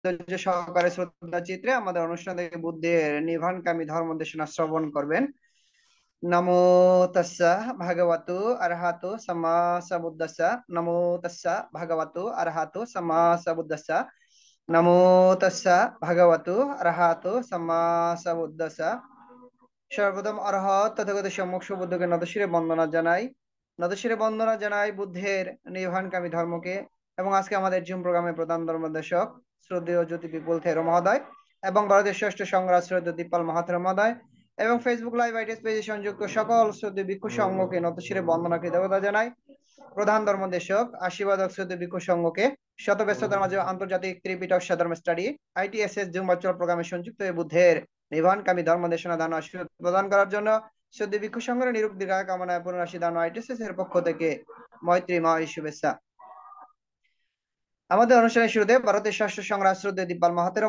ধৈর্য সহকারে শ্রদ্ধা চিত্রে আমাদের অনুষ্ঠান থেকে বুদ্ধের নির্বাণকামী ধর্ম দেশনা শ্রবণ করবেন। নমো তাস্সা ভাগবতু আরহাতু সাম্মা সাম্বুদ্দাস্সা। নমো তাস্সা ভাগবতু আরহাতু সাম্মা সাম্বুদ্দাস্সা। নমো তাস্সা ভাগবতু আরহাতু সাম্মা সাম্বুদ্দাস্সা। সর্বপ্রথম অরহত তথাগত সম্মুখ সুবুদ্ধকে নতশিরে বন্দনা জানাই। নতশিরে বন্দনা জানাই বুদ্ধের নির্বাণকামী ধর্মকে। এবং আজকে আমাদের জুম প্রোগ্রামে প্রধান ধর্মদেশক শ্রদ্ধেয় জ্যোতি বিপুল থেরো মহোদয় এবং ভারতের ষষ্ঠ সংগ্রাম শ্রদ্ধেয় দীপাল মাহাথের মহোদয় এবং ফেসবুক লাইভ আইটিএস পেজে সংযুক্ত সকল শ্রদ্ধেয় ভিক্ষু সংঘকে নতশিরে বন্দনা কৃতজ্ঞতা জানাই। প্রধান ধর্মদেশক আশীর্বাদক শ্রদ্ধেয় ভিক্ষু সংঘকে শত ব্যস্ততার মাঝে আন্তর্জাতিক ত্রিপিটক সাধর্ম স্টাডি আইটিএসএস জুম ভার্চুয়াল প্রোগ্রামে সংযুক্ত হয়ে বুদ্ধের নির্বাণকামী ধর্ম দেশনা দান আশীর্বাদ প্রদান করার জন্য শ্রদ্ধেয় ভিক্ষু সংঘের নিরূপ দীর্ঘায়ু কামনায় পুনরাশি দান আইটিএসএস এর পক্ষ থেকে মৈত্রীময় শুভেচ্ছা। আমাদের অনুষ্ঠানের শুরুতে ভারতের ষষ্ঠ সংগ্রাম শ্রদ্ধেয় দীপাল মাহাতের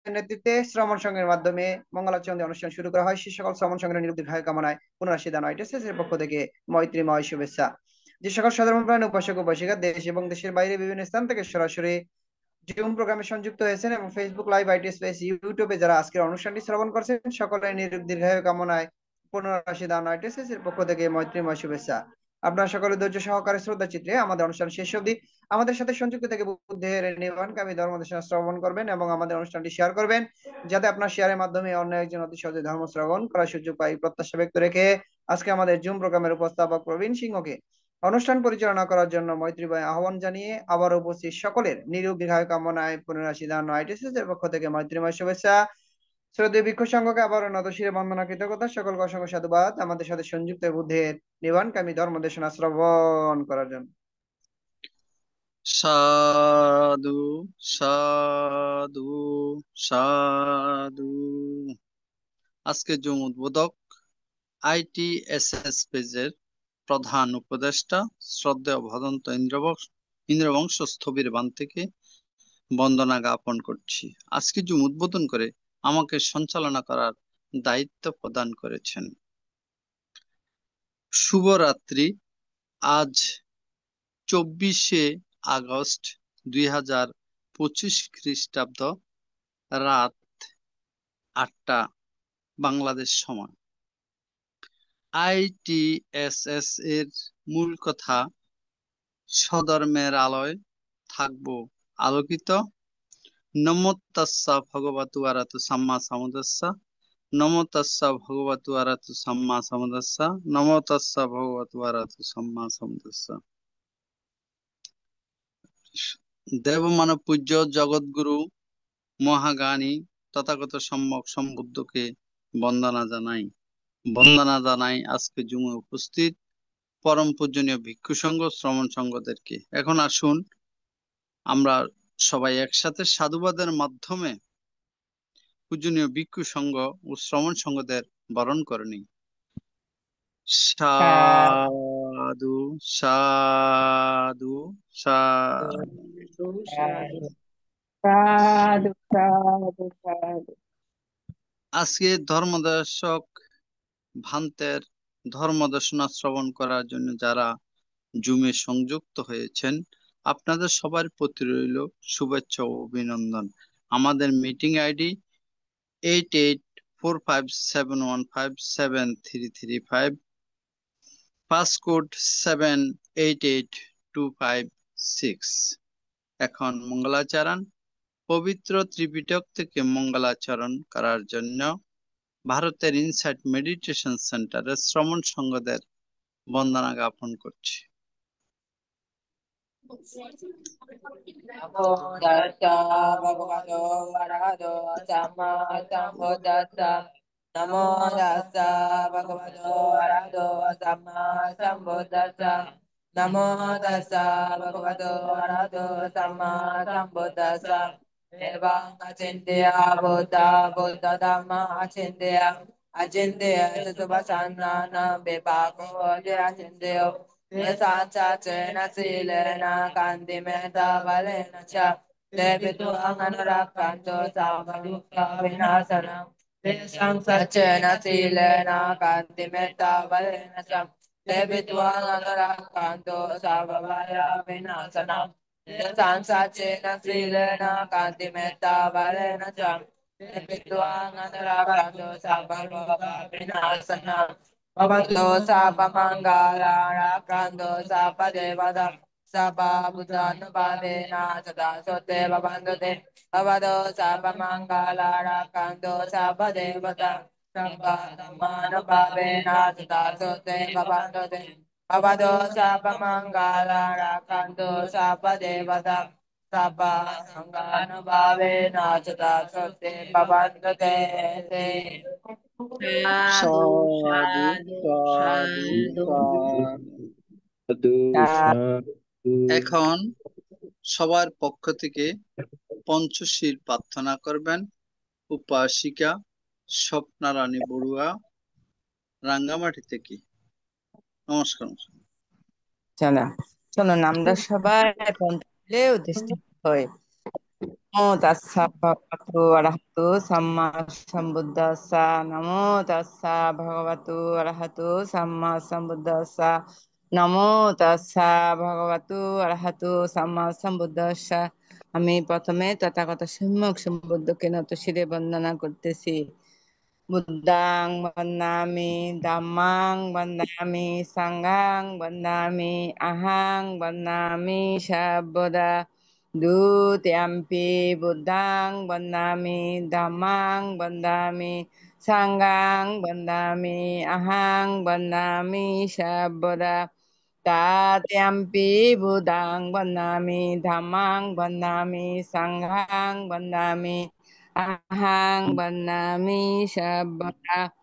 নেতৃত্বে শ্রমণ সংঘের মাধ্যমে মঙ্গলাচরণ অনুষ্ঠান শুরু করা হয়। সে সকল শ্রমণ সংঘের নিরূপ দীর্ঘায়ু কামনায় পুনরাশি দান আইটিএসএস এর পক্ষ থেকে মৈত্রীময় শুভেচ্ছা। যে সকল সাধারণ উপাসক উপাসিকা দেশ এবং দেশের বাইরে বিভিন্ন স্থান থেকে সরাসরি জুম প্রোগ্রামে সংযুক্ত হয়েছেন এবং ফেসবুক লাইভ আইটিএস পেজ ইউটিউবে যারা আজকের অনুষ্ঠানটি শ্রবণ করছেন সকলের নিরোগ দীর্ঘায়ু কামনায় পুনরাশি দান আইটিএস এর পক্ষ থেকে মৈত্রীময় শুভেচ্ছা। আপনারা সকলে ধৈর্য সহকারে শ্রদ্ধা চিত্রে আমাদের অনুষ্ঠান শেষ অবধি আমাদের সাথে সংযুক্ত থেকে বুদ্ধের নির্বাণকামী ধর্মদেশনা শ্রবণ করবেন এবং আমাদের অনুষ্ঠানটি শেয়ার করবেন, যাতে আপনার শেয়ারের মাধ্যমে অন্য একজন অতি সহজে ধর্ম শ্রবণ করার সুযোগ পাই প্রত্যাশা ব্যক্ত রেখে আজকে আমাদের জুম প্রোগ্রামের উপস্থাপক প্রবীণ সিংহকে অনুষ্ঠান পরিচালনা করার জন্য মৈত্রীময় আহ্বান জানিয়ে আবার উপস্থিত সকলের নিরোগ দীর্ঘায়ু কামনায় পুনরাশি দান আইটিএসএস এর পক্ষ থেকে মৈত্রীময় শুভেচ্ছা। শ্রদ্ধেয় ভিক্ষু সংঘকে আবার নতশিরে বন্দনা কৃতজ্ঞতা, সকলকে অসংখ্য সাধুবাদ আমাদের সাথে সংযুক্ত বুদ্ধের নির্বাণকামী ধর্ম দেশনা শ্রবণ করার জন্য। সাধু সাধু সাধু। আজকে জুম উদ্বোধক আইটিএসএস পেজের প্রধান উপদেষ্টা শ্রদ্ধেয় ভদন্ত ইন্দ্রবংশ স্থবির বান থেকে বন্দনা জ্ঞাপন করছি। আজকে জুম উদ্বোধন করে আমাকে সঞ্চালনা করার দায়িত্ব প্রদান করেছেন। শুভরাত্রি। আজ 24শে আগস্ট 2025 খ্রিস্টাব্দ, রাত 8টা বাংলাদেশ সময়। আইটিএসএস এর মূল কথা, স্বধর্মের আলোয় থাকবো আলোকিত। নমো তাস্সা ভগবতু আরহাতু সাম্মা সাম্বুদ্দাস্সা। নমো তাস্সা ভগবতু আরহাতু সাম্মা সাম্বুদ্দাস্সা। নমো তাস্সা ভগবতু আরহাতু সাম্মা সাম্বুদ্দাস্সা। দেবমানব পূজ্য জগৎগুরু মহাজ্ঞানী তথাগত সম্যক সম্বুদ্ধকে বন্দনা জানাই আজকে জুমে উপস্থিত পরম পূজনীয় ভিক্ষু সংঘ শ্রমণ সংঘদেরকে। এখন আসুন আমরা সবাই একসাথে সাধুবাদের মাধ্যমে পূজনীয় ভিক্ষু সংঘ ও শ্রমণ সংঘদের বরণ করে নিই। সাধু সাধু সাধু। সাধু সাধু সাধু। আজকে ধর্মদর্শক ভান্তের ধর্মদেশনা শ্রবণ করার জন্য যারা জুমে সংযুক্ত হয়েছেন, আপনাদের সবার প্রতি রইল শুভেচ্ছা ও অভিনন্দন। আমাদের মিটিং আইডি 884571573335, পাসকোড 788256। এখন মঙ্গলাচরণ। পবিত্র ত্রিপিটক থেকে মঙ্গলাচরণ করার জন্য ভারতের ইনসাইট মেডিটেশন সেন্টারের শ্রমণ সংঘদের বন্দনা জ্ঞাপন করছি। নমো তাস্সা ভগবতো আরহাতো সাম্মা সাম্বুদ্দাস্সা। নমো তাস্সা ভগবতো আরহাতো সাম্মা সাম্বুদ্দাস্সা। নমো তাস্সা ভগবতো আরহাতো সাম্মা সাম্বুদ্দাস্সা। এবং আচিন্ত্য Buddha Buddha Dhamma আচিন্ত্য আচিন্ত্য সুভাষান্না বিপাকো আচিন্ত্য Sacha silena kandi meta valena cha devitu anganarakanto samaduka vinasana Desang sachena silena kandi meta valena cha devitu anganarakanto samavaya vinasana Sansachena Srilena Kantimeta Valena Jam Pituang Anarakanto Sabha Vinasana Bhavato Sabha Mangala Rakanto Sabha Devada Sabha Bhutanu Bhavena Sada Sote Bhavandute Bhavato Sabha Mangala Rakanto Sabha Devada Sabha Dhamana Bhavena Sada Sote Bhavandute Abado Sapa Mangala Rakanto Sapa Devata Sapa Sangana Bhave Nachata Sote Bhavandate Sadhu সাধু Sadhu সাধু Sadhu সাধু। সাধু সাধু। এখন সবার পক্ষ থেকে পঞ্চশীল প্রার্থনা করবেন উপাসিকা স্বপ্নারানী বড়ুয়া, রাঙ্গামাটি থেকে। নমস্কার। চলো চলুন আমরা সবাই পঞ্চশীলে অধিষ্ঠিত হই। নমো তাস্সা ভগবতু অরহতু সাম্মা সম্বুদ্ধাস্সা নমো তাস্সা ভগবতু অরহতু সাম্মা সম্বুদ্ধাস্সা নমো তাস্সা ভগবতু অরহতু সাম্মা সম্বুদ্ধাস্সা। আমি প্রথমে তথাগত সম্যক সম্বুদ্ধকে নত শিরে বন্দনা করতেছি। বুদ্ধাং বন্দামি ধম্মাং বন্দামি সংঘাং বন্দামি আহাং বন্দামি সর্বদা। Dutiyampi buddhang bandami dhammang bandami sanghang bandami ahang bandami sabbada. Tatyampi buddhang bandami dhammang bandami sanghang bandami ahang bandami sabbada.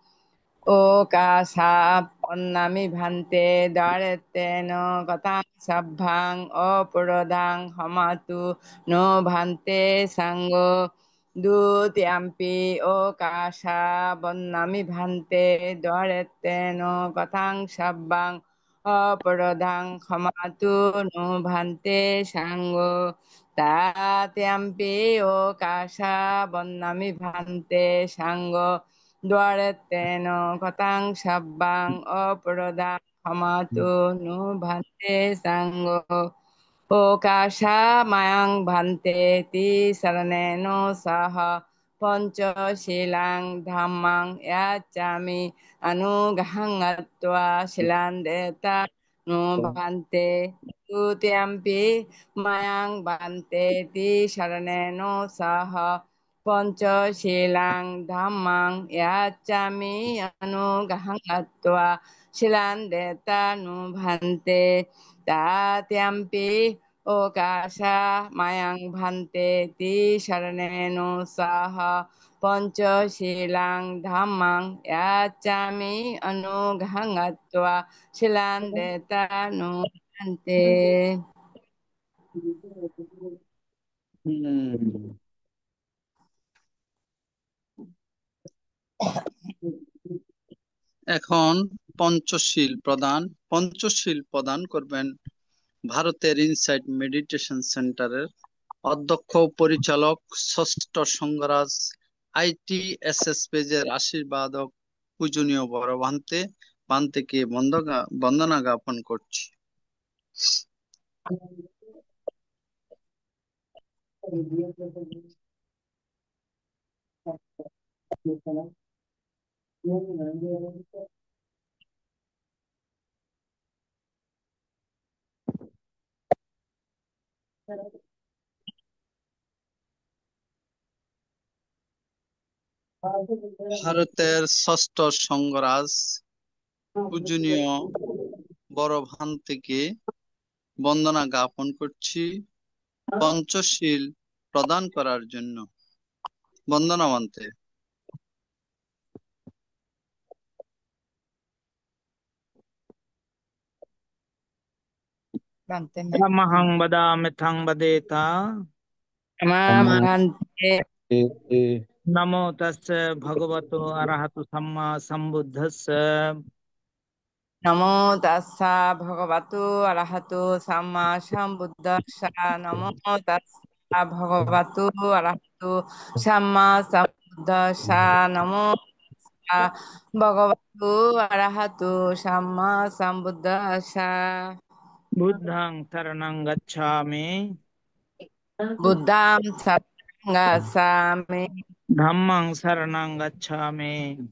Okasa ponnami bhante dareteno katang sabbhang apurodang hamatu no bhante sango. Dutiyampi okasa ponnami bhante dareteno katang sabbhang apurodang hamatu no bhante sango. Tatyampi okasa ponnami bhante sango দ্বারেতেন কথাং সাব্বাং অপরদাং ক্ষমাতু নু ভান্তে সাঙ্গ। ওকাশা মায়াং ভান্তে তি শরণেন সহ পঞ্চশীলাং ধাম্মাং ইয়াচামি অনুগহং শিলান্দেতা নু ভান্তে। তুতিয়াম্পি মায়াং ভান্তে তি শরণেন সহ পঞ্চশীলাং ধাম্মাং ইয়াচামি অনুগহং শিলান্দেতা নু ভান্তে। তাত্যম্পি ওকাশা মায়াং ভান্তে তি শরণেন সহ পঞ্চশীলাং ধাম্মাং ইয়াচামি অনুগহং শিলান্দেতা নু ভান্তে। এখন পঞ্চশীল প্রদান করবেন ভারতের ইনসাইট মেডিটেশন সেন্টারের অধ্যক্ষ ও পরিচালক ষষ্ঠ সংঘরাজ ITSS পেজের আশীর্বাদক পূজনীয় বড় ভান্তেকে বন্দনা জ্ঞাপন করছি। ভারতের ষষ্ঠ সংঘরাজ পূজনীয় বড় ভান্তেকে বন্দনা জ্ঞাপন করছি পঞ্চশীল প্রদান করার জন্য। বন্দনা ভান্তে। Tamahang badami thang badeta. ভান্তে Namo tassa bhagavato arahatu samma sambuddhassa. নমো তাস্সা ভগবতু অরহতু সাম্মা সম্বুদ্ধাস্সা নমো তাস্সা ভগবতু অরহতু সাম্মা সম্বুদ্ধাস্সা নমো তাস্সা ভগবতু অরহতু Samaa সম্বুদ্ধাস্সা। Buddhang saranang gacchami. Buddham saranang gacchami. Dhammang saranang gacchami.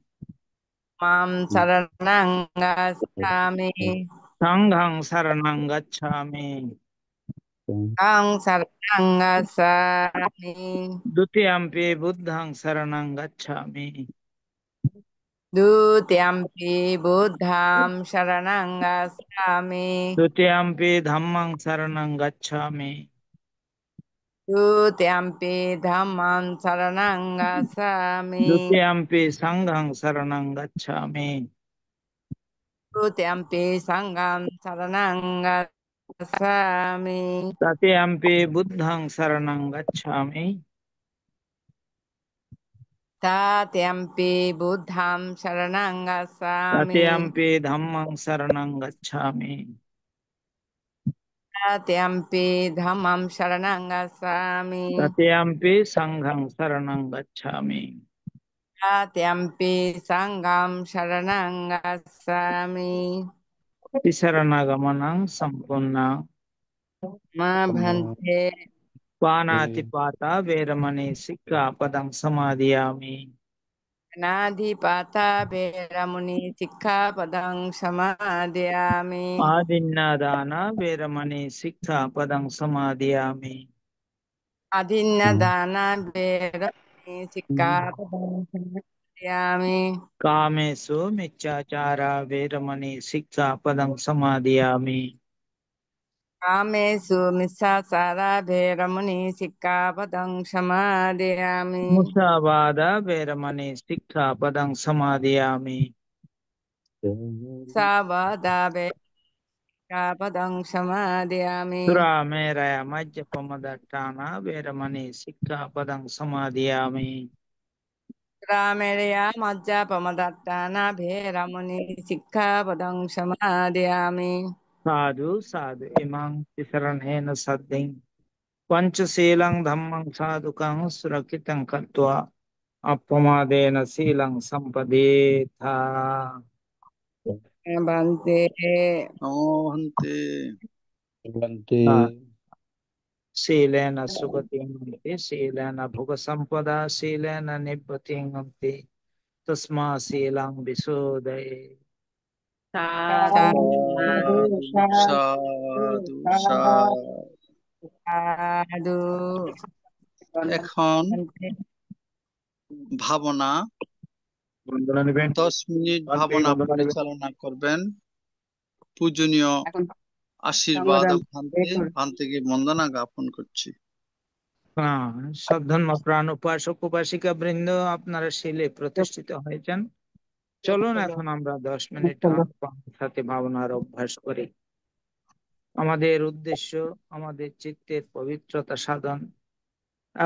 Mam saranang gacchami. Sanghang saranang gacchami. Sang saranang gacchami. Dutiyampi buddhang saranang gacchami. Dutiyampi buddham saranang gacchami. Dutiyampi dhammang saranang gacchami. Dutiyampi dhammam saranang gacchami. Dutiyampi sanghang saranang gacchami. Dutiyampi sangham saranang gacchami. Tatiyampi buddhang saranang gacchami. Tatiyampi buddham saranang gacchami. Tatiyampi dhammang saranang gacchami. Tatiyampi dhammam saranang gacchami. Tatiyampi sanghang saranang gacchami. Tatiyampi sangham saranang gacchami. Tisaranaгаmanang sampurna. Ma bhante Panatipata veramani sikkhapadang samadhiyami. anadipata veramuni sikkhapadang samadhiyami. Adinnadana veramani sikkhapadang samadhiyami. Adhinnadana veramuni sikkhapadang samadhiyami. Kamesu miccachara veramani sikkhapadang samadhiyami. Kamesu misasara veramuni sikkhapadang samadhiyami. Musavada veramani sikkhapadang samadhiyami. Savada sikkhapadang samadhiyami. Surameraya majjapamadatthana veramani sikkhapadang samadhiyami. Rameya majja pamadattana veramuni sikkhapadang samadhiyami. Sadhu sadhu imang tisaranena saddhing panchaselang dhammang sadhukang surakitang katva appamadena silang sampadetha. Bante. नमो हन्ते Silena sugatinganti, silena bhuga sampada, silena nibbatinganti, tasma silang visudaye. Sadhu, साधु साधु sadhu. এখন ভাবনা 10 minute ভাবনা পরিচালনা করবেন পূজনীয় আশীর্বাদ ভান্তিকে বন্দনা জ্ঞাপন করছি। শ্রদ্ধন্য প্রাণ উপাসক উপাসিকা বৃন্দ, আপনারা শিলে প্রতিষ্ঠিত হয়েছেন। চলুন এখন আমরা 10 মিনিট আপনার সাথে ভাবনার অভ্যাস করি। আমাদের উদ্দেশ্য আমাদের চিত্তের পবিত্রতা সাধন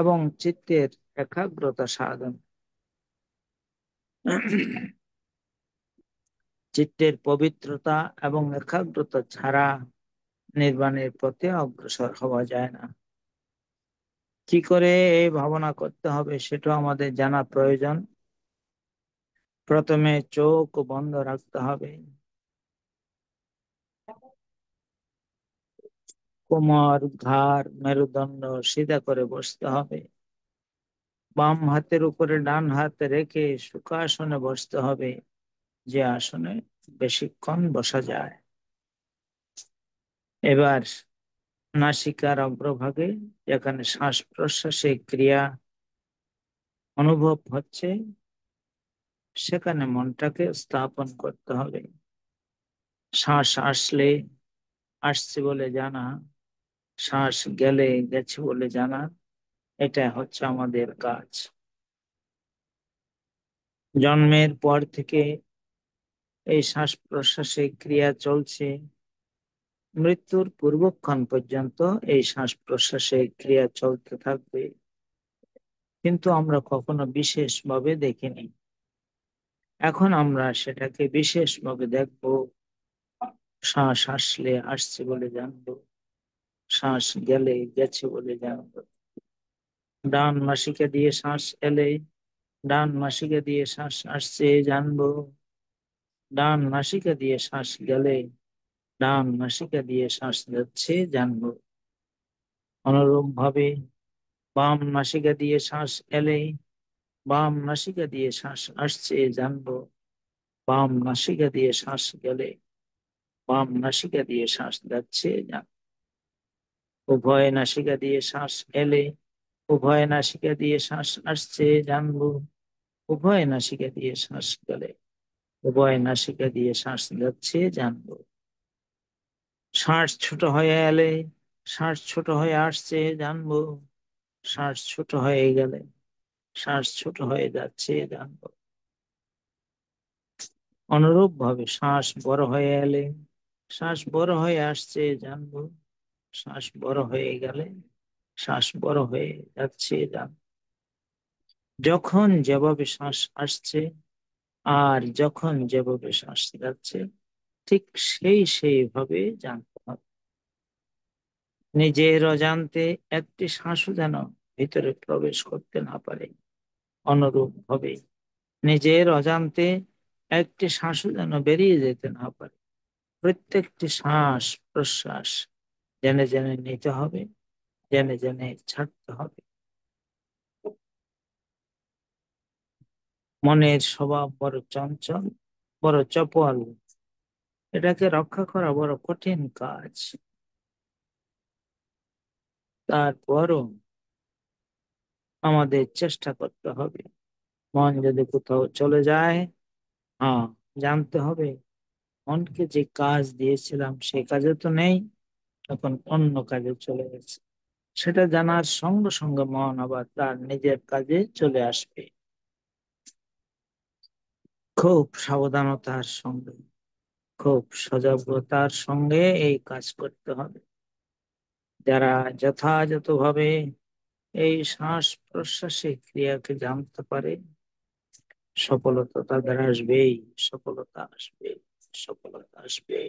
এবং চিত্তের একাগ্রতা সাধন। চিত্তের পবিত্রতা এবং একাগ্রতা ছাড়া নির্বাণের পথে অগ্রসর হওয়া যায় না। কি করে এই ভাবনা করতে হবে সেটা আমাদের জানা প্রয়োজন। প্রথমে চোখ বন্ধ রাখতে হবে, কোমর ঘাড় মেরুদণ্ড সিধা করে বসতে হবে, বাম হাতের উপরে ডান হাত রেখে সুখাসনে বসতে হবে, যে আসনে বেশিক্ষণ বসা যায়। এবার নাসিকার অগ্রভাগে যেখানে শ্বাস প্রশ্বাসের ক্রিয়া অনুভব হচ্ছে সেখানে মনটাকে স্থাপন করতে হবে। শ্বাস আসলে আসছে বলে জানা, শ্বাস গেলে গেছে বলে জানা, এটা হচ্ছে আমাদের কাজ। জন্মের পর থেকে এই শ্বাস প্রশ্বাসের ক্রিয়া চলছে, মৃত্যুর পূর্বক্ষণ পর্যন্ত এই শ্বাস প্রশ্বাসের ক্রিয়া চলতে থাকবে, কিন্তু আমরা কখনো বিশেষভাবে দেখিনি। এখন আমরা সেটাকে বিশেষভাবে দেখব। শ্বাস আসলে আসছে বলে জানবো, শ্বাস গেলে গেছে বলে জানবো। ডান নাসিকা দিয়ে শ্বাস এলে ডান নাসিকা দিয়ে শ্বাস আসছে জানবো, ডান নাসিকা দিয়ে শ্বাস গেলে ডান নাসিকা দিয়ে শ্বাস যাচ্ছে জানবো। অনুরূপ ভাবে বাম নাসিকা দিয়ে শ্বাস এলে বাম নাসিকা দিয়ে শ্বাস আসছে জানবো, বাম নাসিকা দিয়ে শ্বাস গেলে বাম নাসিকা দিয়ে শ্বাস যাচ্ছে জানবো। উভয় নাসিকা দিয়ে শ্বাস এলে উভয় নাসিকা দিয়ে শ্বাস আসছে জানবো, উভয় নাসিকা দিয়ে শ্বাস গেলে উভয় নাসিকা দিয়ে শ্বাস যাচ্ছে জানবো। শ্বাস ছোট হয়ে এলে শ্বাস ছোট হয়ে আসছে জানবো, শ্বাস ছোট হয়ে গেলে শ্বাস ছোট হয়ে যাচ্ছে জানবো। অনুরূপ ভাবে শ্বাস বড় হয়ে এলে শ্বাস বড় হয়ে আসছে জানবো, শ্বাস বড় হয়ে গেলে শ্বাস বড় হয়ে যাচ্ছে জানবো। যখন যেভাবে শ্বাস আসছে আর যখন যেভাবে শ্বাস যাচ্ছে ঠিক সেইভাবে জানতে হবে। নিজের অজান্তে একটি শ্বাসও যেন ভিতরে প্রবেশ করতে না পারে। অনুরূপ ভাবে নিজের অজান্তে একটি শ্বাসও যেন বেরিয়ে যেতে না পারে। প্রত্যেকটি শ্বাস প্রশ্বাস জেনে জেনে নিতে হবে, জেনে জেনে ছাড়তে হবে। মনের স্বভাব বড় চঞ্চল, বড় চপল, এটাকে রক্ষা করা বড় কঠিন কাজ। তারপরও আমাদের চেষ্টা করতে হবে। মন যদি কোথাও চলে যায়, হ্যাঁ, জানতে হবে মনকে যে কাজ দিয়েছিলাম সে কাজে তো নেই, এখন অন্য কাজে চলে গেছে। সেটা জানার সঙ্গে সঙ্গে মন আবার তার নিজের কাজে চলে আসবে। খুব সাবধানতার সঙ্গে, খুব সজাগতার সঙ্গে এই কাজ করতে হবে। যারা যথাযথভাবে এই শ্বাস প্রশ্বাসের ক্রিয়াকে জানতে পারে, সফলতা তাদের আসবেই, সফলতা আসবে, সফলতা আসবে।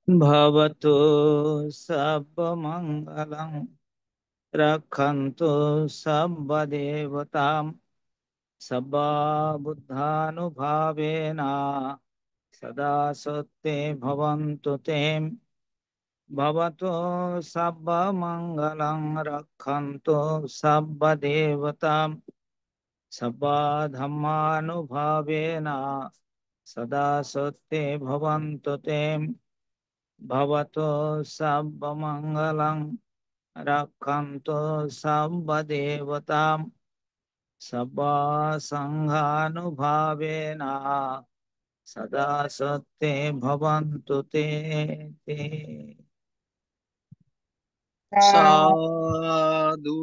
भवतु सर्वमङ्गलं रक्षन्तु सर्वदेवतां सर्वा बुद्धानुभावेन सदा सत्ये भवन्तु ते भवतु सर्वमङ्गलं रक्षन्तु सर्वदेवतां सर्वा धर्मानुभावेन सदा सत्ये भवन्तु ते भवतु सर्वमङ्गलं रक्षन्तु सर्वदेवतां सर्वा सङ्घानुभावेन सदा सत्ये भवन्तु ते ते। साधु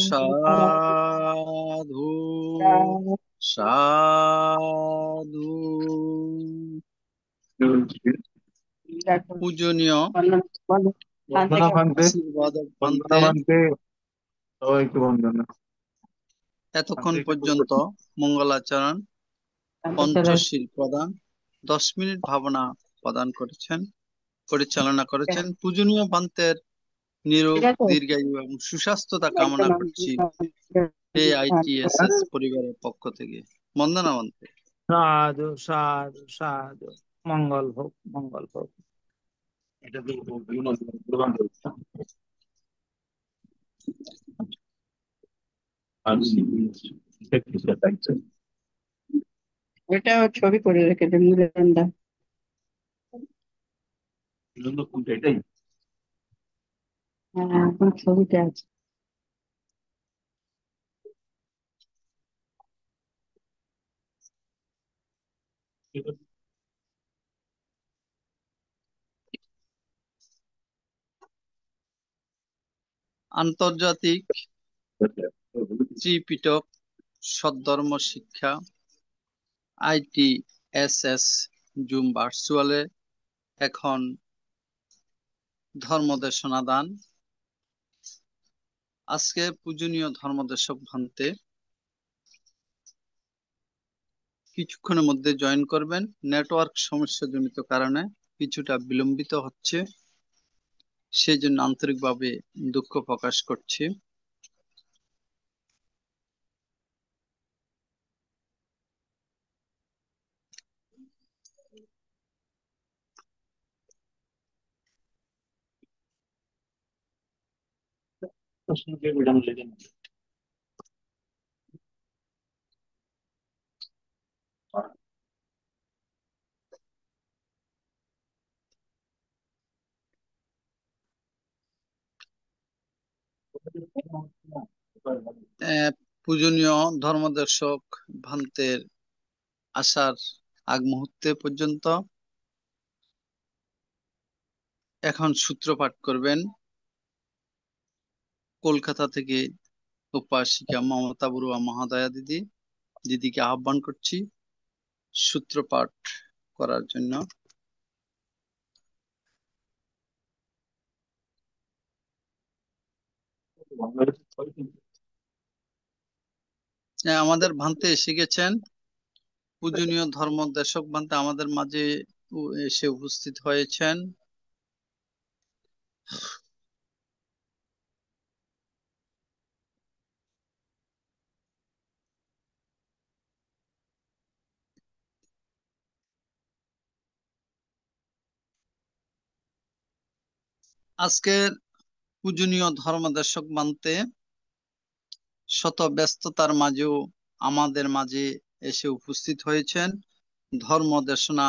साधु साधु। পূজনীয় বন্দনা ভান্তে, আশীর্বাদ বন্দনা ভান্তে ভান্তে, সবাইকে বন্দনা। এতক্ষণ পর্যন্ত মঙ্গলাচরণ পঞ্চশীল প্রদান 10 মিনিট ভাবনা প্রদান করেছেন, পরিচালনা করেছেন। পূজনীয় ভান্তের নিরোগ দীর্ঘায়ু এবং সুস্বাস্থ্যতা কামনা করছি এই আইটিএসএস পরিবারের পক্ষ থেকে। বন্দনা ভান্তে। সাধু সাধু সাধু। মঙ্গল হোক, মঙ্গল হোক। এটা তো প্রদান করছে। এটা ছবি করে রেখেছে মুরন্দা। এটাই হ্যাঁ, এখন ছবিতে আছে। আন্তর্জাতিক ত্রিপিটক সদ্ধর্ম শিক্ষা আইটিএসএস জুম ভার্চুয়ালে এখন ধর্মদেশনা দান। আজকে পূজনীয় ধর্মদেশক ভান্তে কিছুক্ষণের মধ্যে জয়েন করবেন। নেটওয়ার্ক সমস্যাজনিত কারণে কিছুটা বিলম্বিত হচ্ছে, সেই জন্য আন্তরিকভাবে দুঃখ প্রকাশ করছি। পূজনীয় ধর্মদর্শক ভান্তের আসার আগ মুহূর্তে পর্যন্ত এখন সূত্রপাঠ করবেন কলকাতা থেকে উপাসিকা মমতা বড়ুয়া মহোদয়া দিদিকে আহ্বান করছি সূত্রপাঠ করার জন্য। আমাদের ভান্তে এসে গেছেন পূজনীয় ধর্মদেশক ভান্তে আমাদের মাঝে এসে উপস্থিত হয়েছেন। আজকের পূজনীয় ধর্মদেশক ভান্তে শত ব্যস্ততার মাঝেও আমাদের মাঝে এসে উপস্থিত হয়েছেন ধর্ম দেশনা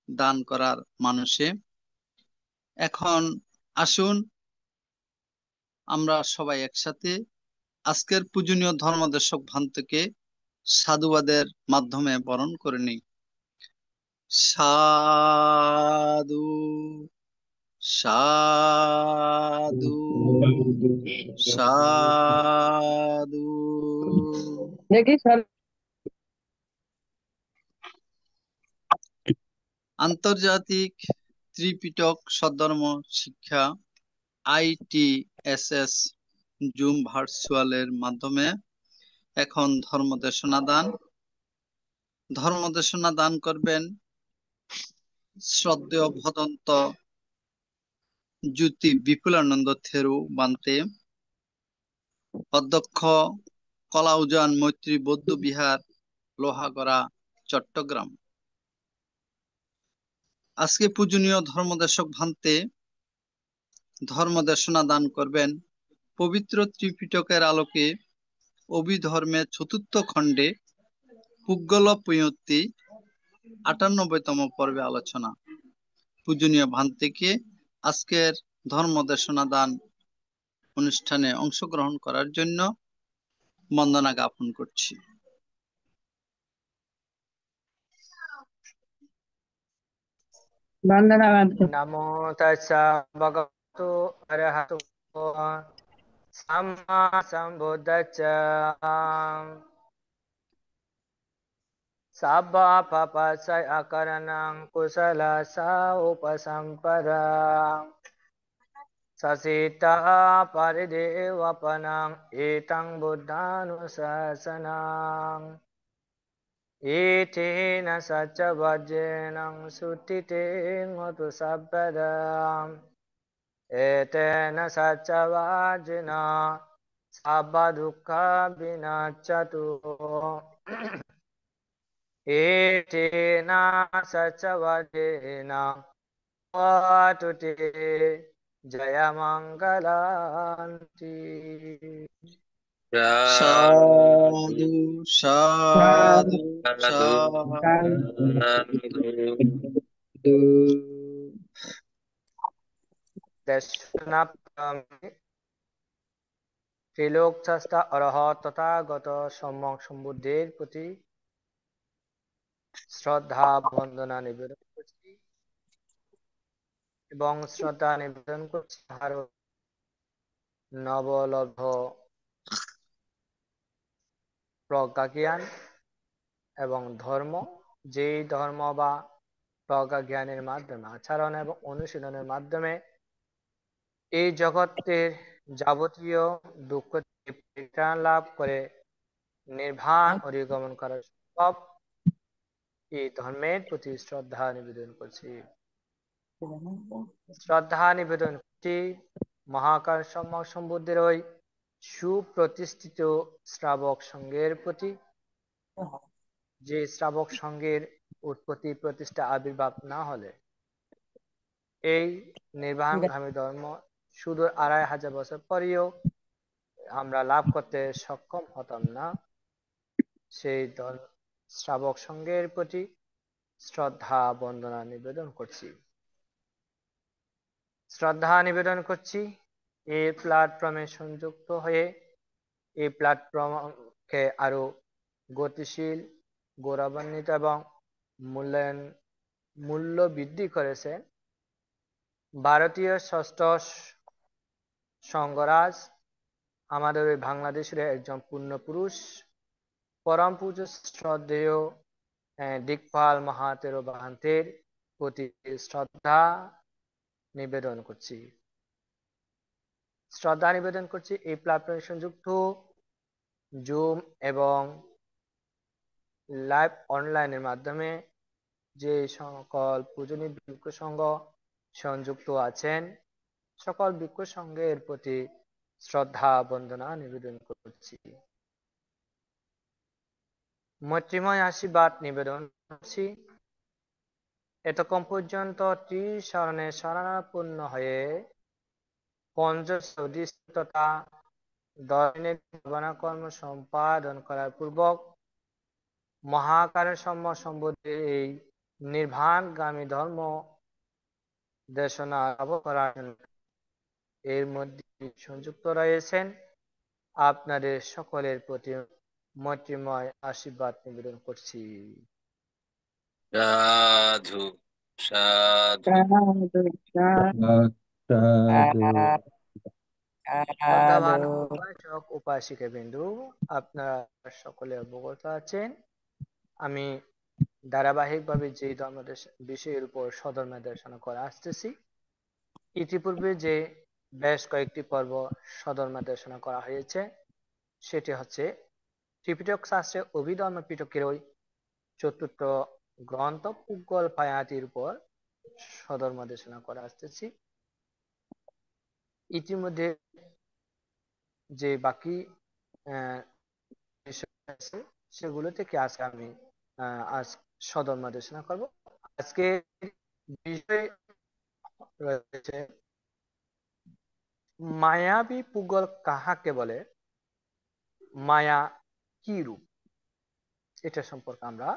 দান করার মানুষে। এখন আসুন আমরা সবাই একসাথে আজকের পূজনীয় ধর্মদেশক ভান্তকে সাধুবাদের মাধ্যমে বরণ করে নিই। সাধু সাধু সাধু। আন্তর্জাতিক ত্রিপিটক সদ্ধর্ম শিক্ষা আইটিএসএস জুম ভার্চুয়ালের মাধ্যমে এখন ধর্মদেশনা দান করবেন শ্রদ্ধেয় ভদন্ত জ্যোতি বিপুলানন্দ থেরু বান্তে, অধ্যক্ষ কলাউজান মৈত্রী বৌদ্ধ বিহার, লোহাগড়া, চট্টগ্রাম। আজকে পূজনীয় ধর্মদেশক ভান্তে ধর্মদেশনা দান করবেন পবিত্র ত্রিপিটকের আলোকে অভিধর্মের চতুর্থ খণ্ডে পুগ্গল পয়ত্তি ৯৮তম পর্বে আলোচনা। পূজনীয় ভান্তেকে আজকের ধর্মদেশনা দান অনুষ্ঠানে অংশগ্রহণ করার জন্য বন্দনা জ্ঞাপন করছি। বন্দনা বান্ধব। নমো তাস্সা ভগবতো অরহতো সাম্মা সম্বুদ্ধাস্সা। সাব্বা পাপাস্সা আকরণং কুশলস্সা উপসম্পদা। সসিতা পরিদেবপনং এতং বুদ্ধানুশাসনং। এতেন সচ্চ বজ্রেণ সুটিতেন মতু সব্বদম। এতেন সচ্চ বজ্রেণ সব্ব দুঃখ বিনাচ্যতু। এতেন সচ্চ বজ্রেণ পতুতে জয়মঙ্গলান্তি। সাধু সাধু সাধু সাধু। দর্শনাপ্রামে ত্রিলোকস্রষ্টা অরহৎ তথাগত সম্যক সম্বুদ্ধের প্রতি শ্রদ্ধা বন্দনা নিবেদন করছি এবং শ্রদ্ধা নিবেদন করছি ভারত নবলব্ধ প্রজ্ঞা জ্ঞান এবং ধর্ম, যেই ধর্ম বা প্রজ্ঞা জ্ঞানের মাধ্যমে আচরণ এবং অনুশীলনের মাধ্যমে এই জগতের যাবতীয় দুঃখ থেকে পরিত্রাণ লাভ করে নির্বাণ অধিগমন করা সম্ভব, এই ধর্মের প্রতি শ্রদ্ধা নিবেদন করছি। শ্রদ্ধা নিবেদন করছি মহাকাল সম্যক সম্বুদ্ধের ওই সুপ্রতিষ্ঠিত শ্রাবক সংঘের প্রতি, যে শ্রাবক সংঘের উৎপত্তি প্রতিষ্ঠা আবির্ভাব না হলে এই নির্বাণগামী ধর্ম সুদূর ২৫০০ বছর পরেও আমরা লাভ করতে সক্ষম হতাম না। সেই শ্রাবক সংঘের প্রতি শ্রদ্ধা বন্দনা নিবেদন করছি। শ্রদ্ধা নিবেদন করছি এই প্ল্যাটফর্মে সংযুক্ত হয়ে এই প্ল্যাটফর্মকে আরো গতিশীল, গৌরবান্বিত এবং মূল্য বৃদ্ধি করেছে ভারতীয় ষষ্ঠ সংঘরাজ, আমাদের ওই বাংলাদেশের একজন পূর্ণপুরুষ, পরম পূজ্য শ্রদ্ধেয় দিকপাল মহাতেরো বাহান্তের প্রতি শ্রদ্ধা নিবেদন করছি। শ্রদ্ধা নিবেদন করছি এই প্ল্যাটফর্মে সংযুক্ত জুম এবং লাইভ অনলাইনের মাধ্যমে যে সকল পূজনীয় ভিক্ষু সংঘ সংযুক্ত আছেন, সকল ভিক্ষু সংঘের প্রতি শ্রদ্ধা বন্দনা নিবেদন করছি। মৈত্রীময় আশীর্বাদ নিবেদন করছি এতক্ষণ পর্যন্ত ত্রিশরণে শরণাপন্ন হয়ে পঞ্চসৌদৃশ্য তথা দৈনিক ভাবনা কর্ম সম্পাদন করার পূর্বক মহাকালের সম্যক সম্বুদ্ধের এই নির্বাণগামী ধর্ম দেশনা লাভ করার জন্য এর মধ্যে সংযুক্ত রয়েছেন, আপনাদের সকলের প্রতি মৈত্রীময় আশীর্বাদ নিবেদন করছি। সাধু সাধু শ্রদ্ধাবান উপাসক উপাসিকা বিন্দু, আপনারা সকলে অবগত আছেন আমি ধারাবাহিকভাবে যে ধর্ম বিষয়ের উপর সধর্ম দেশনা করে আসতেছি। ইতিপূর্বে যে বেশ কয়েকটি পর্ব সধর্ম দেশনা করা হয়েছে সেটি হচ্ছে ত্রিপিটক শাস্ত্রে অভিধর্ম পিটকের ওই চতুর্থ গ্রন্থ পুগ্গল পায়াতির উপর সধর্ম দেশনা করে আসতেছি। ইতিমধ্যে যে বাকি বিষয় আছে সেগুলো থেকে আজকে আমি আজ সদর নির্দেশনা করব। আজকে বিষয় রয়েছে মায়াবী পুগল কাহাকে বলে, মায়া কি রূপ, এটা সম্পর্কে আমরা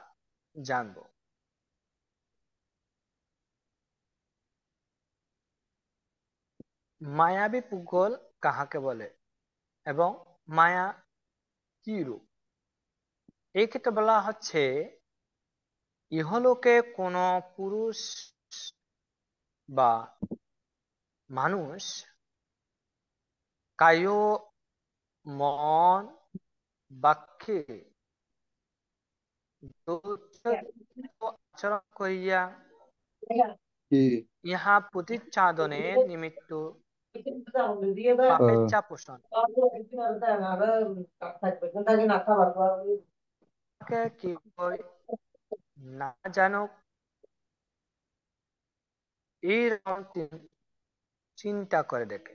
জানব। মায়াবী পুগল কাহাকে বলে এবং মায়া কি রূপ। এই ক্ষেত্রে বলা হচ্ছে ইহলোকে কোনো পুরুষ বা মানুষ কায় মন বাক্যে আচরণ করিয়া ইহা প্রতিচ্ছাদনের নিমিত্ত পাপেচ্ছা পোষণ কেউ না জানুক এইরকম চিন্তা করে দেখে,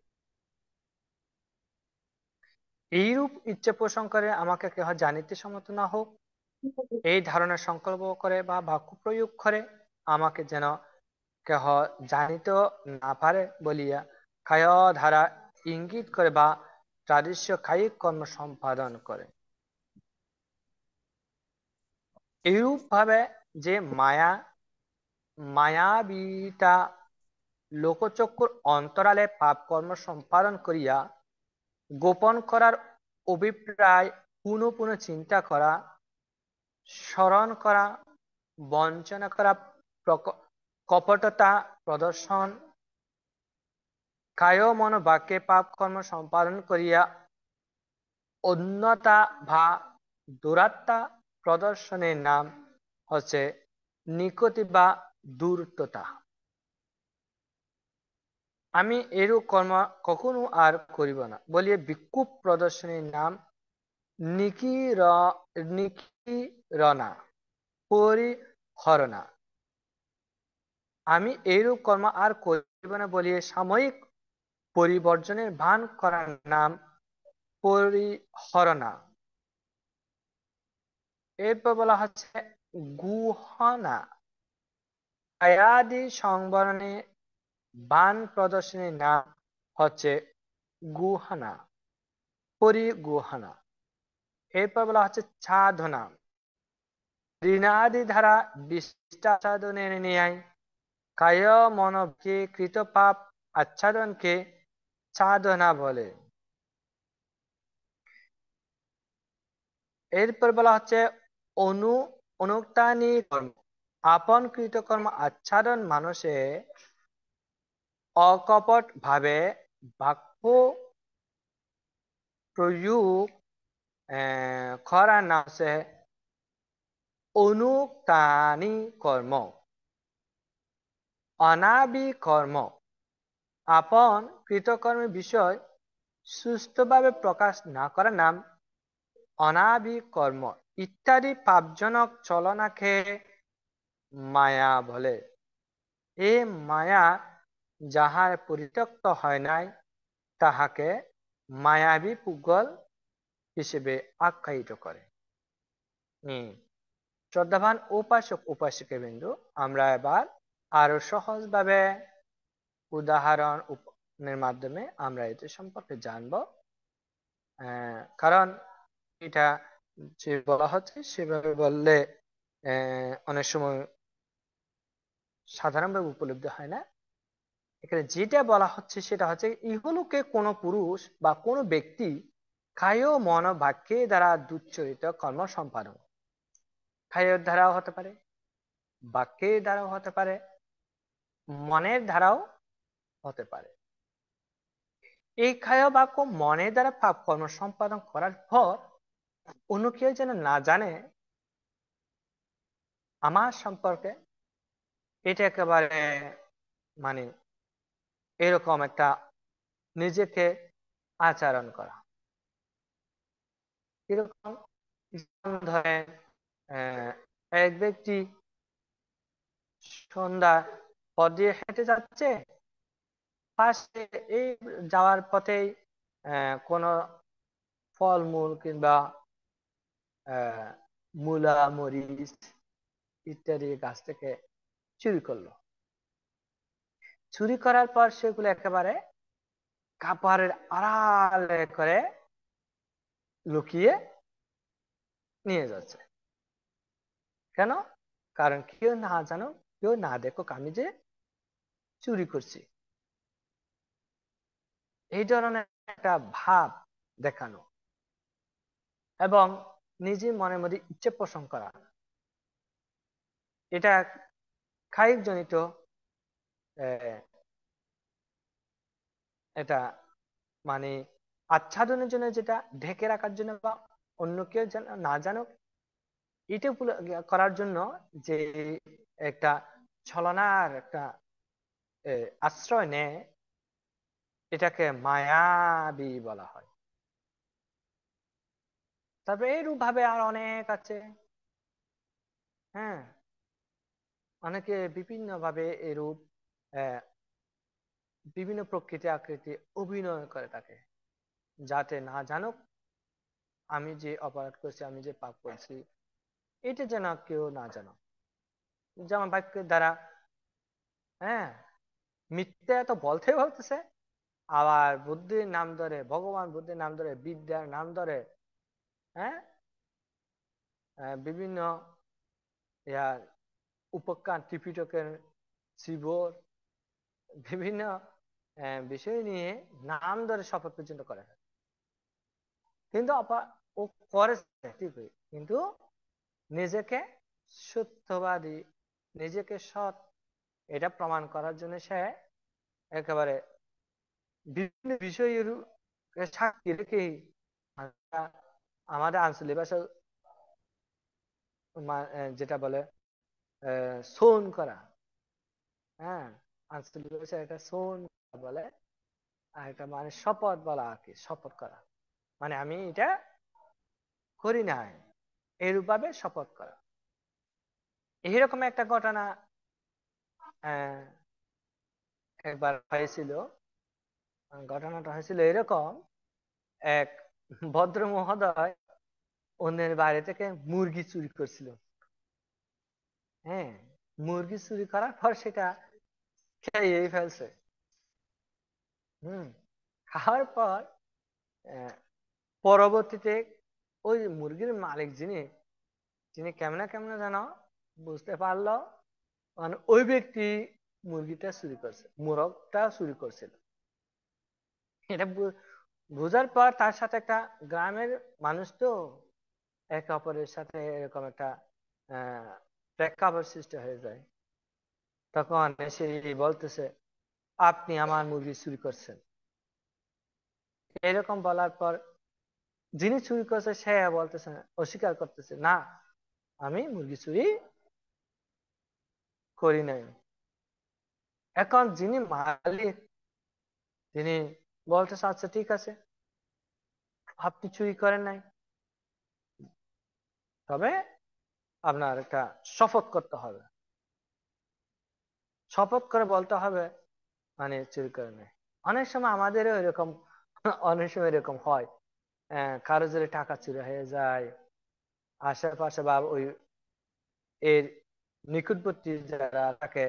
এইরূপ ইচ্ছে পোষণ করে আমাকে কেহ জানিতে সম্মত না হোক, এই ধারণার সংকল্প করে বা বাক্য প্রয়োগ করে আমাকে যেন কেহ জানিতে না পারে বলিয়া কায় ধারা ইঙ্গিত করে বা প্রাদেশ্য কায়িক কর্ম সম্পাদন করে। এইরূপ ভাবে যে মায়াবীটা লোকচক্ষুর অন্তরালে পাপ কর্ম সম্পাদন করিয়া গোপন করার অভিপ্রায় পুনঃ পুনঃ চিন্তা করা, স্মরণ করা, বঞ্চনা করা, কপটতা প্রদর্শন, কায় মন বাক্যে পাপ কর্ম সম্পাদন করিয়া অন্যতা বা দুরাত্মা প্রদর্শনের নাম হচ্ছে নিকতি বা দূরত্বতা। আমি এরূপ কর্ম কখনো আর করিব না বলিয়া বিক্ষোভ প্রদর্শনের নাম নিকিরণা পরিহরণা। আমি এইরূপ কর্ম আর করিব না বলিয়া সাময়িক পরিবর্জনের ভান করার নাম পরিহরণা। এরপর বলা হচ্ছে গুহনা। আয়াদি সংবরণে বান প্রদর্শনের নাম হচ্ছে গুহনা, পরিগুহনা। এরপর বলা হচ্ছে ছাদনা। ঋণাদি ধারা বিষ্টাচ্ছাদনের ন্যায় কায় মনকে কৃত পাপ আচ্ছাদনকে ছাদনা বলে। এরপর বলা হচ্ছে অনুক্তানি কর্ম। আপন কৃতকর্ম আচ্ছাদন মানুষে অকপট ভাবে বাক্য প্রয়োগ করা নাম হচ্ছে অনুক্তানি কর্ম। অনাবি কর্ম। আপন কৃতকর্মের বিষয় সুস্থভাবে প্রকাশ না করার নাম অনাবি কর্ম। ইত্যাদি পাপজনক চলনাকে মায়া বলে। এ মায়া যাহার পরিত্যক্ত হয় নাই তাহাকে মায়াবী পুগল হিসেবে আখ্যায়িত করে। শ্রদ্ধাবান উপাসক উপাসিকা বিন্দু, আমরা এবার আরো সহজভাবে উদাহরণের মাধ্যমে আমরা এটি সম্পর্কে জানব। কারণ এটা যে বলা হচ্ছে সেভাবে বললে অনেক সময় সাধারণভাবে উপলব্ধি হয় না। এখানে যেটা বলা হচ্ছে সেটা হচ্ছে ইহলোকে কোনো পুরুষ বা কোনো ব্যক্তি কায় মন বাক্যে দ্বারা দুচ্চরিত কর্ম সম্পাদন, কায়ের দ্বারাও হতে পারে, বাক্যের দ্বারাও হতে পারে, মনের দ্বারাও হতে পারে। এই কায় বাক্য মনের দ্বারা পাপ কর্ম সম্পাদন করার পর অন্য কেউ যেন না জানে আমার সম্পর্কে, এটা একেবারে মানে এরকম একটা নিজেকে আচরণ করা। এরকম ধরে এক ব্যক্তি সন্ধ্যা পথ দিয়ে হেঁটে যাচ্ছে, পাশে এই যাওয়ার পথেই কোনো ফলমূল কিংবা মূলা মরিচ ইত্যাদি গাছ থেকে চুরি করলো। চুরি করার পর সেগুলো একেবারে কাপড়ের আড়ালে করে লুকিয়ে নিয়ে যাচ্ছে। কেন? কারণ কেউ না জানো, কেউ না দেখো আমি যে চুরি করছি, এই ধরনের একটা ভাব দেখানো এবং নিজে মনে মধ্যে ইচ্ছে পোষণ করা, এটা কায়িক জনিত এটা মানে আচ্ছাদনের জন্য, যেটা ঢেকে রাখার জন্য বা অন্য কেউ না জানুক এটা করার জন্য যে একটা ছলনার একটা আশ্রয় নেয়, এটাকে মায়াবী বলা হয়। তারপরে এইরূপ ভাবে আর অনেক আছে। হ্যাঁ, অনেকে বিভিন্ন ভাবে এরূপ বিভিন্ন প্রকৃতি আকৃতি অভিনয় করে থাকে, যাতে না জানুক আমি যে অপরাধ করছি, আমি যে পাপ করছি, এটা যেন কেউ না জানো। যেমন বাক্যের দ্বারা হ্যাঁ মিথ্যা তো বলতেছে, আবার বুদ্ধির নাম ধরে, ভগবান বুদ্ধির নাম ধরে, বিদ্যার নাম ধরে, হ্যাঁ বিভিন্ন উপকার ত্রিপিটকের শিবর বিভিন্ন বিষয় নিয়ে নাম ধরে শপথ পর্যন্ত করে। কিন্তু ও করেছে ঠিকই, কিন্তু নিজেকে সত্যবাদী, নিজেকে সৎ এটা প্রমাণ করার জন্য সে একেবারে বিভিন্ন বিষয়ের সাক্ষী রেখেই আমাদের আঞ্চলিক ভাষা যেটা বলে সৌন করা, হ্যাঁ আঞ্চলিক ভাষায় এটা সৌন বলে, আর এটা মানে শপথ বলা আর কি, শপথ করা মানে আমি এটা করি নাই, এরূপ ভাবে শপথ করা। এইরকম একটা ঘটনা একবার হয়েছিল। ঘটনাটা হয়েছিল এরকম, এক ভদ্র মহোদয় অন্যের বাড়ি থেকে মুরগি চুরি করছিল। হ্যাঁ, মুরগি চুরি করার পর সেটা খেয়ে ফেলছে। খাওয়ার পর পরবর্তীতে ওই মুরগির মালিক যিনি কেমনে কেমনে যেন বুঝতে পারলো, মানে ওই ব্যক্তি মুরগিটা চুরি করছে, মোরগটা চুরি করছিল। এটা বোঝার পর তার সাথে একটা গ্রামের মানুষ তো একে অপরের সাথে এরকম একটা প্রেক্ষাপট সৃষ্টি হয়ে যায়। তখন সে বলতেছে আপনি আমার মুরগি চুরি করছেন। এরকম বলার পর যিনি চুরি করছে সে বলতেছে, অস্বীকার করতেছে, না আমি মুরগি চুরি করি নাই। এখন যিনি মালিক তিনি বলতেছে আচ্ছা ঠিক আছে, আপনি চুরি করেন নাই, তবে আপনার একটা শপথ করতে হবে, শপথ করে বলতে হবে মানে চুরি করে নাই। অনেক সময় আমাদেরও এরকম অনেক সময় এরকম হয়, কারো যদি টাকা চুরি হয়ে যায়, আশেপাশে বা ওই এর নিকটবর্তী যারা থাকে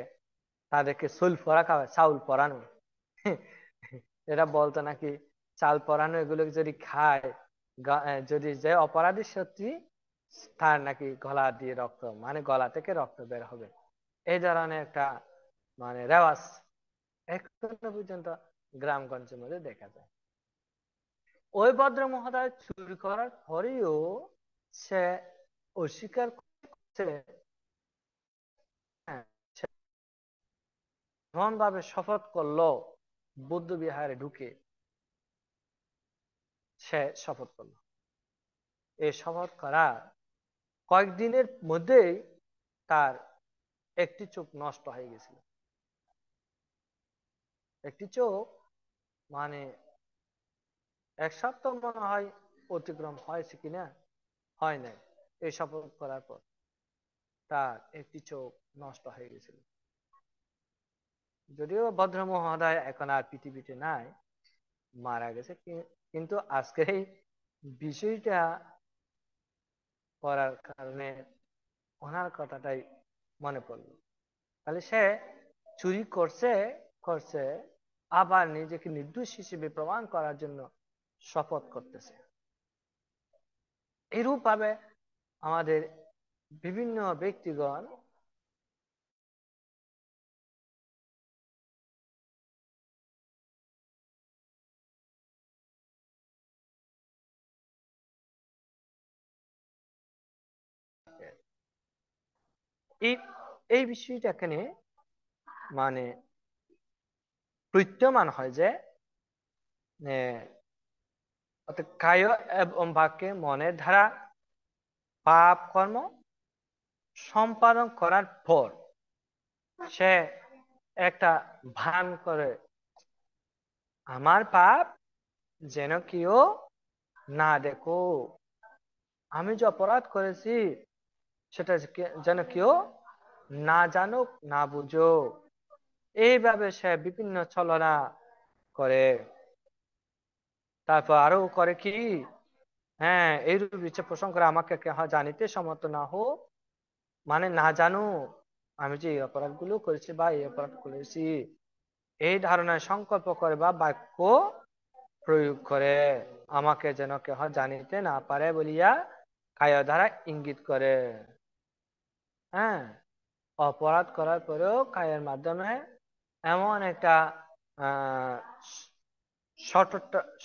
তাদেরকে সোল পরা খাওয়ায়, চাউল পরানো এরা বলতো নাকি চাল পরানো এগুলো যদি খায়, যদি যে অপরাধী সত্যি তার নাকি গলা দিয়ে রক্ত, মানে গলা থেকে রক্ত বের হবে, এই ধরনের একটা মানে রেওয়াজ এখনো পর্যন্ত গ্রামগঞ্জের মধ্যে দেখা যায়। ওই ভদ্র মহোদয় চুরি করার পরেও সে অস্বীকার করছে, এমন ভাবে শপথ করলো, বৌদ্ধ বিহারে ঢুকে সে শপথ করলো। এই শপথ করার কয়েকদিনের মধ্যেই তার একটি চোখ নষ্ট হয়ে গেছিল। একটি চোখ মানে এক সপ্তাহ মনে হয় অতিক্রম হয়েছে কিনা, হয় নাই। এই শপথ করার পর তার একটি চোখ নষ্ট হয়ে গেছিল। যদিও ভদ্র মহোদয় এখন আর পৃথিবীতে নাই, মারা গেছে, কিন্তু আজকে এই বিষয়টা করার কারণে ওনার কথাটাই মনে পড়লো। তাহলে সে চুরি করছে করছে আবার নিজেকে নির্দোষ হিসেবে প্রমাণ করার জন্য শপথ করতেছে। এরূপ ভাবে আমাদের বিভিন্ন ব্যক্তিগণ এই এই বিষয়টা এখানে মানে প্রতীয়মান হয় যে কায় এবং বাক্যে মনের দ্বারা পাপ কর্ম সম্পাদন করার পর সে একটা ভান করে, আমার পাপ যেন কেউ না দেখো, আমি যে অপরাধ করেছি সেটা যেন কেউ না জানুক, না বুঝো। এইভাবে সে বিভিন্ন ছলনা করে। তারপর আরো করে কি, হ্যাঁ, এইরূপ ইচ্ছা পোষণ করে আমাকে কেহ জানিতে সমর্থ না হোক, মানে না জানো আমি যে এই অপরাধগুলো করেছি বা এই অপরাধ করেছি, এই ধারণায় সংকল্প করে বা বাক্য প্রয়োগ করে আমাকে যেন কেহ জানিতে না পারে বলিয়া কায় দ্বারা ইঙ্গিত করে। হ্যাঁ, অপরাধ করার পরেও কায়ের মাধ্যমে এমন একটা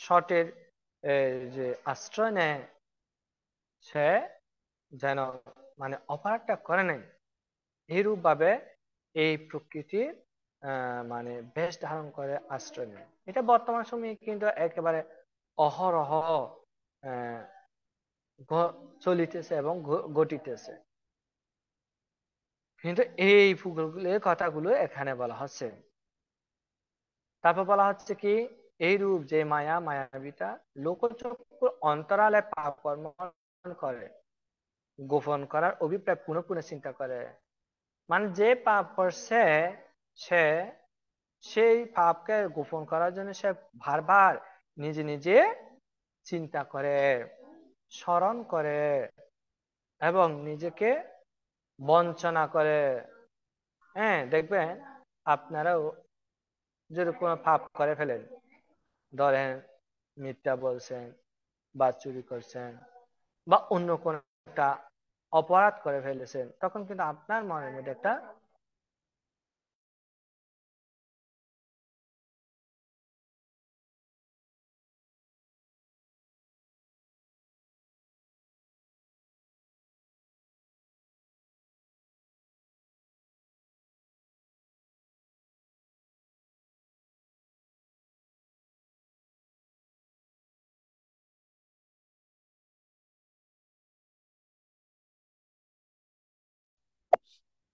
শর্টের যে আশ্রয় নেয়, সে যেন মানে অপরাধটা করে নাই, এইরূপ ভাবে এই প্রকৃতির মানে বেশ ধারণ করে আশ্রয় নেয়। এটা বর্তমান সময়ে কিন্তু একেবারে অহরহ চলিতেছে এবং ঘটিতেছে। কিন্তু এই কথাগুলো এখানে বলা হচ্ছে। তারপর বলা হচ্ছে কি, এইরূপ যে মায়াবিতা লোকচক্ষুর অন্তরালে পাপ কর্ম করে, গোপন করার অভিপ্রায় পুনঃ পুনঃ চিন্তা করে। মানে যে পাপ করছে সে সেই পাপকে গোপন করার জন্য সে বারবার নিজে নিজে চিন্তা করে, স্মরণ করে এবং নিজেকে বঞ্চনা করে। হ্যাঁ, দেখবেন আপনারাও যদি কোনো পাপ করে ফেলেন, ধরেন মিথ্যা বলছেন বা চুরি করছেন বা অন্য কোন একটা অপরাধ করে ফেলেছেন, তখন কিন্তু আপনার মনের মধ্যে একটা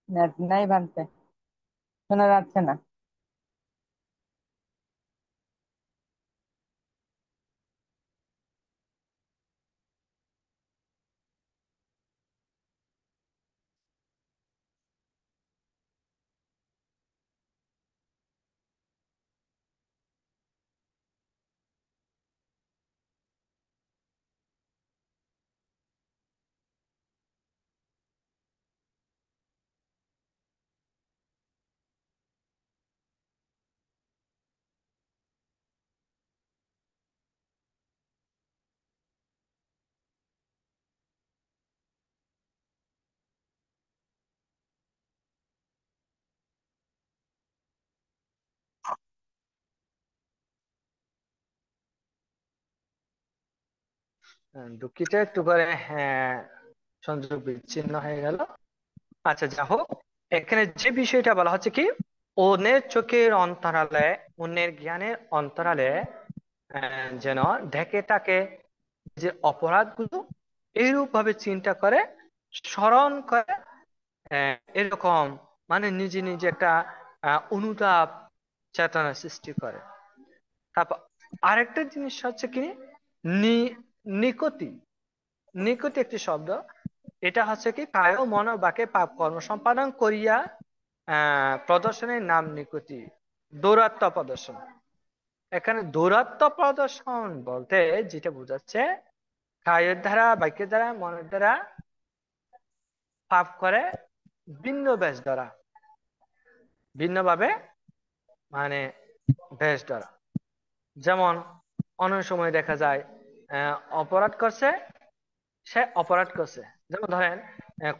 নেট নাই বানতে, শোনা যাচ্ছে না। দুঃখিত, একটু করে সংযোগ বিচ্ছিন্ন হয়ে গেল। আচ্ছা, যা হোক, এখানে যে বিষয়টা বলা হচ্ছে কি, অন্যের চোখের অন্তরালে, অন্যের জ্ঞানের অন্তরালে যেন দেখে তাকে যে অপরাধগুলো এইরূপ ভাবে চিন্তা করে, স্মরণ করে, এরকম মানে নিজে নিজে একটা অনুতাপ চেতনা সৃষ্টি করে। তারপর আরেকটা জিনিস হচ্ছে কি, নিকতি। নিকতি একটি শব্দ, এটা হচ্ছে কি কায় মন বাক্যে পাপ কর্ম সম্পাদন করিয়া প্রদর্শনের নাম নিকতি। দৌরাত্ম্য প্রদর্শন। এখানে দৌরাত্ম্য প্রদর্শন বলতে যেটা বোঝাচ্ছে কায়ের দ্বারা, বাক্যের দ্বারা, মনের দ্বারা পাপ করে ভিন্ন বেশ ধরা, ভিন্নভাবে মানে বেশ ধরা। যেমন অনেক সময় দেখা যায় অপরাধ করছে, সে অপরাধ করছে। যেমন ধরেন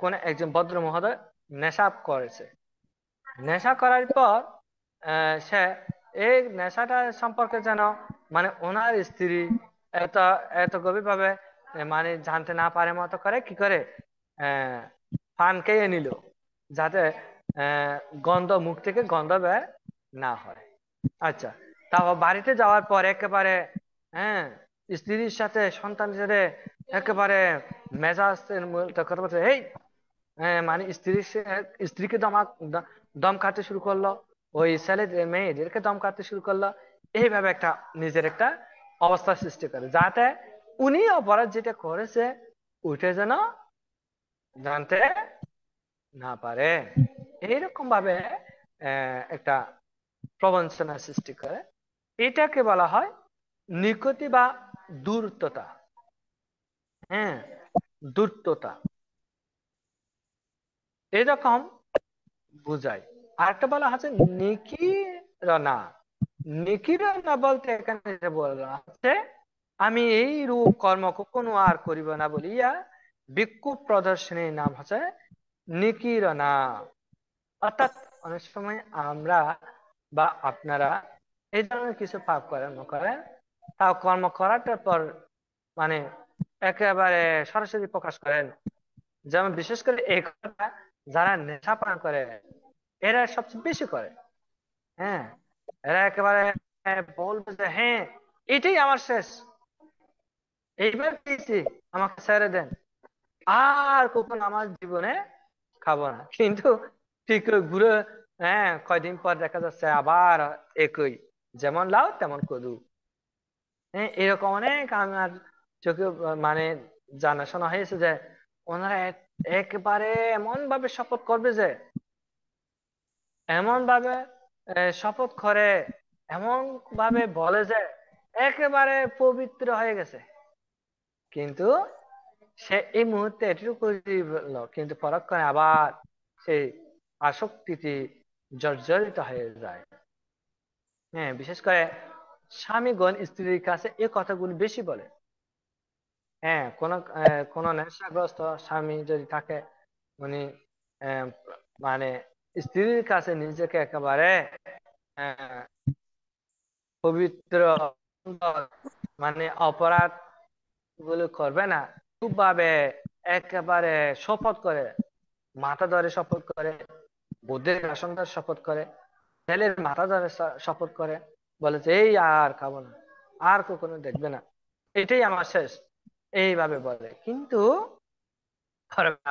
কোন একজন ভদ্র মহোদয় নেশা করেছে, নেশা করার পর সে এই নেশাটা সম্পর্কে যেন মানে ওনার স্ত্রী এত এত গভীর ভাবে মানে জানতে না পারে মতো করে কি করে পান খেয়ে নিল, যাতে আহ গন্ধ, মুখ থেকে গন্ধ বের না হয়। আচ্ছা, তাও বাড়িতে যাওয়ার পর একেবারে হ্যাঁ স্ত্রীর সাথে, সন্তানের সাথে একেবারে মেজাজ কথা বলছে, এই মানে স্ত্রীকে দম কাটতে শুরু করলো, ওই ছেলে মেয়েদেরকে দম কাটতে শুরু করলো। এইভাবে একটা নিজের একটা অবস্থা সৃষ্টি করে, যাতে উনি অপরাধ যেটা করেছে ওইটা যেন জানতে না পারে। এইরকম ভাবে একটা প্রবঞ্চনা সৃষ্টি করে। এটাকে বলা হয় নিকতি বা দূরত্বতা। হ্যাঁ, দূরত্বতা এরকম বুঝায়। আরেকটা বলা আছে নিকিরণা। নিকিরণা বলতে এখানে যে বলা আছে, আমি এই রূপ কর্ম কখনো আর করিব না বলিয়া বিক্ষোভ প্রদর্শনীর নাম হচ্ছে নিকিরণা। অর্থাৎ অনেক সময় আমরা বা আপনারা এই ধরনের কিছু পাপ করেন করেন, তাও কর্ম করাটার পর মানে একেবারে সরাসরি প্রকাশ করেন। যেমন বিশেষ করে এই কথা যারা নেশা পান করে এরা সবচেয়ে বেশি করে। হ্যাঁ, এরা একেবারে বলবে যে হ্যাঁ এটাই আমার শেষ, এইবার পেয়েছি, আমাকে ছেড়ে দেন, আর কখনো আমার জীবনে খাবো না। কিন্তু ঠিক ঘুরে কয়দিন পর দেখা যাচ্ছে আবার একই, যেমন লাউ তেমন কদু। হ্যাঁ, এরকম অনেক আমার চোখে মানে জানাশোনা হয়েছে যে ওনারা একেবারে এমন ভাবে শপথ করবে যে, এমন ভাবে শপথ করে, এমন ভাবে বলে যে একেবারে পবিত্র হয়ে গেছে। কিন্তু সে এই মুহূর্তে এটুকু করে বললো, কিন্তু পরক্ষণে আবার সেই আসক্তিটি জর্জরিত হয়ে যায়। হ্যাঁ, বিশেষ করে স্বামীগণ স্ত্রীর কাছে এই কথাগুলি বেশি বলে। হ্যাঁ, কোন নেশাগ্রস্ত স্বামী যদি থাকে, উনি আহ, মানে স্ত্রীর কাছে নিজেকে একেবারে আহ, পবিত্র, সুন্দর, মানে অপরাধ গুলো করবে না খুব ভাবে একেবারে শপথ করে, মাথা ধরে শপথ করে, বুদ্ধের আসন ধরে শপথ করে, ছেলের মাথা ধরে শপথ করে, বলে যে এই আর খাবো না, আর কখনো দেখবে না, এটাই আমার শেষ, এইভাবে বলে। কিন্তু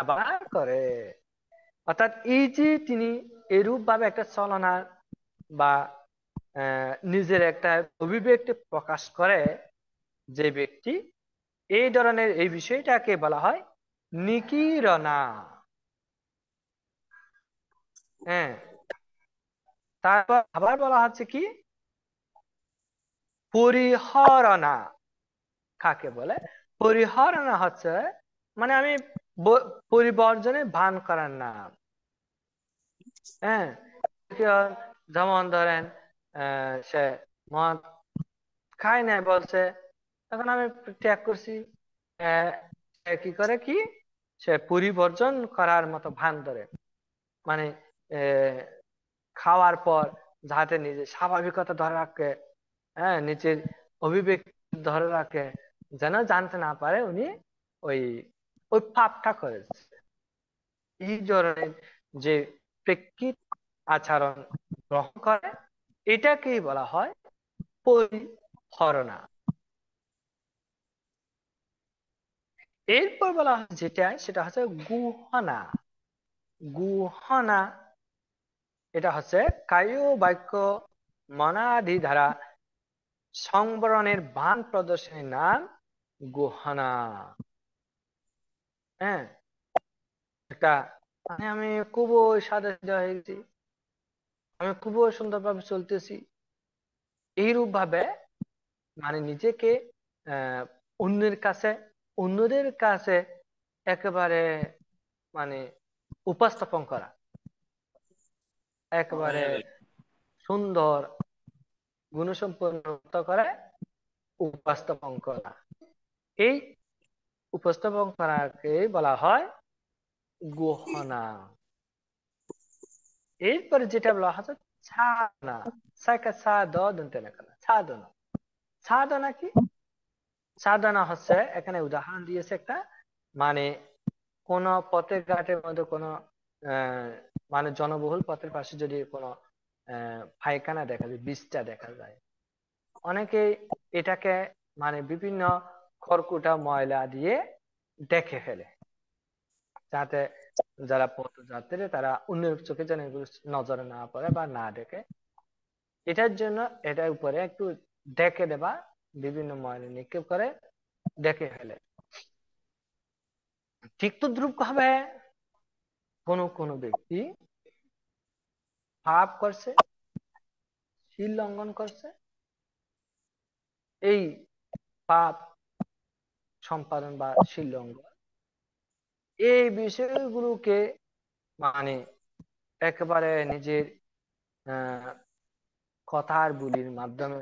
আবার করে। অর্থাৎ এই যে তিনি এরূপ ভাবে একটা চলনা বা নিজের একটা অভিব্যক্তি প্রকাশ করে যে ব্যক্তি, এই ধরনের এই বিষয়টাকে বলা হয় নিকিরণা। হ্যাঁ, তারপর আবার বলা হচ্ছে কি পরিহরণা। কাকে বলে? পরিহরণা হচ্ছে মানে আমি পরিবর্জনে ভান করার নাম। হ্যাঁ, যেমন ধরেন সে মদ খাই নাই বলছে, তখন আমি ত্যাগ করছি। সে কি করে কি, সে পরিবর্জন করার মতো ভান ধরে, মানে খাওয়ার পর যাতে নিজের স্বাভাবিকতা ধরে রাখে, হ্যাঁ নিজের অভিব্যক্তি ধরে রাখে, যেন জানতে না পারে উনি ওই ওই পাপটা করেছে। এই ধরনের যে প্রেক্ষিত আচরণ গ্রহণ করে, এটাকেই বলা হয় পরিহরণা। এরপর বলা হয় যেটা, সেটা হচ্ছে গুহনা। গুহনা এটা হচ্ছে কায়ু বাক্য মনাদি দ্বারা সংবরণের ভান প্রদর্শনের নাম গুহনা। হ্যাঁ, একটা মানে আমি খুবই সাদা সিধা হয়ে গেছি, আমি খুব সুন্দরভাবে চলতেছি, এইরূপ ভাবে মানে নিজেকে আহ অন্যদের কাছে একেবারে মানে উপস্থাপন করা, একেবারে সুন্দর গুণসম্পন্ন করে উপস্থাপন করা, এই উপস্থাপন করাকে বলা হয় গহনা। এরপরে যেটা বলা হচ্ছে সাধনা, সাধনা। সাধনা কি? সাধনা হচ্ছে, এখানে উদাহরণ দিয়েছে একটা, মানে কোন পথের ঘাটের মধ্যে কোন মানে জনবহুল পথের পাশে যদি কোনো পায়খানা দেখা যায়, বীজটা দেখা যায়, অনেকে এটাকে মানে বিভিন্ন খড়কুটা ময়লা দিয়ে দেখে ফেলে, যাতে যারা পথযাত্রী তারা অন্যের চোখে যেন এগুলো নজরে না পড়ে বা না দেখে, এটার জন্য এটার উপরে একটু দেখে দেবা, বিভিন্ন ময়লা নিক্ষেপ করে দেখে ফেলে। ঠিক তো দ্রুপ ভাবে কোন ব্যক্তি পাপ করছে, সীল লঙ্ঘন করছে, এই পাপ সম্পাদন বা সীল লঙ্ঘন, এই বিষয়গুলোকে মানে একেবারে নিজের কথার বুলির মাধ্যমে,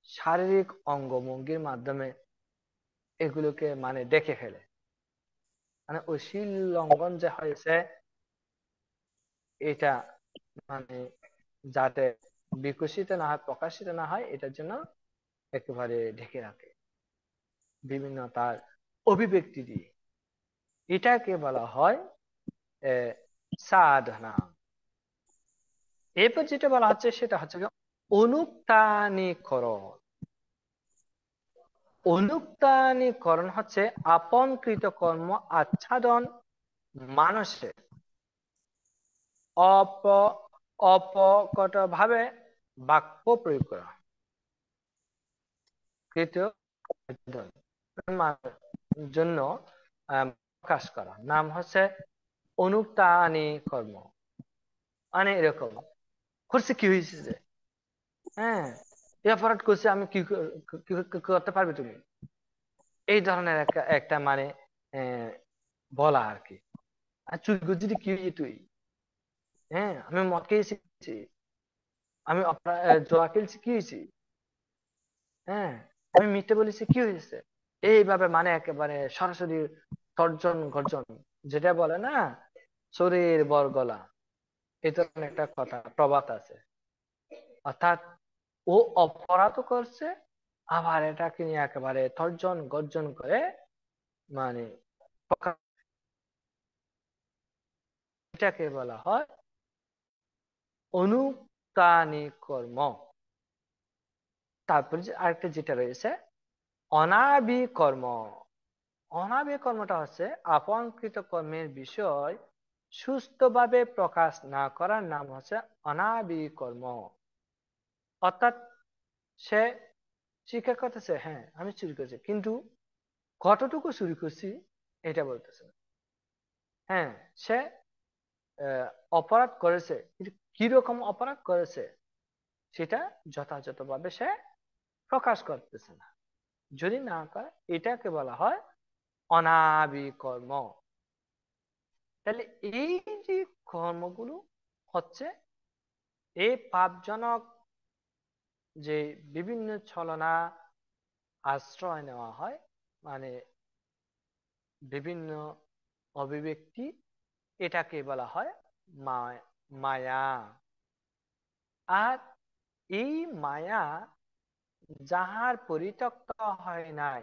শারীরিক অঙ্গভঙ্গির মাধ্যমে এগুলোকে মানে দেখে ফেলে, মানে ওই সীল লঙ্ঘন যে হয়েছে এটা মানে যাতে বিকশিত না হয়, প্রকাশিত না হয়, এটার জন্য একেবারে ঢেকে রাখে বিভিন্ন তার অভিব্যক্তি দিয়ে। এটাকে বলা হয় সাধনা। এরপর যেটা বলা হচ্ছে সেটা হচ্ছে অনুক্তানীকরণ। অনুক্তানীকরণ হচ্ছে আপন কৃতকর্ম আচ্ছাদন, মানুষের অপকট ভাবে বাক্য প্রয়োগ করা, কৃত জন্য প্রকাশ করা নাম হচ্ছে অনুক্তানি কর্ম। মানে এরকম করছে, কি হয়েছে যে হ্যাঁ এই অপরাধ করছে, আমি কি করতে পারবে তুমি, এই ধরনের একটা মানে বলা আর কি। আর চুরি করছিস কি হয়েছে তুই, হ্যাঁ আমি মদ খেয়েছি, আমি জোয়া খেলছি কি হয়েছে, হ্যাঁ আমি মিথ্যে বলেছি কি হয়েছে, এইভাবে মানে একেবারে সরাসরি তর্জন গর্জন, যেটা বলে না শরীর বর গলা, এই ধরনের একটা কথা প্রবাদ আছে। অর্থাৎ ও অপরাধ করছে, আবার এটাকে নিয়ে একেবারে তর্জন গর্জন করে মানে এটাকে বলা হয় অনুক্তানি কর্ম। তারপরে আরেকটা যেটা রয়েছে অনাবি কর্ম। অনাবি কর্মটা হচ্ছে আপনকৃত কর্মের বিষয় সুস্থভাবে প্রকাশ না করার নাম হচ্ছে অনাবি কর্ম। অর্থাৎ সে স্বীকার করতেছে হ্যাঁ আমি চুরি করছি, কিন্তু কতটুকু চুরি করছি এটা বলতেছে না। হ্যাঁ সে অপরাধ করেছে, কিন্তু কিরকম অপরাধ করেছে সেটা যথাযথভাবে সে প্রকাশ করতেছে না। যদি না করে এটাকে বলা হয় অনাবি কর্ম। তাহলে এই যে কর্মগুলো হচ্ছে এই পাপজনক যে বিভিন্ন ছলনা আশ্রয় নেওয়া হয়, মানে বিভিন্ন অভিব্যক্তি, এটাকে বলা হয় মায়া। আর এই মায়া যাহার পরিত্যক্ত হয় নাই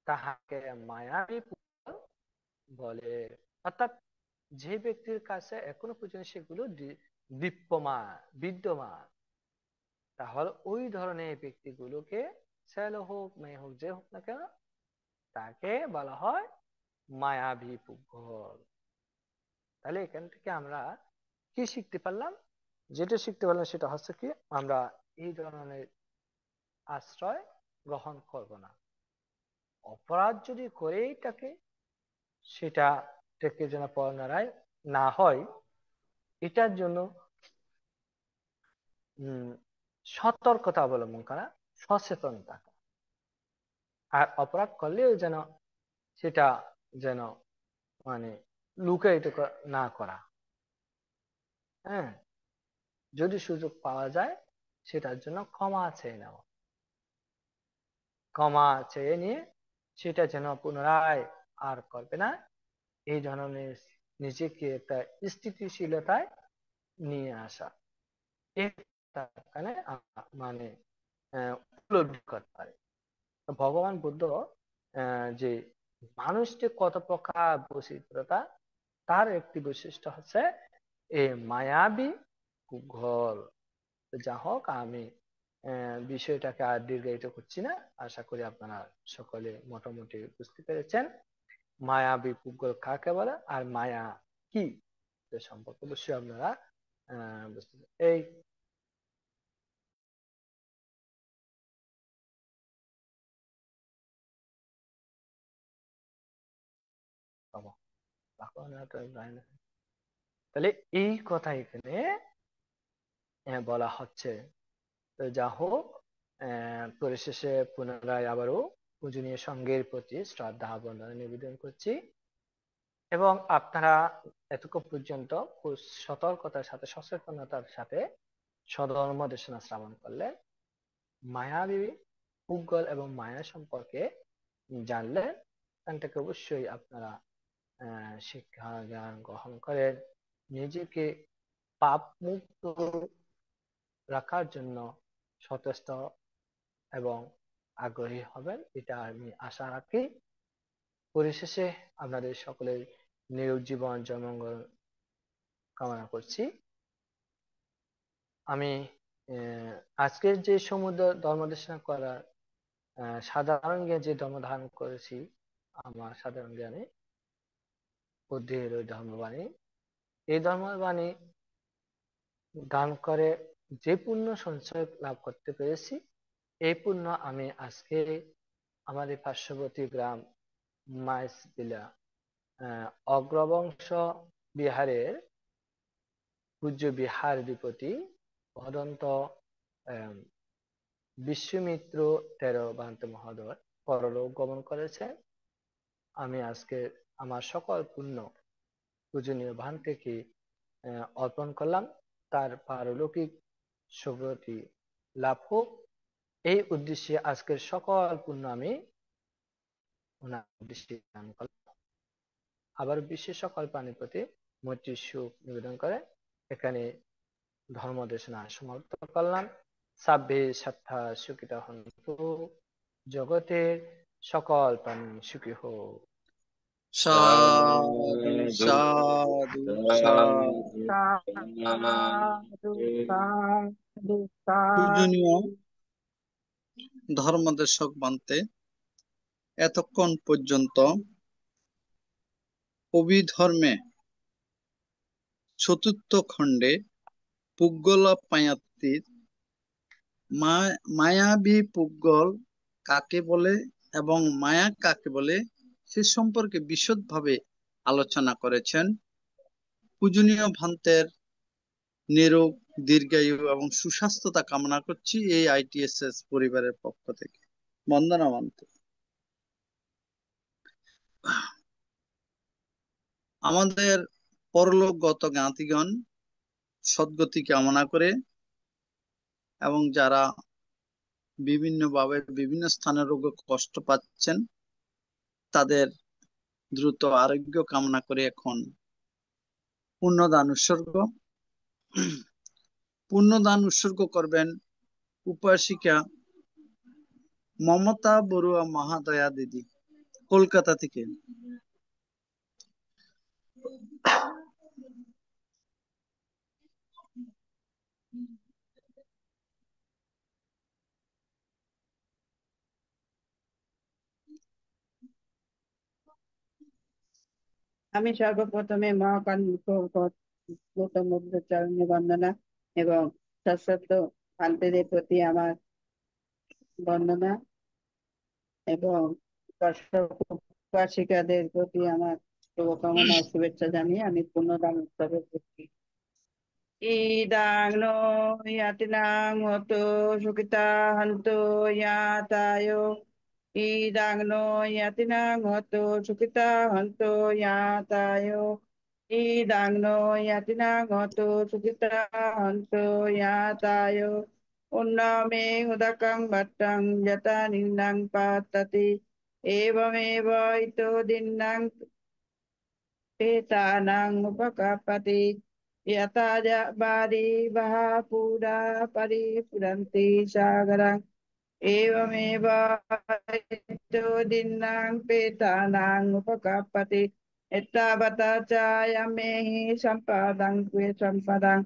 তাহাকে মায়াবী বলে। অর্থাৎ যে ব্যক্তির কাছে এখনো পর্যন্ত সেগুলো বিদ্যমান, তাহলে ওই ধরনের ব্যক্তিগুলোকে, ছেলে হোক মেয়ে হোক যে হোক না কেন, তাকে বলা হয় মায়াবী পুঙ্গল। তাহলে এখান থেকে আমরা কি শিখতে পারলাম? যেটা শিখতে পারলাম সেটা হচ্ছে কি, আমরা এই ধরনের আশ্রয় গ্রহণ করব না। অপরাধ যদি করেই থাকে সেটা থেকে যেন পরনারায় না হয়, এটার জন্য সতর্কতা অবলম্বন করা, সচেতন থাকা। আর অপরাধ করলেও যেন সেটা যেন মানে লুকায়িত না করা। হ্যাঁ, যদি সুযোগ পাওয়া যায় সেটার জন্য ক্ষমা চেয়ে নেওয়া, ক্ষমা চেয়ে নিয়ে সেটা যেন পুনরায় আর করবে না, এই ধরনের নিজেকে একটা স্থিতিশীলতায় নিয়ে আসা, এখানে মানে উপলব্ধি করতে পারে। ভগবান বুদ্ধ যে মানুষ যে কত প্রকার বৈচিত্রতা, তার একটি বৈশিষ্ট্য হচ্ছে এই মায়াবী ভূগোল। যা হোক, আমি বিষয়টাকে আর দীর্ঘায়িত করছি না, আশা করি আপনারা সকলে মোটামুটি বুঝতে পেরেছেন মায়াবী ভূগোল কাকে বলে আর মায়া কি সম্পর্কে অবশ্যই আপনারা বুঝতে পারেন। এই তাহলে এই কথা এখানে বলা হচ্ছে। তো যা হোক, পরিশেষে পুনরায় আবারও পূজনীয় সঙ্গের প্রতি শ্রদ্ধা বন্দনা নিবেদন করছি। এবং আপনারা এতক্ষণ পর্যন্ত খুব সতর্কতার সাথে সচেতনতার সাথে সধর্ম দেশনা শ্রবণ করলেন, মায়াবী ভূগোল এবং মায়া সম্পর্কে জানলেন। এখান থেকে অবশ্যই আপনারা শিক্ষা জ্ঞান গ্রহণ করেন, নিজেকে পাপ মুক্ত রাখার জন্য সচেষ্ট এবং আগ্রহী হবেন, এটা আমি আশা রাখি। পরিশেষে আপনাদের সকলের নিরোগ জীবন জন্মঙ্গল কামনা করছি। আমি আজকের যে সমুদ্র ধর্মদেশনা করার সাধারণ জ্ঞান যে ধর্ম ধারণ করেছি, আমার সাধারণ জ্ঞানে বুদ্ধির ওই ধর্মবাণী, এই ধর্মবাণী গান করে যে পুণ্য সঞ্চয় লাভ করতে পেরেছি, এই পুণ্য আমি আজকে আমাদের পার্শ্ববর্তী গ্রাম মাইসবিলা অগ্রবংশ বিহারের পূজ্য বিহারাধিপতি ভদন্ত বিশ্বমিত্র তেরোবান্ত মহোদয় পরলোক গমন করেছে। আমি আজকে আমার সকল পুণ্য পূজনীয় ভান্তেকে অর্পণ করলাম, তার পারলৌকিক সুগতি লাভ হোক, এই উদ্দেশ্যে আজকের সকল পুণ্য আমি ওনার উদ্দেশ্যে দান করলাম। আবার বিশ্বের সকল প্রাণীর প্রতি মৈত্রী সুখ নিবেদন করে এখানে ধর্ম দেশনা সমাপ্ত করলাম। সাব্বে সত্তা সুখিতা হন্তু, জগতের সকল প্রাণী সুখী হোক। সাধু সাধু সাধু। পূজনীয় ধর্মদেশক বান্তে, এতক্ষণ পর্যন্ত অভিধর্মে চতুর্থ খণ্ডে পুগ্গল পায়াত্তির মায়াবী পুগ্গল কাকে বলে এবং মায়া কাকে বলে সে সম্পর্কে বিশদভাবে আলোচনা করেছেন। পূজনীয় ভান্তের নিরোগ দীর্ঘায়ু এবং সুস্বাস্থ্যতা কামনা করছি এই ITSS পরিবারের পক্ষ থেকে। বন্দনা ভান্তে। আমাদের পরলোকগত জ্ঞাতিগণ সদ্গতি কামনা করে এবং যারা বিভিন্নভাবে বিভিন্ন স্থানে রোগে কষ্ট পাচ্ছেন তাদের দ্রুত আরোগ্য কামনা করে এখন পুণ্যদান উৎসর্গ। পুণ্যদান উৎসর্গ করবেন উপাসিকা মমতা বড়ুয়া মহাদয়া দিদি, কলকাতা থেকে। আমি সর্বপ্রথমে মহাকাল গৌতম বুদ্ধের চরণে বন্দনা এবং শাশ্বত ভান্তেদের প্রতি আমার বন্দনা এবং দর্শক উপাসিকাদের প্রতি আমার শুভকামনা ও শুভেচ্ছা জানিয়ে আমি পুণ্যদান উৎসবে করছি। Idang no yatinang hoto sukita hanto yatayo. Idang no yatinang hoto sukita hanto yatayo. Idang no yatinang hoto sukita hanto yatayo. Unname udakang batang yata ninang patati. Evameva ito dinang Petanang upakapati yataja badi bahapura paripuranti sagarang evameva ito dinang petanang upakapati ettabata cayamehi sampadang kwe sampadang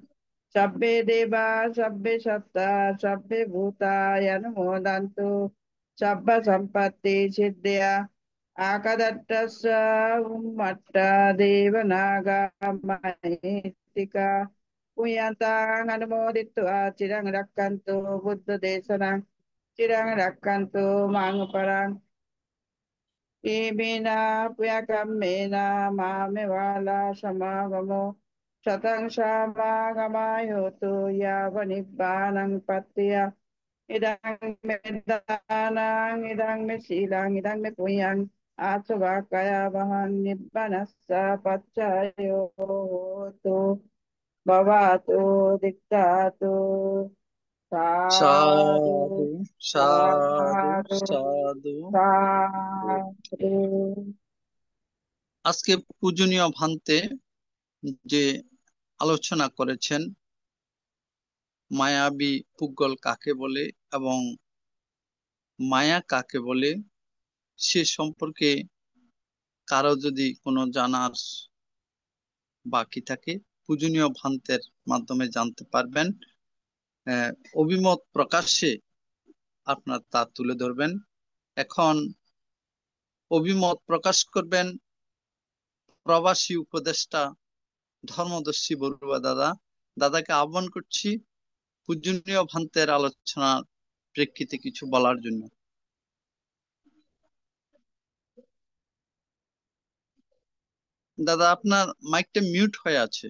sabbe deva sabbe satta sabbe bhuta yanumodantu sabba sampatti siddhya Akadattasa ummatta devanaga mahitika Puyantang anumoditva cirang rakkantu buddha desanang cirang rakkantu manguparang Ibina puyakamena mamevala samagamo satang samagamayotu yavanibbanang patiya idang medanang idang mesilang idang mepuyang atsuvakaya bahan nibbanassa paccayo tu bhavatu diktatu sadhu সাধু সাধু sadhu সাধু। sadhu আজকে পূজনীয় ভান্তে যে আলোচনা করেছেন মায়াবী পুগল কাকে বলে এবং মায়া কাকে বলে সে সম্পর্কে কারো যদি কোনো জানার বাকি থাকে পূজনীয় ভান্তের মাধ্যমে জানতে পারবেন। অভিমত প্রকাশ্যে আপনার তা তুলে ধরবেন। এখন অভিমত প্রকাশ করবেন প্রবাসী উপদেষ্টা ধর্মদর্শী বড়ুয়া দাদা। দাদাকে আহ্বান করছি পূজনীয় ভান্তের আলোচনার প্রেক্ষিতে কিছু বলার জন্য। দাদা আপনার মাইকটা মিউট হয়ে আছে।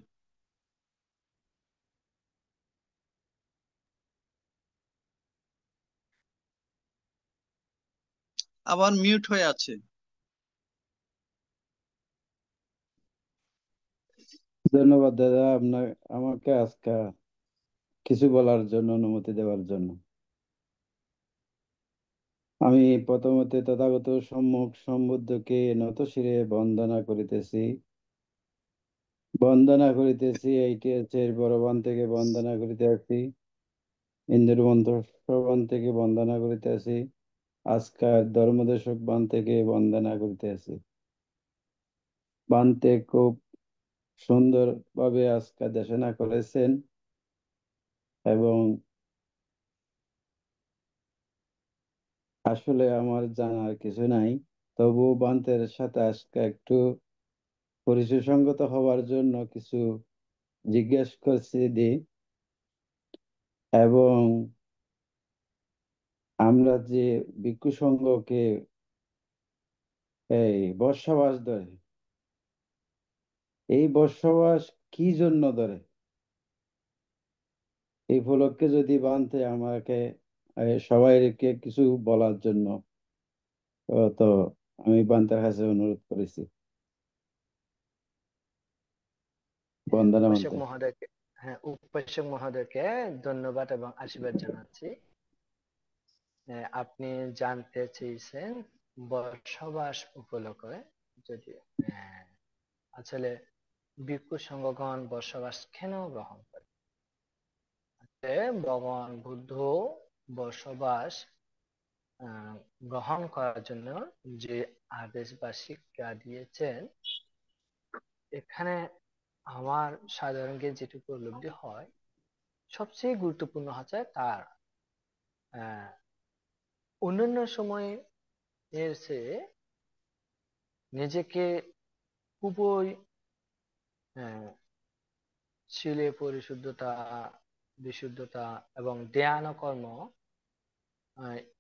আবার মিউট হয়ে আছে। ধন্যবাদ দাদা আপনার আমাকে আজকে কিছু বলার জন্য অনুমতি দেওয়ার জন্য। আমি প্রথমত তথাগত সম্মুখ সম্বুদ্ধকে নতশিরে বন্দনা করিতেছি এইটি হচ্ছে বড়বান থেকে বন্দনা করিতে আসি, ইন্দ্রবন্ধন থেকে বন্দনা করিতে আসি, আজকার ধর্মদেশক বান থেকে বন্দনা করিতে আসি। বানতে খুব সুন্দরভাবে আজকে দেশনা করেছেন এবং আসলে আমার জানার কিছু নাই, তবু বান্তের সাথে আজকে একটু পরিচয় সঙ্গত হওয়ার জন্য কিছু জিজ্ঞেস করছি এবং আমরা যে ভিক্ষু সংঘকে এই বর্ষাবাস ধরে, এই বর্ষাবাস কি জন্য ধরে এই উপলক্ষে যদি বানতে আমাকে সবাইকে কিছু বলার জন্য তো আমি বান্তের কাছে অনুরোধ করেছি। বন্দনা উপাসক বান্তে। মহোদয়কে উপাসক মহোদয়কে ধন্যবাদ এবং আশীর্বাদ জানাচ্ছি। আপনি জানতে চেয়েছেন বসবাস উপলক্ষে যদি আসলে ভিক্ষু সংঘগণ বসবাস কেন গ্রহণ করে। ভগবান বুদ্ধ বসবাস গ্রহণ করার জন্য যে আদেশ বা শিক্ষা দিয়েছেন, এখানে আমার সাধারণ যেটুকু উপলব্ধি হয় সবচেয়ে গুরুত্বপূর্ণ হচ্ছে তার অন্যান্য সময়ে এর চেয়ে নিজেকে খুবই শীলে পরিশুদ্ধতা, বিশুদ্ধতা এবং ধ্যান কর্ম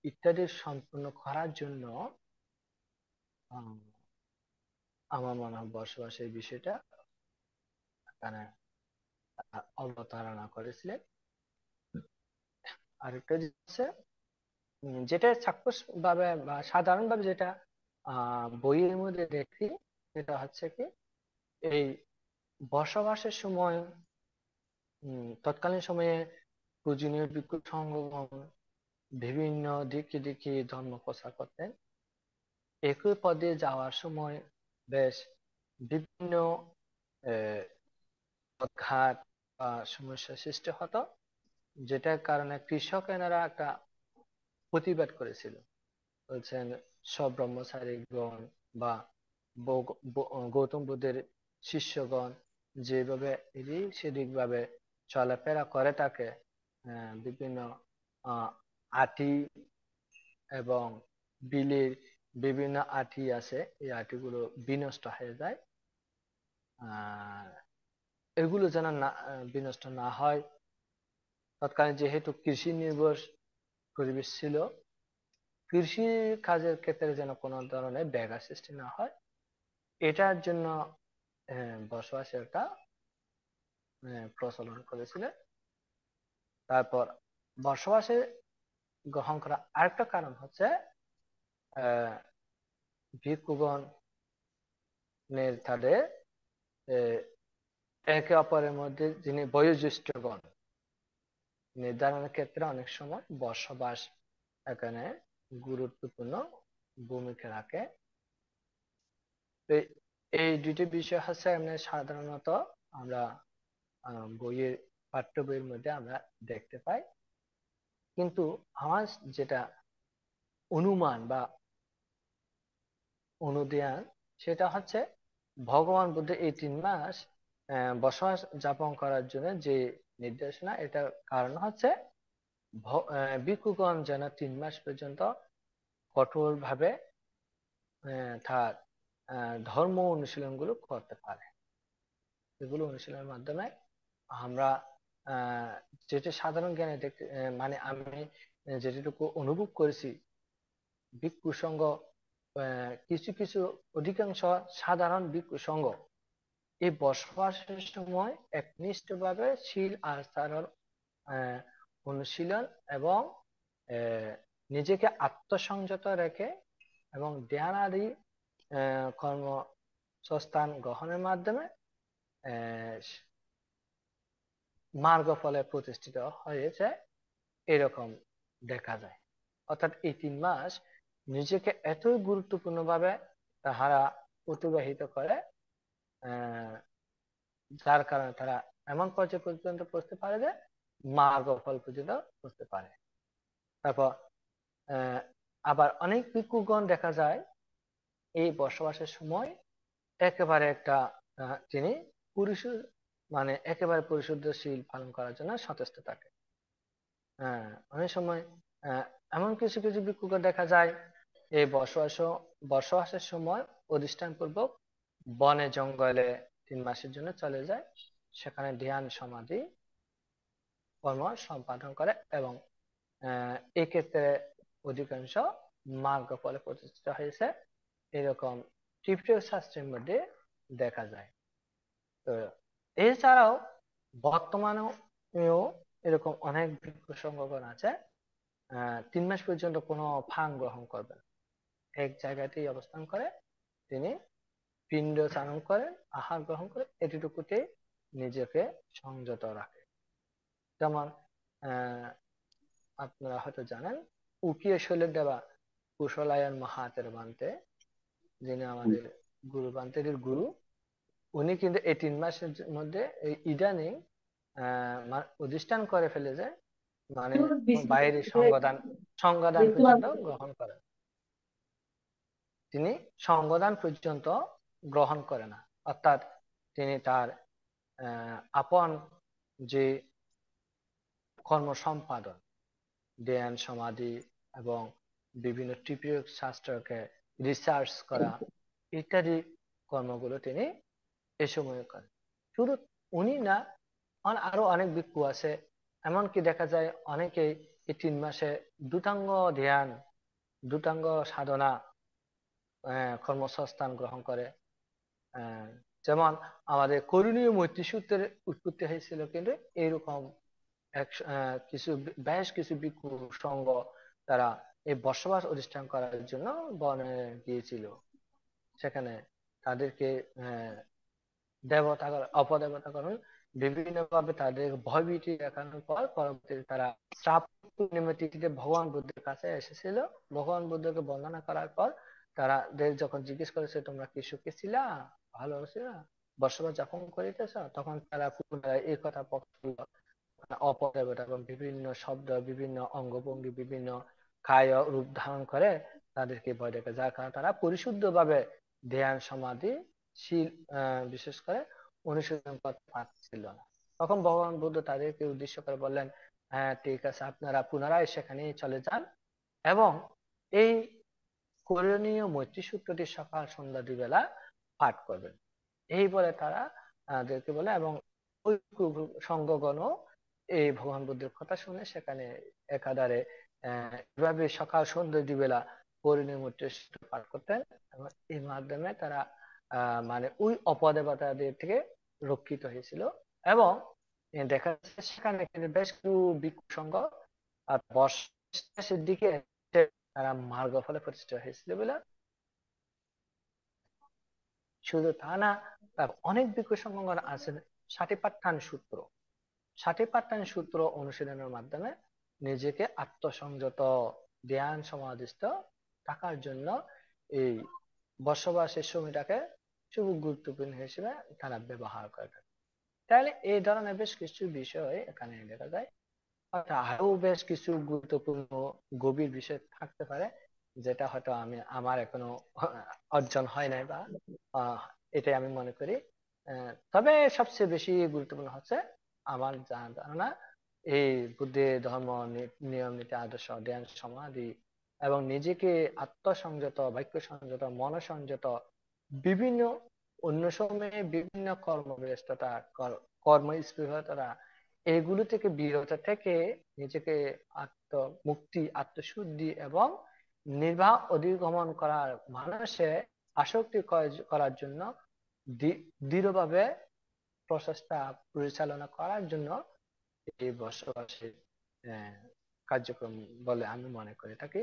ইত্যাদি সম্পূর্ণ করার জন্য আমার মনে হয় বসবাসের বিষয়টা এখানে অবতারণা করেছিলেন। আরেকটা হচ্ছে যেটা চাক্ষুষ ভাবে বা সাধারণভাবে যেটা বইয়ের মধ্যে দেখি, সেটা হচ্ছে কি এই বসবাসের সময় তৎকালীন সময়ে পূজনীয় ভিক্ষু সংঘগণ বিভিন্ন দিকে দিকে ধর্ম প্রচার করতেন। একই পদে যাওয়ার সময় বেশ বিভিন্ন ঘাট বা সমস্যার সৃষ্টি হতো, যেটার কারণে কৃষকেরা একটা প্রতিবাদ করেছিল। বলছেন সব ব্রহ্মচারীগণ বা গৌতম বুদ্ধের শিষ্যগণ যেভাবে এদিক সেদিক ভাবে চলাফেরা করে থাকে, বিভিন্ন আটি এবং বিলের বিভিন্ন আটি আছে, এই আটিগুলো বিনষ্ট হয়ে যায়। এগুলো যেন না বিনষ্ট না হয়, তৎকালীন যেহেতু কৃষি নির্ভর পরিবেশ ছিল, কৃষি কাজের ক্ষেত্রে যেন কোনো ধরনের ব্যাঘাত সৃষ্টি না হয়, এটার জন্য বসবাসের একটা প্রচলন করেছিলেন। তারপর বসবাসে গ্রহণ করা আরেকটা কারণ হচ্ছে ভিক্ষুগণের তাদের একে অপরের মধ্যে যিনি বয়োজ্যেষ্ঠগণ নির্ধারণের ক্ষেত্রে অনেক সময় বসবাস এখানে গুরুত্বপূর্ণ ভূমিকা রাখে। এই দুটি বিষয় হচ্ছে সাধারণত আমরা বইয়ের পাঠ্য বইয়ের মধ্যে আমরা দেখতে পাই। কিন্তু আমার যেটা অনুমান বা অনুধ্যান, সেটা হচ্ছে ভগবান বুদ্ধ এই 3 মাস বসবাস যাপন করার জন্য যে নির্দেশনা, এটার কারণ হচ্ছে ভিক্ষুগণ যেন 3 মাস পর্যন্ত কঠোর ভাবে তার ধর্ম অনুশীলন গুলো করতে পারে। এগুলো অনুশীলনের মাধ্যমে আমরা যেটা সাধারণ জ্ঞানে দেখতে মানে আমি যেটুকু অনুভব করেছি, ভিক্ষু সংঘ কিছু কিছু অধিকাংশ সাধারণ ভিক্ষু সংঘ এই বসবাসের সময় একনিষ্ঠভাবে শীল আচরণ অনুশীলন এবং নিজেকে আত্মসংযত রেখে এবং ধ্যান আদি কর্মসংস্থান গ্রহণের মাধ্যমে মার্গ ফলে প্রতিষ্ঠিত হয়েছে, এরকম দেখা যায়। অর্থাৎ এই 3 মাস নিজেকে এতই গুরুত্বপূর্ণ ভাবে তাহারা অতিবাহিত করে, যার কারণে তারা এমন পর্যায়ে পর্যন্ত পৌঁছতে পারে যে মার্গ ফল পর্যন্ত পৌঁছতে পারে। তারপর আবার অনেক ভিক্ষুগণ দেখা যায় এই বসবাসের সময় একেবারে একটা তিনি মানে একেবারে পরিশুদ্ধশীল পালন করার জন্য সচেষ্ট থাকে। অনেক সময় এমন কিছু কিছু ভিক্ষুকে দেখা যায় এই বসবাসের সময় অধিষ্ঠান পূর্বক বনে জঙ্গলে 3 মাসের জন্য চলে যায়, সেখানে ধ্যান সমাধি কর্ম সম্পাদন করে এবং এক্ষেত্রে অধিকাংশ মার্গ ফলে প্রতিষ্ঠিত হয়েছে, এরকম ত্রিপিটক শাস্ত্রের মধ্যে দেখা যায়। তো এছাড়াও বর্তমানেও এরকম অনেক ভিক্ষু সংঘগণ আছে 3 মাস পর্যন্ত কোনো ফাং গ্রহণ করবে না, এক জায়গাতেই অবস্থান করে তিনি পিণ্ড চারণ করেন, আহার গ্রহণ করে, এটুকুতে নিজেকে সংযত রাখে। যেমন আপনারা হয়তো জানেন উকিয় শৈলের দেবা কুশলায়ন মহাতের বান্তে, যিনি আমাদের গুরু বান্তের গুরু, উনি কিন্তু এই 3 মাসের মধ্যে এই ইদানিং অধিষ্ঠান করে ফেলে যে মানে বাইরে সঙ্গদান পর্যন্ত গ্রহণ করেন। তিনি সঙ্গদান পর্যন্ত গ্রহণ করে না, অর্থাৎ তিনি তার আপন যে কর্ম সম্পাদন ধ্যান সমাধি এবং বিভিন্ন ত্রিপিটক শাস্ত্রকে রিসার্চ করা ইত্যাদি কর্মগুলো তিনি এ সময় করেন। শুধু উনি না, আরো অনেক ভিক্ষু আছে, এমনকি দেখা যায় অনেকেই এই 3 মাসে দুটাঙ্গ ধ্যান, দুটাঙ্গ সাধনা কর্মসংস্থান গ্রহণ করে যেমন আমাদের করণীয় মৈত্রী সূত্রের উৎপত্তি হয়েছিল কিন্তু এইরকম কিছু বেশ কিছু ভিক্ষু সংঘ তারা এই বসবাস প্রতিষ্ঠান করার জন্য বনে গিয়েছিল। সেখানে তাদেরকে দেবতা অপদেবতা করণ বিভিন্ন ভাবে তাদের ভয়ভীতি দেখানোর পর পরবর্তীতে তারা শ্রাপ পূর্ণিমা তিথিতে ভগবান বুদ্ধের কাছে এসেছিল। ভগবান বুদ্ধকে বন্দনা করার পর তারা যখন জিজ্ঞেস করেছে তোমরা কি সুখী ছিলা, ভালো ছিলা, বসবাস যাপন করিতেছ, তখন তারা পুনরায় এই কথা বলল অপদেবতা এবং বিভিন্ন শব্দ, বিভিন্ন অঙ্গভঙ্গি, বিভিন্ন কায় রূপ ধারণ করে তাদেরকে ভয় দেখে, যার কারণে তারা পরিশুদ্ধ ভাবে ধ্যান সমাধি শীল বিশেষ করে অনুশীলন করতে পারছিল না। তখন ভগবান বুদ্ধ তাদেরকে উদ্দেশ্য করে বললেন, হ্যাঁ ঠিক আছে, আপনারা পুনরায় সেখানে চলে যান এবং এই করণীয় মৈত্রী সূত্রটি সকাল সন্ধ্যা 2 বেলা পাঠ করবেন। এই বলে তারা তাদেরকে বলে এবং ওই সংঘগণ এই ভগবান বুদ্ধের কথা শুনে সেখানে একাধারে এভাবে সকাল সন্ধ্যা 2 বেলা করণীয় মৈত্রী সূত্র পাঠ করতেন এবং এই মাধ্যমে তারা মানে ওই অপদেবতাদের থেকে রক্ষিত হয়েছিল। এবং দেখা যাচ্ছে সেখানে বেশ কিছু ভিক্ষু সংঘ আর বর্ষের দিকে তারা মার্গ ফলে প্রতিষ্ঠা হয়েছিল বলে। শুধু তা না, অনেক ভিক্ষু সংঘ আছেন সাটিপাট্টান সূত্র, সাটিপাট্টান সূত্র অনুশীলনের মাধ্যমে নিজেকে আত্মসংযত ধ্যান সমাধিস্থ থাকার জন্য এই বসবাসের সময়টাকে খুব গুরুত্বপূর্ণ হিসেবে তারা ব্যবহার করে থাকে। তাহলে এই ধরনের বেশ কিছু বিষয় এখানে দেখা যায়। আরো বেশ কিছু গুরুত্বপূর্ণ গভীর বিষয় থাকতে পারে যেটা হয়তো আমার এখনো অর্জন হয় নাই বা এটাই আমি মনে করি। তবে সবচেয়ে বেশি গুরুত্বপূর্ণ হচ্ছে আমার জানা ধারণা এই বুদ্ধের ধর্ম, নিয়ম নীতি, আদর্শ, ধ্যান সমাধি এবং নিজেকে আত্মসংযত, বাক্য সংযত, মনসংযত, বিভিন্ন অন্য সময়ে বিভিন্ন কর্মব্যস্ততা, কর্মস্পৃহতা, এগুলো থেকে বিরত থেকে নিজেকে আত্মমুক্তি, আত্মশুদ্ধি এবং নির্বাহ অধিগমন করার মানুষে আসক্তি করার জন্য দৃঢ়ভাবে প্রচেষ্টা পরিচালনা করার জন্য এই বসবাসের কার্যক্রম বলে আমি মনে করে থাকি।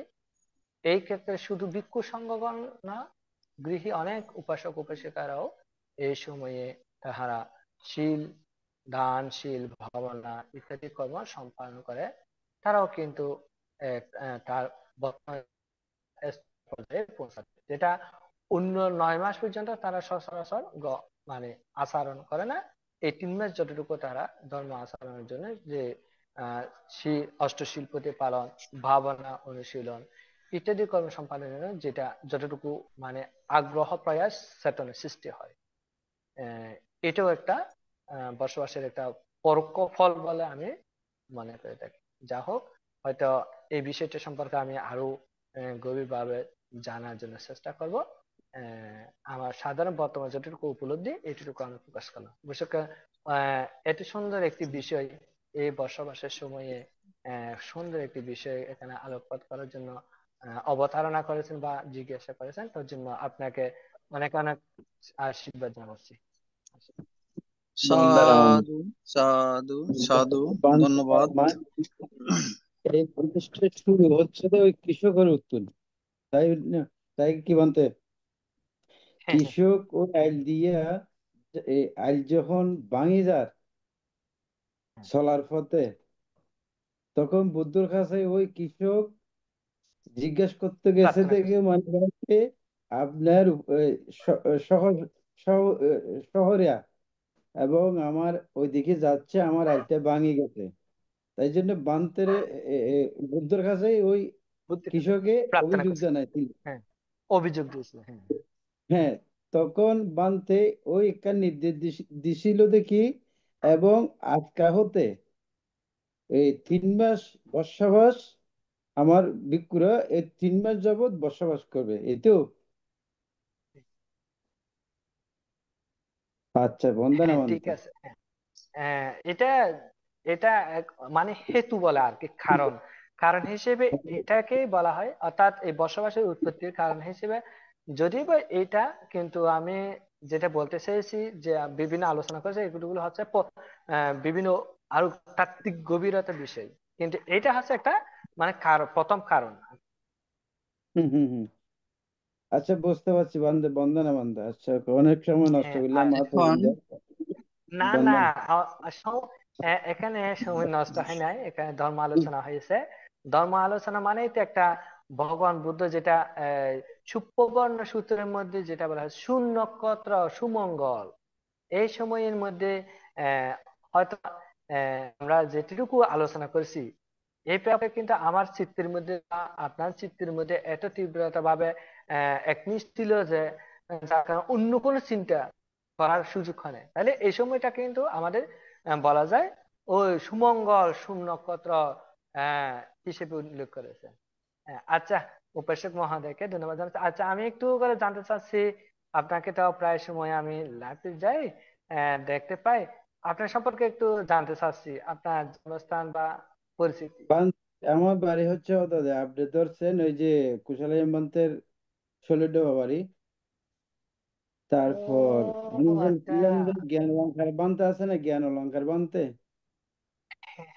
এই ক্ষেত্রে শুধু ভিক্ষু সংঘগণ না, গৃহী অনেক উপাসক উপাসিকারাও এই সময়ে তাহারা শীল, দান, শীল, ভাবনা ইত্যাদি কর্ম সম্পাদন করে। তারাও কিন্তু তার পর্যায়ে পৌঁছাচ্ছে, যেটা অন্য 9 মাস পর্যন্ত তারা সচরাচর মানে আচরণ করে না। এই 3 মাস যতটুকু তারা ধর্ম আচরণের জন্য যে অষ্টশীল পালন, ভাবনা অনুশীলন ইত্যাদি কর্ম সম্পাদনের জন্য যেটা যতটুকু মানে আগ্রহ প্রয়াস চেতনের সৃষ্টি হয়, এটাও একটা বসবাসের একটা পরোক্ষ ফল বলে আমি মনে করে থাকি। যা হোক, হয়তো এই বিষয়টা সম্পর্কে আমি আরো গভীরভাবে জানার জন্য চেষ্টা করব। আমার সাধারণ বর্তমান যতটুকু উপলব্ধি এটুকু আমি প্রকাশ করলাম। বিশেষ করে এত সুন্দর একটি বিষয় এই বসবাসের সময়ে সুন্দর একটি বিষয় এখানে আলোকপাত করার জন্য অবতারণা করেছেন বা জিজ্ঞাসা করেছেন, তার জন্য আপনাকে অনেক অনেক আশীর্বাদ জানাচ্ছি। সাধু সাধু সাধু, ধন্যবাদ। এই প্রতিষ্ঠা শুরু হচ্ছে তো ওই কৃষকের উত্তর, তাই না? তাই কি বলতে কৃষক ও আইল দিয়া এই আইল যখন ভাঙি যার চলার পথে, তখন বুদ্ধর কাছে ওই কৃষক জিজ্ঞেস করতে গেছে থেকে মানে আপনার শহরিয়া এবং আমার ওইদিকে যাচ্ছে, আমার আইলটা ভাঙি গেছে, তাই জন্য বান্তের বুদ্ধর কাছে ওই কৃষকে অভিযোগ জানাইছিল। অভিযোগ দিয়েছিল। হ্যাঁ, তখন বান্তে ওই একটা নির্দেশ দিছিল দেখি, এবং আজকা হতে এই 3 মাস বসবাস আমার ভিক্ষুরা এই 3 মাস যাবৎ বসবাস করবে, এই তো। আচ্ছা, বন্দনা ঠিক মানতে আছে। এটা এটা মানে হেতু বলে আর কি, কারণ কারণ হিসেবে এটাকেই বলা হয়। অর্থাৎ এই বসবাসের উৎপত্তির কারণ হিসেবে যদিও বা এটা, কিন্তু আমি যেটা বলতে চাইছি যে বিভিন্ন আলোচনা করেছে, এগুলো হচ্ছে বিভিন্ন আরো তাত্ত্বিক গভীরতার বিষয়, কিন্তু এটা হচ্ছে একটা মানে প্রথম কারণ। হুম হুম হুম আচ্ছা, বুঝতে পারছি। বন্দনা বন্ধ। আচ্ছা, অনেক সময় নষ্ট হ্যাঁ করলাম এখন না না, বন্দনা। এখানে সময় নষ্ট হয় নাই, এখানে ধর্ম আলোচনা হয়েছে। ধর্ম আলোচনা মানেই তো একটা ভগবান বুদ্ধ যেটা সুপ্রবর্ণ সূত্রের মধ্যে যেটা বলা হয় শূন্য নক্ষত্র সুমঙ্গল, এই সময়ের মধ্যে হয়তো আমরা যেটুকু আলোচনা করেছি এই ব্যাপারে কিন্তু আমার চিত্তের মধ্যে বা আপনার চিত্তের মধ্যে এত তীব্রতা ভাবে একনিষ্ঠ ছিল যে যার কারণে অন্য কোনো চিন্তা করার সুযোগ হয় না। তাহলে এই সময়টা কিন্তু আমাদের বলা যায় ওই সুমঙ্গল শূন্য নক্ষত্র আহ হিসেবে উল্লেখ করেছে। আচ্ছা, উপাসক মহোদয়কে ধন্যবাদ জানাচ্ছি। আচ্ছা, আমি একটু করে জানতে চাচ্ছি, আপনাকে তো প্রায় সময় আমি লাইভে যাই, দেখতে পাই, আপনার সম্পর্কে একটু জানতে চাচ্ছি, আপনার জন্মস্থান বা পরিচিতি। আমার বাড়ি হচ্ছে দাদা, আপনি ধরছেন ওই যে কুশাল হেমন্তের ষোলডোবা বাড়ি। ও তারপর আমি আচ্ছা, বলছিলাম যে জ্ঞান অলঙ্কার বানতে আছে না, জ্ঞান অলঙ্কার বানতে,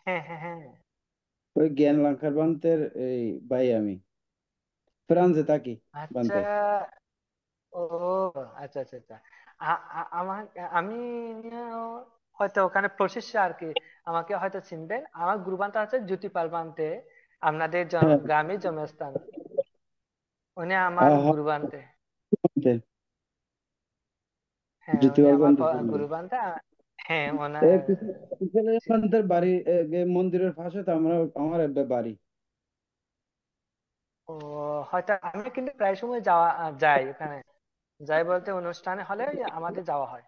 হ্যাঁ হ্যাঁ হ্যাঁ, ওই জ্ঞান অলঙ্কার বানতের এই ভাই আমি ফ্রান্সে থাকি আচ্ছা, বানতে। ও আচ্ছা আচ্ছা আচ্ছা। আমার আমি হয়তো ওখানে প্রশিষ্য আর কি, আমাকে হয়তো চিনবেন, আমার গুরুবান্তে আছে জ্যোতিপাল বান্তে, আপনাদের হ্যাঁ, গ্রামে জন্মস্থান, উনি আমার আহা, গুরুবান্তে। বানতে, হ্যাঁ, উনি জ্যোতিবাল আমার বানতে চিনবেন। গুরুবান্তে। হ্যাঁ, এই ওনার কুশাল হেমন্তের বাড়ি মন্দিরের পাশে তো আমার একটা বাড়ি। ও হয়তো আমি কিন্তু প্রায় সময় যাই ওখানে, যাই বলতে অনুষ্ঠানে হলে আমাদের যাওয়া হয়।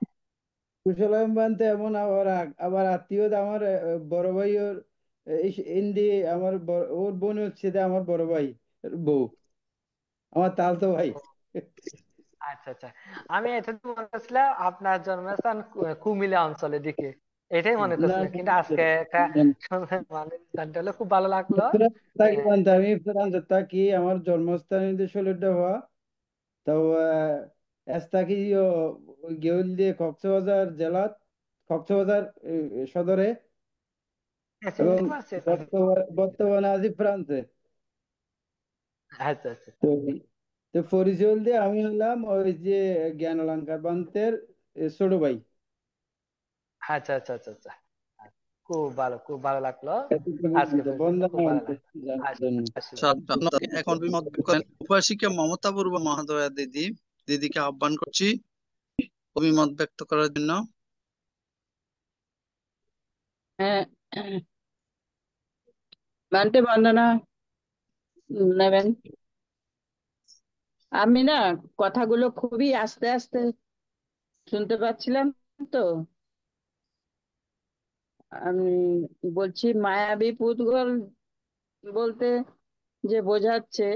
কুশালাম বানতে এমন আবার আবার আত্মীয় আমার বড় ভাই ওর ইন্দি আমার ওর বোন হচ্ছে যে আমার বড় ভাই বউ, আমার তালতো ভাই। ও আচ্ছা আচ্ছা, আমি এটা তো মনে করছিলাম আপনার জন্মস্থান কুমিল্লা অঞ্চলের দিকে, এটাই মনে না করছিলাম, না, কিন্তু আজকে একটা শুনে মানে জানতে হলে খুব ভালো লাগলো। ফ্রান্স থাকি আহ, বানতে, আমি ফ্রান্সে থাকি, আমার জন্মস্থান হচ্ছে ষোলডাহা। তো এস্তাকি গেউল দিয়ে কক্সবাজার জেলা, কক্সবাজার সদরে, হ্যাঁ, এবং চিনতে পারছি এখন। বর্তমানে আছি ফ্রান্সে। আচ্ছা আচ্ছা তো তো ফরিজল দিয়ে আমি হলাম ওই যে জ্ঞান অলঙ্কার বান্তের ছোট ভাই। আচ্ছা আচ্ছা আচ্ছা আচ্ছা, খুব ভালো, খুব ভালো লাগলো, এতটুকু আজকে পর্যন্ত পর্যন্ত বন্দনা খুব ভালো বান্তে লাগলো। জানার আসি জন্য। আসি। আচ্ছা, এখন অভিমত ব্যক্ত করেন উপাসিকা মমতা পূর্ব মহোদয়া দিদিকে আহ্বান করছি অভিমত ব্যক্ত করার জন্য। হ্যাঁ, বান্তে বন্দনা নেবেন। আমি না কথাগুলো খুবই আস্তে আস্তে শুনতে পাচ্ছিলাম, তো আমি বলছি মায়াবী পুতগল বলতে যে বোঝাচ্ছে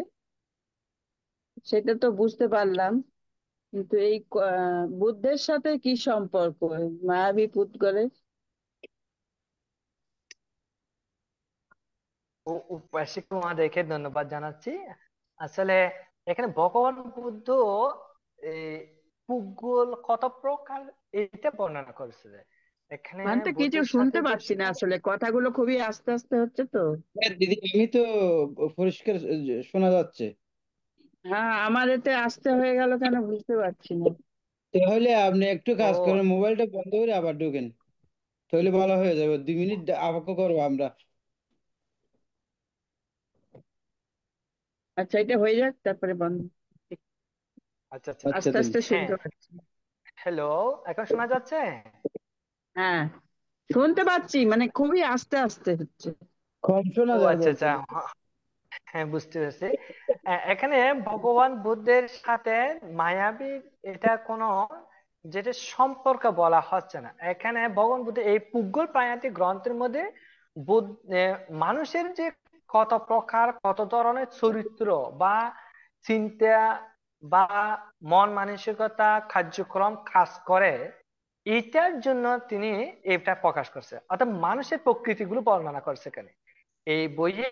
সেটা তো বুঝতে পারলাম, কিন্তু এই বুদ্ধের সাথে কি সম্পর্ক এই মায়াবী পুতগলের? উপাসিক মহাদেবকে ধন্যবাদ জানাচ্ছি। আসলে এখানে ভগবান বুদ্ধ এই ভূগোল কত প্রকার এটা বর্ণনা করেছে। এখানে মানতে কিছু বুদ্ধের সাথে শুনতে যে পাচ্ছি না, আসলে কথাগুলো খুবই আস্তে আস্তে হচ্ছে তো। হ্যাঁ দিদি, আমি তো পরিষ্কার শোনা যাচ্ছে। হ্যাঁ, আমার এতে আস্তে হয়ে গেল কেন বুঝতে পারছি না। তাহলে আপনি একটু কাজ ও করেন, মোবাইলটা বন্ধ করে আবার ঢোকেন, তাহলে ভালো হয়ে যাবে। 2 মিনিট অপেক্ষা করবো আমরা। আচ্ছা, এটা হয়ে যাক তারপরে বন্ধ। আচ্ছা আচ্ছা, আচ্ছা আস্তে দিন। আস্তে হ্যাঁ, শুনতে পাচ্ছি। হ্যালো, এখন শোনা যাচ্ছে? হ্যাঁ, শুনতে পাচ্ছি, মানে খুবই আস্তে আস্তে হচ্ছে। কম শোনা ও যায় আচ্ছা বলতে। আচ্ছা, হ্যাঁ বুঝতে পেরেছি। এখানে ভগবান বুদ্ধের সাথে মায়াবী এটা কোনো যেটা সম্পর্ক বলা হচ্ছে না, এখানে ভগবান বুদ্ধ এই পুগ্গল প্রায়ান্তিক গ্রন্থের মধ্যে মানুষের যে কত প্রকার কত ধরনের চরিত্র বা চিন্তা বা মন মানসিকতা কার্যক্রম কাজ করে, এটার জন্য তিনি এটা প্রকাশ করছে, অর্থাৎ মানুষের প্রকৃতিগুলো বর্ণনা করছে এখানে এই বইয়ে।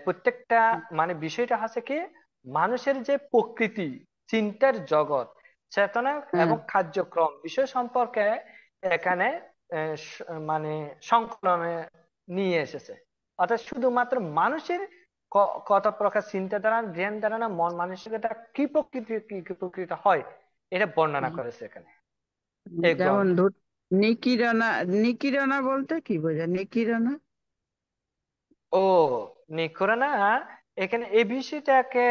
প্রত্যেকটা মানে বিষয়টা আছে কি, মানুষের যে প্রকৃতি, চিন্তার জগৎ, চেতনা হ্যাঁ এবং কার্যক্রম বিষয় সম্পর্কে এখানে মানে সংকলনে নিয়ে এসেছে। অর্থাৎ শুধুমাত্র মানুষের কত প্রকার চিন্তাধারা, ধ্যান ধারণা, মন মানসিকতা কি প্রকৃতি কি প্রকৃতি হয় এটা বর্ণনা করেছে এখানে এই যেমন গ্রন্থে। নিকিরণা। নিকিরণা বলতে কি বোঝায় নিকিরণা? ও নিকরনা, এখানে এই বিষয়টাকে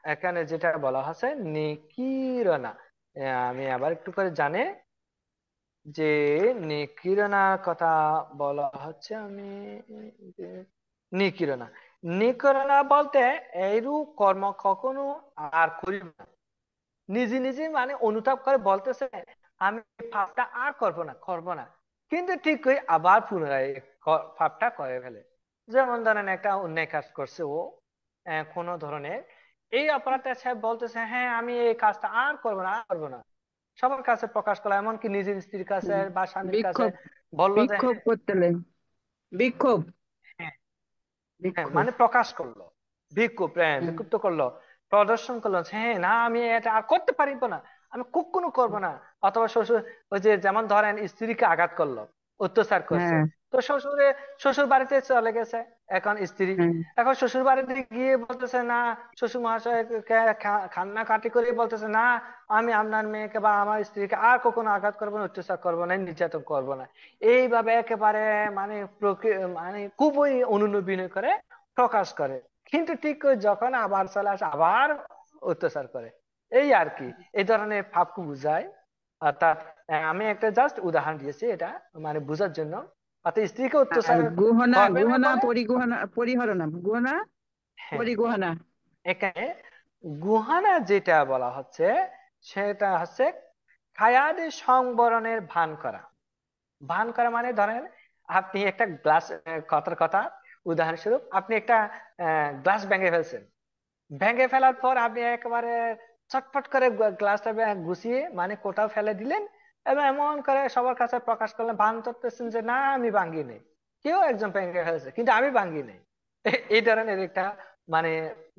এখানে যেটা বলা হচ্ছে নিকিরণা, আমি আবার একটু করে জানি যে নিকিরণার কথা বলা হচ্ছে। আমি নিকিরণা, নিকিরণা বলতে এইরূপ কর্ম কখনো আর করিব না। নিজে নিজে মানে অনুতাপ করে বলতেছে আমি এই পাপটা আর করব না, কিন্তু ঠিক ওই আবার পুনরায় পাপটা করে ফেলে। যেমন ধরেন একটা অন্যায় কাজ করছে ও, কোনো ধরনের এই অপরাধটা সে বলতেছে হ্যাঁ আমি এই কাজটা আর করবো না, সবার কাছে প্রকাশ করলো, এমনকি নিজের স্ত্রীর কাছে বা স্বামীর কাছে বিক্ষোভ। বললো যে বিক্ষোভ করতেলেন। বিক্ষোভ। হ্যাঁ, হ্যাঁ বিক্ষোভ। মানে প্রকাশ করলো, হুম। বিক্ষুব্ধ করলো, প্রদর্শন করলো, হ্যাঁ না আমি এটা আর করতে পারিব না, আমি কখনো করবো না। অথবা শ্বশুর, ওই যে যেমন ধরেন স্ত্রীকে আঘাত করলো, অত্যাচার করছে, হ্যাঁ তো শ্বশুর বাড়িতে চলে গেছে এখন স্ত্রী, হ্যাঁ এখন শ্বশুর বাড়িতে গিয়ে বলতেছে না, শ্বশুর মহাশয় কান্নাকাটি করে বলতেছে না আমি আপনার মেয়েকে বা আমার স্ত্রীকে আর কখনো আঘাত করবো না, অত্যাচার করবো না, নির্যাতন করবো না। এইভাবে একেবারে মানে মানে খুবই অনুনয় করে প্রকাশ করে, কিন্তু ঠিক ওই যখন আবার চলে আসে আবার অত্যাচার করে। এই আর কি, এই ধরনের ভাবকে বুঝায়। অর্থাৎ আমি একটা জাস্ট উদাহরণ দিয়েছি এটা মানে বুঝার জন্য। অর্থাৎ স্ত্রীকে আর অত্যাচার গুহনা, করবে না গুহনা বলে, পরিগহনা, পরিহরণা, গুহনা হ্যাঁ পরিগহনা। এখানে গুহানা যেটা বলা হচ্ছে সেটা হচ্ছে খায়াদি সংবরণের ভান করা। ভান করা মানে ধরেন আপনি একটা গ্লাস, কথার কথা উদাহরণস্বরূপ আপনি একটা গ্লাস ভেঙে ফেলছেন, ভেঙে ফেলার পর আপনি একেবারে চটপট করে গ্লাসটা গুছিয়ে মানে কোথাও ফেলে দিলেন, এবং এমন করে সবার কাছে প্রকাশ করলেন, ভান করতেছেন যে না আমি ভাঙ্গি নেই, কেউ একজন ভেঙে ফেলেছে কিন্তু আমি ভাঙ্গি নেই। এই ধরনের একটা মানে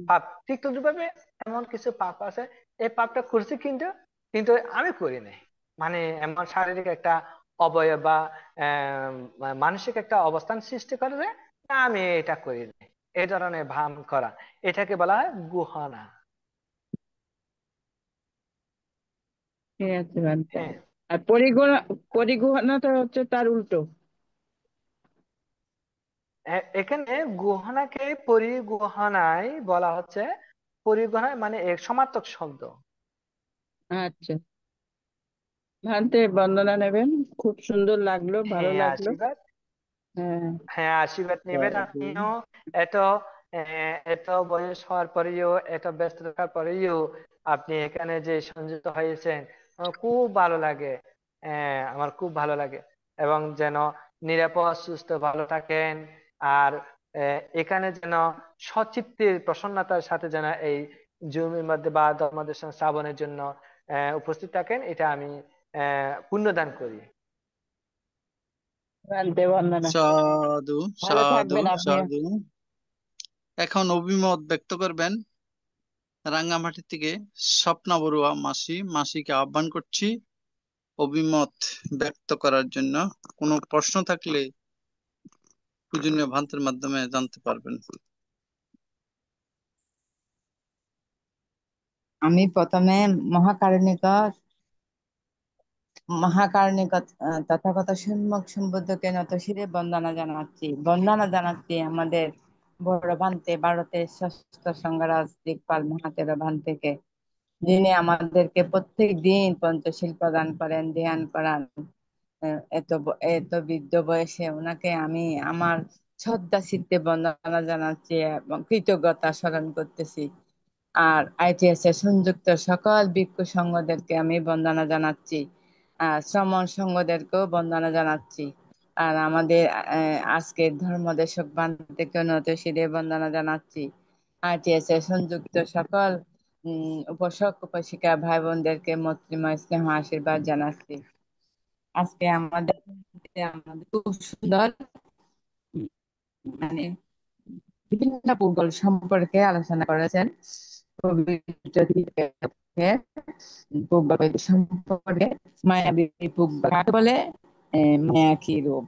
পাপ। ঠিক তদ্রুপভাবে এমন কিছু পাপ আছে, এই পাপটা করছি কিন্তু কিন্তু আমি করি নাই, মানে এমন শারীরিক একটা অবয়ব বা মানসিক একটা অবস্থান সৃষ্টি করে যে না আমি এটা করি নাই, এই ধরনের ভান করা, এটাকে বলা হয় গুহনা। ঠিক আছে বানতে। হ্যাঁ, আর পরিগহনাটা হচ্ছে তার উল্টো। এখানে গুহনাকে পরিগুহনায় বলা হচ্ছে, পরিগুহনায় মানে এক সমার্থক শব্দ। আচ্ছা, ভান্তে বন্দনা নেবেন। খুব সুন্দর লাগলো, ভালো হ্যাঁ লাগলো। আশীর্বাদ, হ্যাঁ। হ্যাঁ আশীর্বাদ নেবেন সাধু আপনিও। এত এত বয়স হওয়ার পরেও, এত ব্যস্ত থাকার পরেও আপনি এখানে যে সংযুক্ত হয়েছেন, আমার খুব ভালো লাগে। আমার খুব ভালো লাগে, এবং যেন নিরাপদ সুস্থ ভালো থাকেন। আর এখানে যেন সচিত্তের প্রসন্নতার সাথে যেন এই জুমের মধ্যে বা ধর্মদেশন শ্রাবণের জন্য উপস্থিত থাকেন, এটা আমি পুণ্যদান করি। ভান্তে বন্দনা। সাধু ভালো সাধু থাকবেন আপনিও। সাধু। এখন অভিমত ব্যক্ত করবেন রাঙ্গামাটি থেকে স্বপ্না বড়ুয়া মাসি। মাসিকে আহ্বান করছি অভিমত ব্যক্ত করার জন্য। কোনো প্রশ্ন থাকলে পূজনীয় ভান্তের মাধ্যমে জানতে পারবেন। আমি প্রথমে মহাকারণিক মহাকারণিক তথাগত সম্যক সম্বুদ্ধকে নত শিরে বন্দনা জানাচ্ছি আমাদের বড় ভান্তে, ভারতের ষষ্ঠ সংঘরাজ দিকপাল মহাতের ভান্তেকে, যিনি আমাদেরকে প্রত্যেক দিন পঞ্চশীল প্রদান করেন, ধ্যান করান। এত বৃদ্ধ বয়সে ওনাকে আমি আমার শ্রদ্ধা চিত্তে বন্দনা জানাচ্ছি এবং কৃতজ্ঞতা স্মরণ করতেছি। আর ITS এর সংযুক্ত সকল ভিক্ষু সংঘদেরকে আমি বন্দনা জানাচ্ছি, শ্রমণ সংঘদেরকেও বন্দনা জানাচ্ছি। আর আমাদের আজকের ধর্মদেশক বান্ধবদেরকে নত শিরে বন্দনা জানাচ্ছি। ITS এর সংযুক্ত সকল উপাসক উপাসিকা ভাই বোনদেরকে মৈত্রীময় স্নেহ আশীর্বাদ জানাচ্ছি। আজকে আমাদের খুব সুন্দর মানে বিভিন্ন ভূগোল সম্পর্কে আলোচনা করেছেন। পুব্বা সম্পর্কে মায়াবী পুব্বা কাকে বলে? মায়াকী রূপ।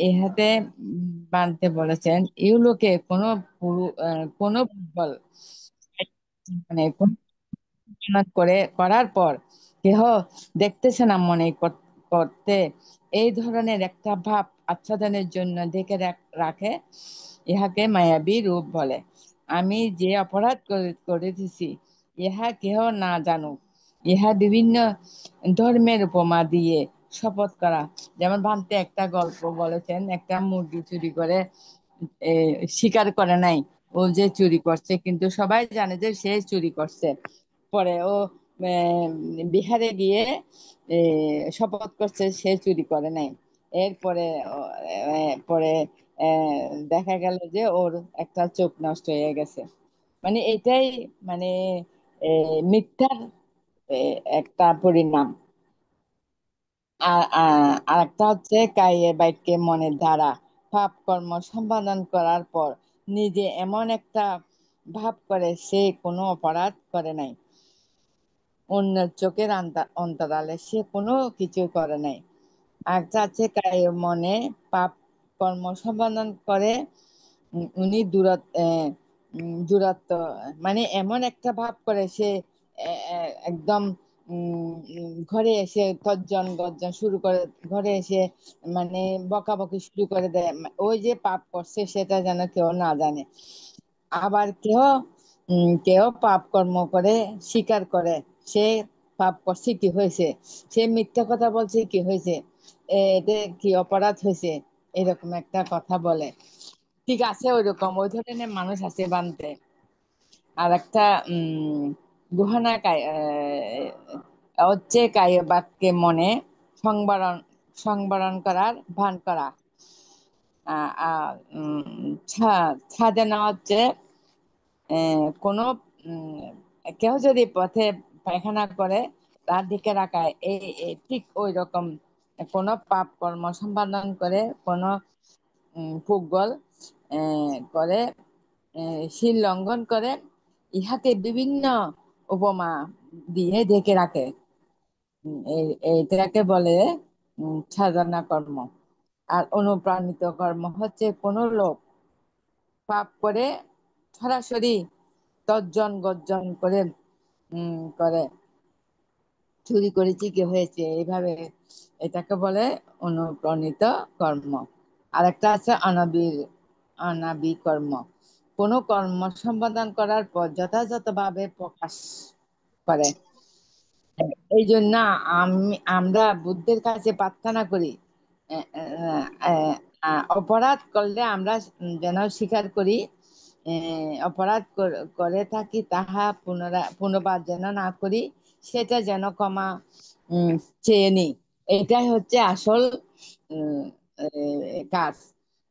ইহাতে বানতে বলেছেন ইউলোকে কোনো বল মানে করার পর কেহ দেখতেছে না মনে করতে এই ধরনের একটা ভাব আচ্ছাদনের জন্য ঢেকে রাখে, ইহাকে মায়াবী রূপ বলে। আমি যে অপরাধ করিতেছি ইহা কেহ না জানুক, ইহা বিভিন্ন ধর্মের উপমা দিয়ে শপথ করা। যেমন ভান্তে একটা গল্প বলেছেন, একটা মুরগি চুরি করে স্বীকার করে নাই ও যে চুরি করছে, কিন্তু সবাই জানে যে সে চুরি করছে। পরে ও বিহারে গিয়ে শপথ করছে সে চুরি করে নাই। এরপরে পরে দেখা গেল যে ওর একটা চোখ নষ্ট হয়ে গেছে। মানে এটাই মানে মিথ্যার একটা পরিণাম। আর একটা হচ্ছে কায়ে বাক্যে মনের দ্বারা পাপ কর্ম সম্পাদন করার পর নিজে এমন একটা ভাব করে সে কোনো অপরাধ করে নাই, অন্যের চোখের অন্তরালে সে কোনো কিছু করে নাই। একটা আছে কায়ে মনে পাপ কর্ম সম্পাদন করে উনি দূরত্ব, মানে এমন একটা ভাব করে সে একদম ঘরে এসে তর্জন গর্জন শুরু করে, ঘরে এসে মানে বকাবকি শুরু করে দেয়, ওই যে পাপ করছে সেটা যেন কেউ না জানে। আবার কেউ পাপ কর্ম করে স্বীকার করে সে পাপ করছে কি হয়েছে, সে মিথ্যা কথা বলছে কি হয়েছে, এতে কি অপরাধ হয়েছে, এরকম একটা কথা বলে। ঠিক আছে, ওইরকম ওই ধরনের মানুষ আছে বানতে। আর একটা গুহানা হচ্ছে কায় বাক্যে মনে সংবরণ সংবরণ করার ভান করা। ছাদে না হচ্ছে কোনো কেউ যদি পথে পায়খানা করে তার দিকে রাখায়, ঠিক ওই রকম কোনো পাপ কর্ম সম্পাদন করে কোনো পুগল করে শীল লঙ্ঘন করে, ইহাকে বিভিন্ন উপমা দিয়ে ঢেকে রাখে। এটাকে বলে সাধনা কর্ম। আর অনুপ্রাণিত কর্ম হচ্ছে কোনো লোক পাপ করে সরাসরি তর্জন গর্জন করে করে চুরি করেছি কি হয়েছে এইভাবে, এটাকে বলে অনুপ্রাণিত কর্ম। আর একটা আছে অনাবি কর্ম, কোনো কর্ম সম্পাদন করার পর যথাযথভাবে প্রকাশ করে। এই জন্য আমরা বুদ্ধের কাছে প্রার্থনা করি অপরাধ করলে আমরা যেন স্বীকার করি, অপরাধ করে থাকি তাহা পুনর্বার যেন না করি, সেটা যেন ক্ষমা চেয়ে নি। এটাই হচ্ছে আসল কাজ।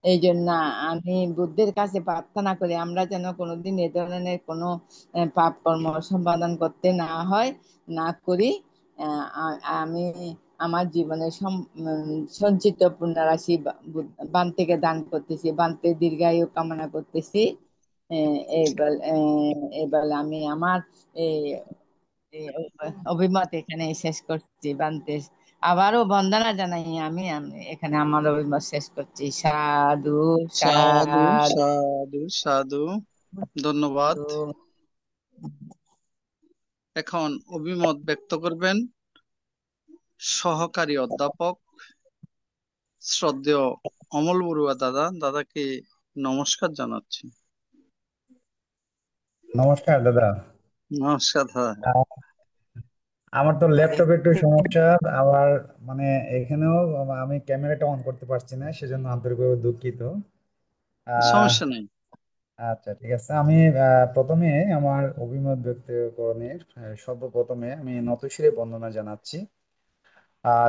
এই জন্য আমি বুদ্ধের কাছে প্রার্থনা করি আমরা যেন কোনোদিন এ ধরনের কোনো পাপ কর্ম সম্পাদন করতে না করি। আমি আমার জীবনে সঞ্চিত পুণ্যরাশি বান থেকে দান করতেছি, বানতে দীর্ঘায়ু কামনা করতেছি। এবার আমি আমার এই অভিমত এখানে শেষ করছি। বানতে আবারও বন্দনা জানাই আমি এখানে আমার অভিমত শেষ করছি। সাধু সাধু সাধু। সাধু সাধু, ধন্যবাদ। এখন অভিমত ব্যক্ত করবেন সহকারী অধ্যাপক শ্রদ্ধেয় অমল বড়ুয়া দাদা। দাদাকে নমস্কার জানাচ্ছি। নমস্কার দাদা। নমস্কার দাদা। আমার তো ল্যাপটপে একটু সমস্যা, আবার মানে এখানেও আমি ক্যামেরাটা অন করতে পারছি না, সেজন্য আন্তরিকভাবে দুঃখিত। আহ সমস্যা নেই। আচ্ছা, ঠিক আছে। আমি প্রথমে আমার অভিমত ব্যক্তকরণের সর্বপ্রথমে আমি নতশিরে বন্দনা জানাচ্ছি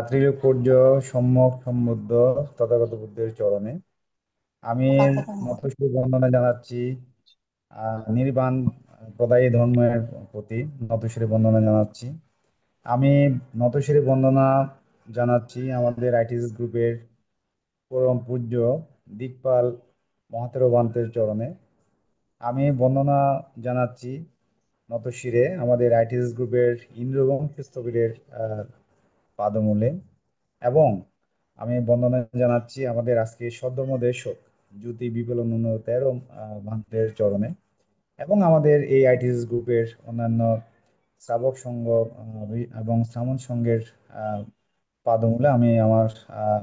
ত্রিলোকপূজ্য সম্যক সম্বুদ্ধ তথাগত বুদ্ধের চরণে। আমি নতশিরে বন্দনা জানাচ্ছি নির্বাণ প্রদায়ী ধর্মের প্রতি নতশিরে বন্দনা জানাচ্ছি। আমি নতশিরে বন্দনা জানাচ্ছি আমাদের আইটিসি গ্রুপের পরম পূজ্য দিকপাল মহাতেরো বান্তের চরণে। আমি বন্দনা জানাচ্ছি নতশিরে আমাদের আইটিএস গ্রুপের ইন্দ্রবংশ স্থবিরের পাদমূলে, এবং আমি বন্দনা জানাচ্ছি আমাদের আজকে সদ্ধর্ম দেশক জ্যোতি বিপ্লব 13 ভান্তের চরণে, এবং আমাদের এই আইটিএস গ্রুপের অন্যান্য শ্রাবক সংঘ এবং শ্রামণ সংঘের পাদমূলে আমি আমার আহ,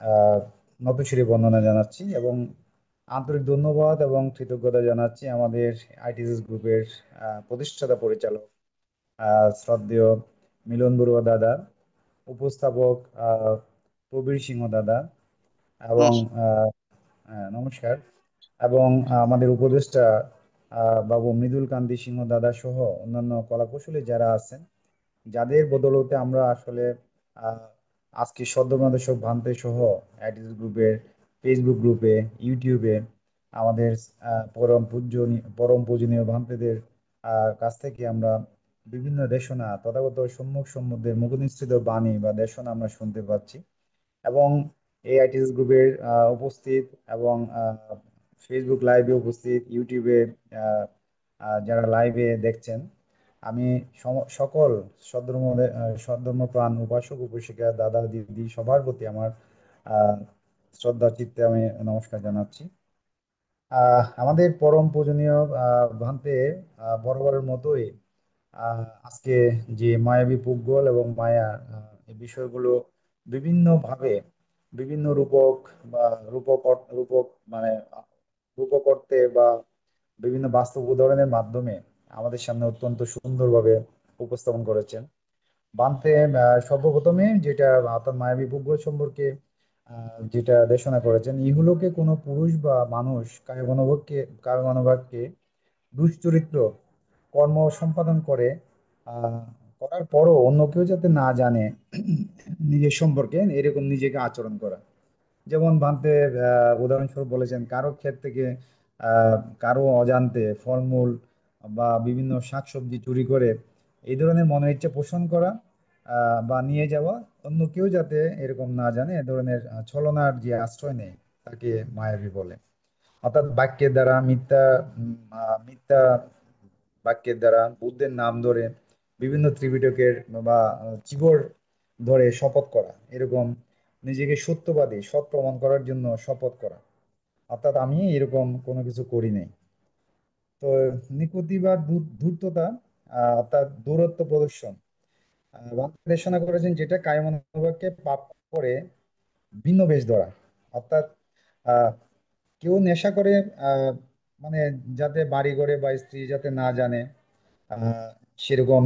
আহ, নতশিরে বন্দনা জানাচ্ছি, এবং আন্তরিক ধন্যবাদ এবং কৃতজ্ঞতা জানাচ্ছি আমাদের আইটিএস গ্রুপের প্রতিষ্ঠাতা পরিচালক শ্রদ্ধেয় মিলন বড়ুয়া দাদা, উপস্থাপক প্রবীর সিংহ দাদা, এবং নমস্কার, এবং আমাদের উপদেষ্টা বাবু মৃদুল কান্তি সিংহ দাদা সহ অন্যান্য কলাকুশলী যারা আছেন, যাদের বদৌলতে আমরা আসলে আহ, আজকে সদ্যমাদর্শক ভান্তে সহ আইটিএস গ্রুপের ফেসবুক গ্রুপে, ইউটিউবে আমাদের পরম পূজনীয় ভান্তেদের কাছ থেকে আমরা বিভিন্ন দেশনা তথাগত সম্মুখ সম্বুদ্ধের মুখনিসৃত বাণী বা দেশনা আমরা শুনতে পাচ্ছি। এবং এই আইটিএস গ্রুপের উপস্থিত এবং ফেসবুক লাইভে উপস্থিত, ইউটিউবে যারা লাইভে দেখছেন, আমি সকল সদ্ধর্ম প্রাণ উপাসক উপাসিকা দাদা দিদি সবার প্রতি আমার আহ, শ্রদ্ধা চিত্তে আমি নমস্কার জানাচ্ছি। আমাদের পরম পূজনীয় ভান্তে বরাবরের মতোই আজকে যে মায়াবী পুগ্গল এবং মায়া এই বিষয়গুলো বিভিন্ন ভাবে বিভিন্ন রূপক বা রূপক মানে রূপক করতে বা বিভিন্ন বাস্তব উদাহরণের মাধ্যমে আমাদের সামনে অত্যন্ত সুন্দরভাবে উপস্থাপন করেছেন। বান্তে সর্বপ্রথমে যেটা অর্থাৎ মায়াবী পুগ্গল সম্পর্কে যেটা দেশনা করেছেন, ইহলোকে কোনো পুরুষ বা মানুষ কায়মনোবাক্যে দুশ্চরিত্র কর্ম সম্পাদন করে করার পরও অন্য কেউ যাতে না জানে নিজের সম্পর্কে এরকম নিজেকে আচরণ করা। যেমন ভান্তে উদাহরণস্বরূপ বলেছেন, কারো ক্ষেত থেকে কারো অজান্তে ফলমূল বা বিভিন্ন শাকসবজি চুরি করে এই ধরনের মনের ইচ্ছা পোষণ করা বা নিয়ে যাওয়া, অন্য কেউ যাতে এরকম না জানে এ ধরনের ছলনার যে আশ্রয় নেয় তাকে মায়াবী বলে। অর্থাৎ বাক্যের দ্বারা মিথ্যা বাক্যের দ্বারা বুদ্ধের নাম ধরে বিভিন্ন ত্রিপিটকের বা চিবর ধরে শপথ করা, এরকম নিজেকে সত্যবাদী সৎ প্রমাণ করার জন্য শপথ করা, অর্থাৎ আমি এরকম কোনো কিছু করি নাই। তো নিকুতি বা ধূর্ততা অর্থাৎ দূরত্ব প্রদর্শন দেশনা করেছেন, যেটা কায়মনোবাক্যে পাপ করে ভিন্ন বেশ ধরা, অর্থাৎ আহ কেউ নেশা করে আহ মানে যাতে বাড়ি ঘরে বা স্ত্রী যাতে না জানে, সেরকম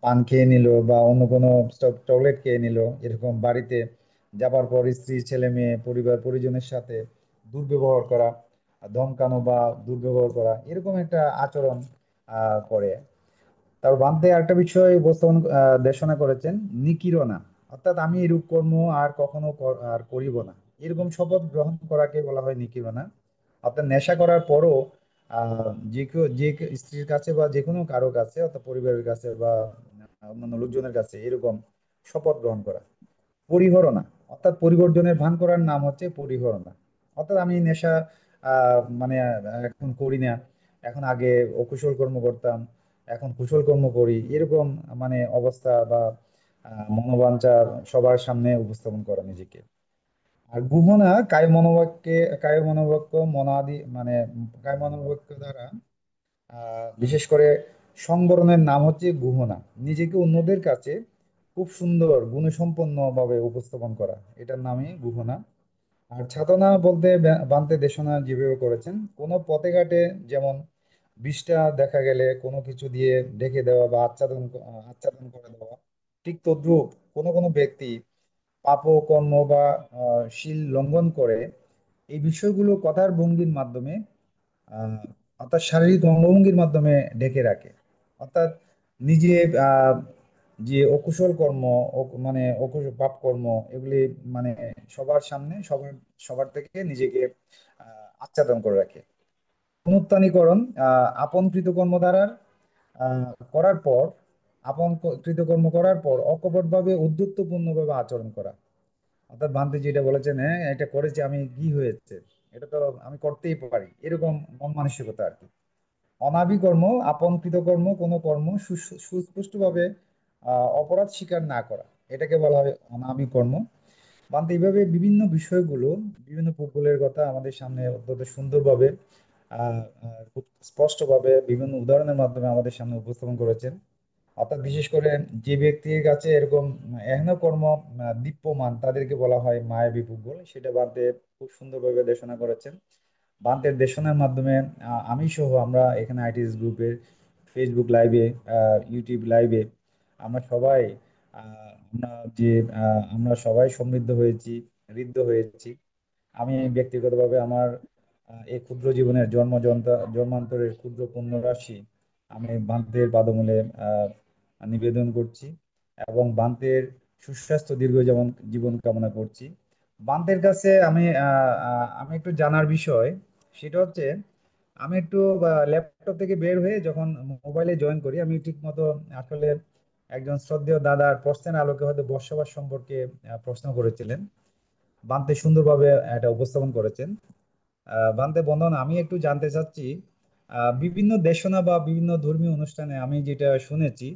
পান খেয়ে নিল বা অন্য কোনো চকলেট খেয়ে নিল, এরকম বাড়িতে যাবার পর স্ত্রী ছেলে মেয়ে পরিবার পরিজনের সাথে দুর্ব্যবহার করা, ধমকানো বা দুর্ব্যবহার করা, এরকম একটা আচরণ করে। তারপর বান্তে আরেকটা বিষয় উপস্থাপন দেশনা করেছেন, নিকিরণা, অর্থাৎ আমি এরূপ কর্ম আর কখনো আর করিব না, এরকম শপথ গ্রহণ করাকে বলা হয় নিকিরণা। অর্থাৎ নেশা করার পরও স্ত্রীর কাছে বা যে কোনো কারো কাছে অর্থাৎ পরিবারের কাছে বা অন্যান্য লোকজনের কাছে এরকম শপথ গ্রহণ করা। পরিহরণা, অর্থাৎ পরিবর্জনের ভান করার নাম হচ্ছে পরিহরণা। অর্থাৎ আমি নেশা মানে এখন করি না, এখন আগে অকুশল কর্ম করতাম, এখন কুশল কর্ম করি, এরকম মানে অবস্থা বা মনোবাঞ্ছা সবার সামনে উপস্থাপন করা নিজেকে। আর গুহনা কায় মনোবাক্য মনাদি মানে কায় মনোবাক্য দ্বারা বিশেষ করে সংবরণের নাম হচ্ছে গুহনা, নিজেকে অন্যদের কাছে খুব সুন্দর গুণসম্পন্ন ভাবে উপস্থাপন করা, এটার নামই গুহনা। আর ছাতনা বলতে বান্তে দেশনা যেভাবে করেছেন, কোনো পথে ঘাটে যেমন বিষটা দেখা গেলে কোনো কিছু দিয়ে ঢেকে দেওয়া বা আচ্ছাদন করে দেওয়া, ঠিক তদ্রূপ কোনো কোনো ব্যক্তি পাপ কর্ম বা শীল লঙ্ঘন করে এই বিষয়গুলো কথার ভঙ্গির মাধ্যমে আহ, অর্থাৎ শারীরিক অঙ্গভঙ্গির মাধ্যমে ঢেকে রাখে। অর্থাৎ নিজে আহ, যে অকুশল কর্ম মানে পাপ কর্ম এগুলি মানে সবার সামনে সবার থেকে নিজেকে আচ্ছাদন করে রাখে। পুনরুত্থানীকরণ, আপন কৃতকর্ম দ্বারার করার পর আপন কৃতকর্ম করার পর অকপটভাবে উদ্ধত্তপূর্ণ ভাবে আচরণ করা। অর্থাৎ ভান্তে যেটা বলেছেন, হ্যাঁ এটা করেছি আমি, কি হয়েছে, এটা তো আমি করতেই পারি, এরকম মন মানসিকতা আর কি। অনাবি কর্ম, আপন কৃতকর্ম কোনো কর্ম সুস্পষ্টভাবে অপরাধ স্বীকার না করা, এটাকে বলা হয় অনাবি কর্ম। বান্ত এইভাবে বিভিন্ন বিষয়গুলো, বিভিন্ন ভূগোলের কথা আমাদের সামনে অত্যন্ত সুন্দরভাবে খুব স্পষ্টভাবে বিভিন্ন উদাহরণের মাধ্যমে আমাদের সামনে উপস্থাপন করেছেন। অর্থাৎ বিশেষ করে যে ব্যক্তির কাছে এরকম এহেন কর্ম দীপ্যমান, তাদেরকে বলা হয় মায়াবী ভূগোল। সেটা বান্তে খুব সুন্দরভাবে দেশনা করেছেন। বান্তের দেশনার মাধ্যমে আমি সহ আমরা এখানে আইটিএস গ্রুপের ফেসবুক লাইভে, ইউটিউব লাইভে আমরা সবাই আমরা সবাই সমৃদ্ধ হয়েছি, ঋদ্ধ হয়েছি। আমি ব্যক্তিগতভাবে আমার এই ক্ষুদ্র জীবনের জন্মান্তরের ক্ষুদ্র পুণ্যরাশি আমি বান্তের পাদমূলে নিবেদন করছি এবং বান্তের সুস্বাস্থ্য দীর্ঘ জীবন কামনা করছি। বান্তের কাছে আমি একটু জানার বিষয়, সেটা হচ্ছে আমি একটু ল্যাপটপ থেকে বের হয়ে যখন মোবাইলে জয়েন করি, আমি ঠিক মতো আসলে একজন শ্রদ্ধেয় দাদার প্রশ্নের আলোকে হয়তো বসবাস সম্পর্কে প্রশ্ন করেছিলেন। বান্তে সুন্দরভাবে এটা উপস্থাপন করেছেন। বান্তে বন্ধন, আমি একটু জানতে চাচ্ছি, বিভিন্ন দেশনা বা বিভিন্ন ধর্মীয় অনুষ্ঠানে আমি যেটা শুনেছি,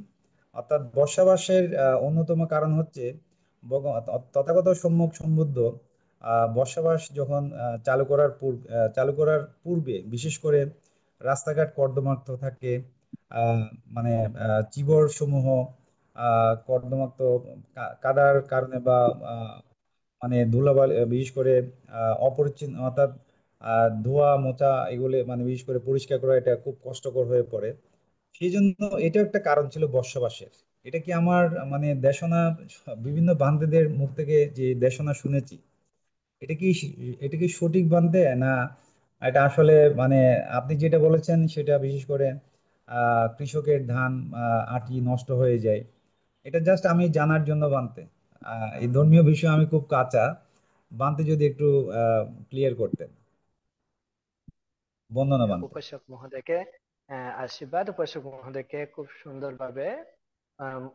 অর্থাৎ বসবাসের অন্যতম কারণ হচ্ছে তথাগত সম্যক সম্বুদ্ধ বসবাস যখন চালু করার পূর্বে বিশেষ করে রাস্তাঘাট কর্দমাক্ত থাকে, মানে চিবর সমূহ কর্দমাক্ত কাদার কারণে বা মানে ধুলাবালি, বিশেষ করে অপরিচ্ছন্ন, অর্থাৎ ধোয়া মোচা এগুলো মানে বিশেষ করে পরিষ্কার করা এটা খুব কষ্টকর হয়ে পড়ে। সেই জন্য এটা একটা কারণ ছিল বসবাসের। এটা কি আমার মানে দেশনা, বিভিন্ন বান্ধবদের মুখ থেকে যে দেশনা শুনেছি, এটা কি এটা কি সঠিক বান্ধে না এটা আসলে মানে আপনি যেটা বলেছেন সেটা বিশেষ করে কৃষকের ধান আটি নষ্ট হয়ে যায়, এটা জাস্ট আমি জানার জন্য বানতে এই ধর্মীয় বিষয়ে আমি খুব কাঁচা, বানতে যদি একটু ক্লিয়ার করতেন। বন্দনা বানতে। উপাসক মহোদয়কে আশীর্বাদ। উপাসক মহোদয়কে খুব সুন্দরভাবে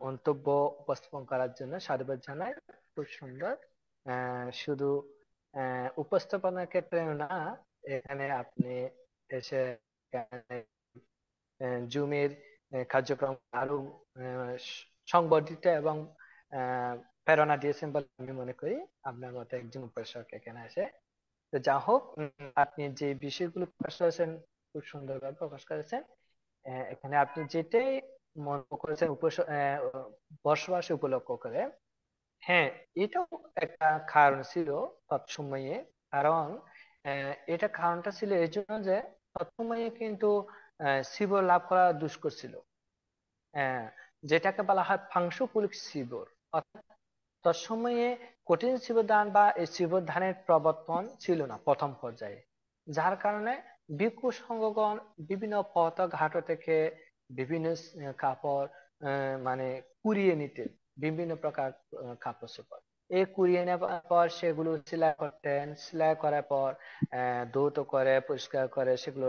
মন্তব্য উপস্থাপন করার জন্য সাধুবাদ জানাই। খুব সুন্দর। শুধু উপস্থাপনার ক্ষেত্রে না, এখানে আপনি এসে জুমের কার্যক্রম আরো সংবর্ধিত এবং প্রেরণা দিয়েছেন বলে আমি মনে করি। আপনার মতো একজন উপাসক এখানে এসে, তো যা হোক, আপনি যে বিষয়গুলো প্রকাশ করেছেন খুব সুন্দরভাবে প্রকাশ করেছেন। এখানে আপনি যেটাই মনে করেছেন বসবাস উপলক্ষ করে, হ্যাঁ, এটাও একটা কারণ ছিল তৎসময়ে। কারণ এটা কারণটা ছিল এই জন্য যে তৎসময়ে কিন্তু শিব লাভ করা দুষ্কর ছিল। আহ, যেটাকে বলা হয় ফাংশকুলিক শিবর। অর্থাৎ তৎসময়ে কঠিন শিবদান বা এই শিবদানের প্রবর্তন ছিল না প্রথম পর্যায়ে, যার কারণে ভিক্ষু সংঘগণ বিভিন্ন পথ ঘাট থেকে বিভিন্ন কাপড় মানে কুড়িয়ে নিতেন, বিভিন্ন প্রকার কাপড় চোপড়। এই কুড়িয়ে নেওয়ার পর সেগুলো সেলাই করতেন, সেলাই করার পর ধৌত করে পরিষ্কার করে সেগুলো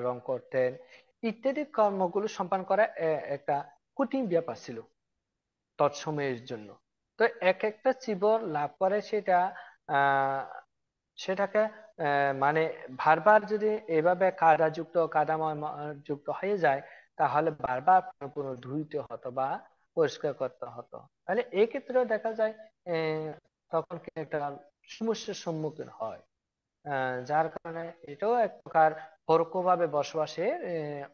রং করতেন, ইত্যাদি কর্মগুলো সম্পাদন করা একটা কঠিন ব্যাপার ছিল তৎসময়ের জন্য। তো এক একটা চিবর লাভ করে সেটা আহ সেটাকে মানে বারবার যদি এভাবে কাদাময় যুক্ত হয়ে যায়, তাহলে বারবার পুনঃ ধুইতে হতো বা পরিষ্কার করতে হতো। তাহলে এই ক্ষেত্রেও দেখা যায় তখন কি একটা সমস্যার সম্মুখীন হয়। যার কারণে এটাও এক প্রকার পরোক্ষভাবে বসবাসের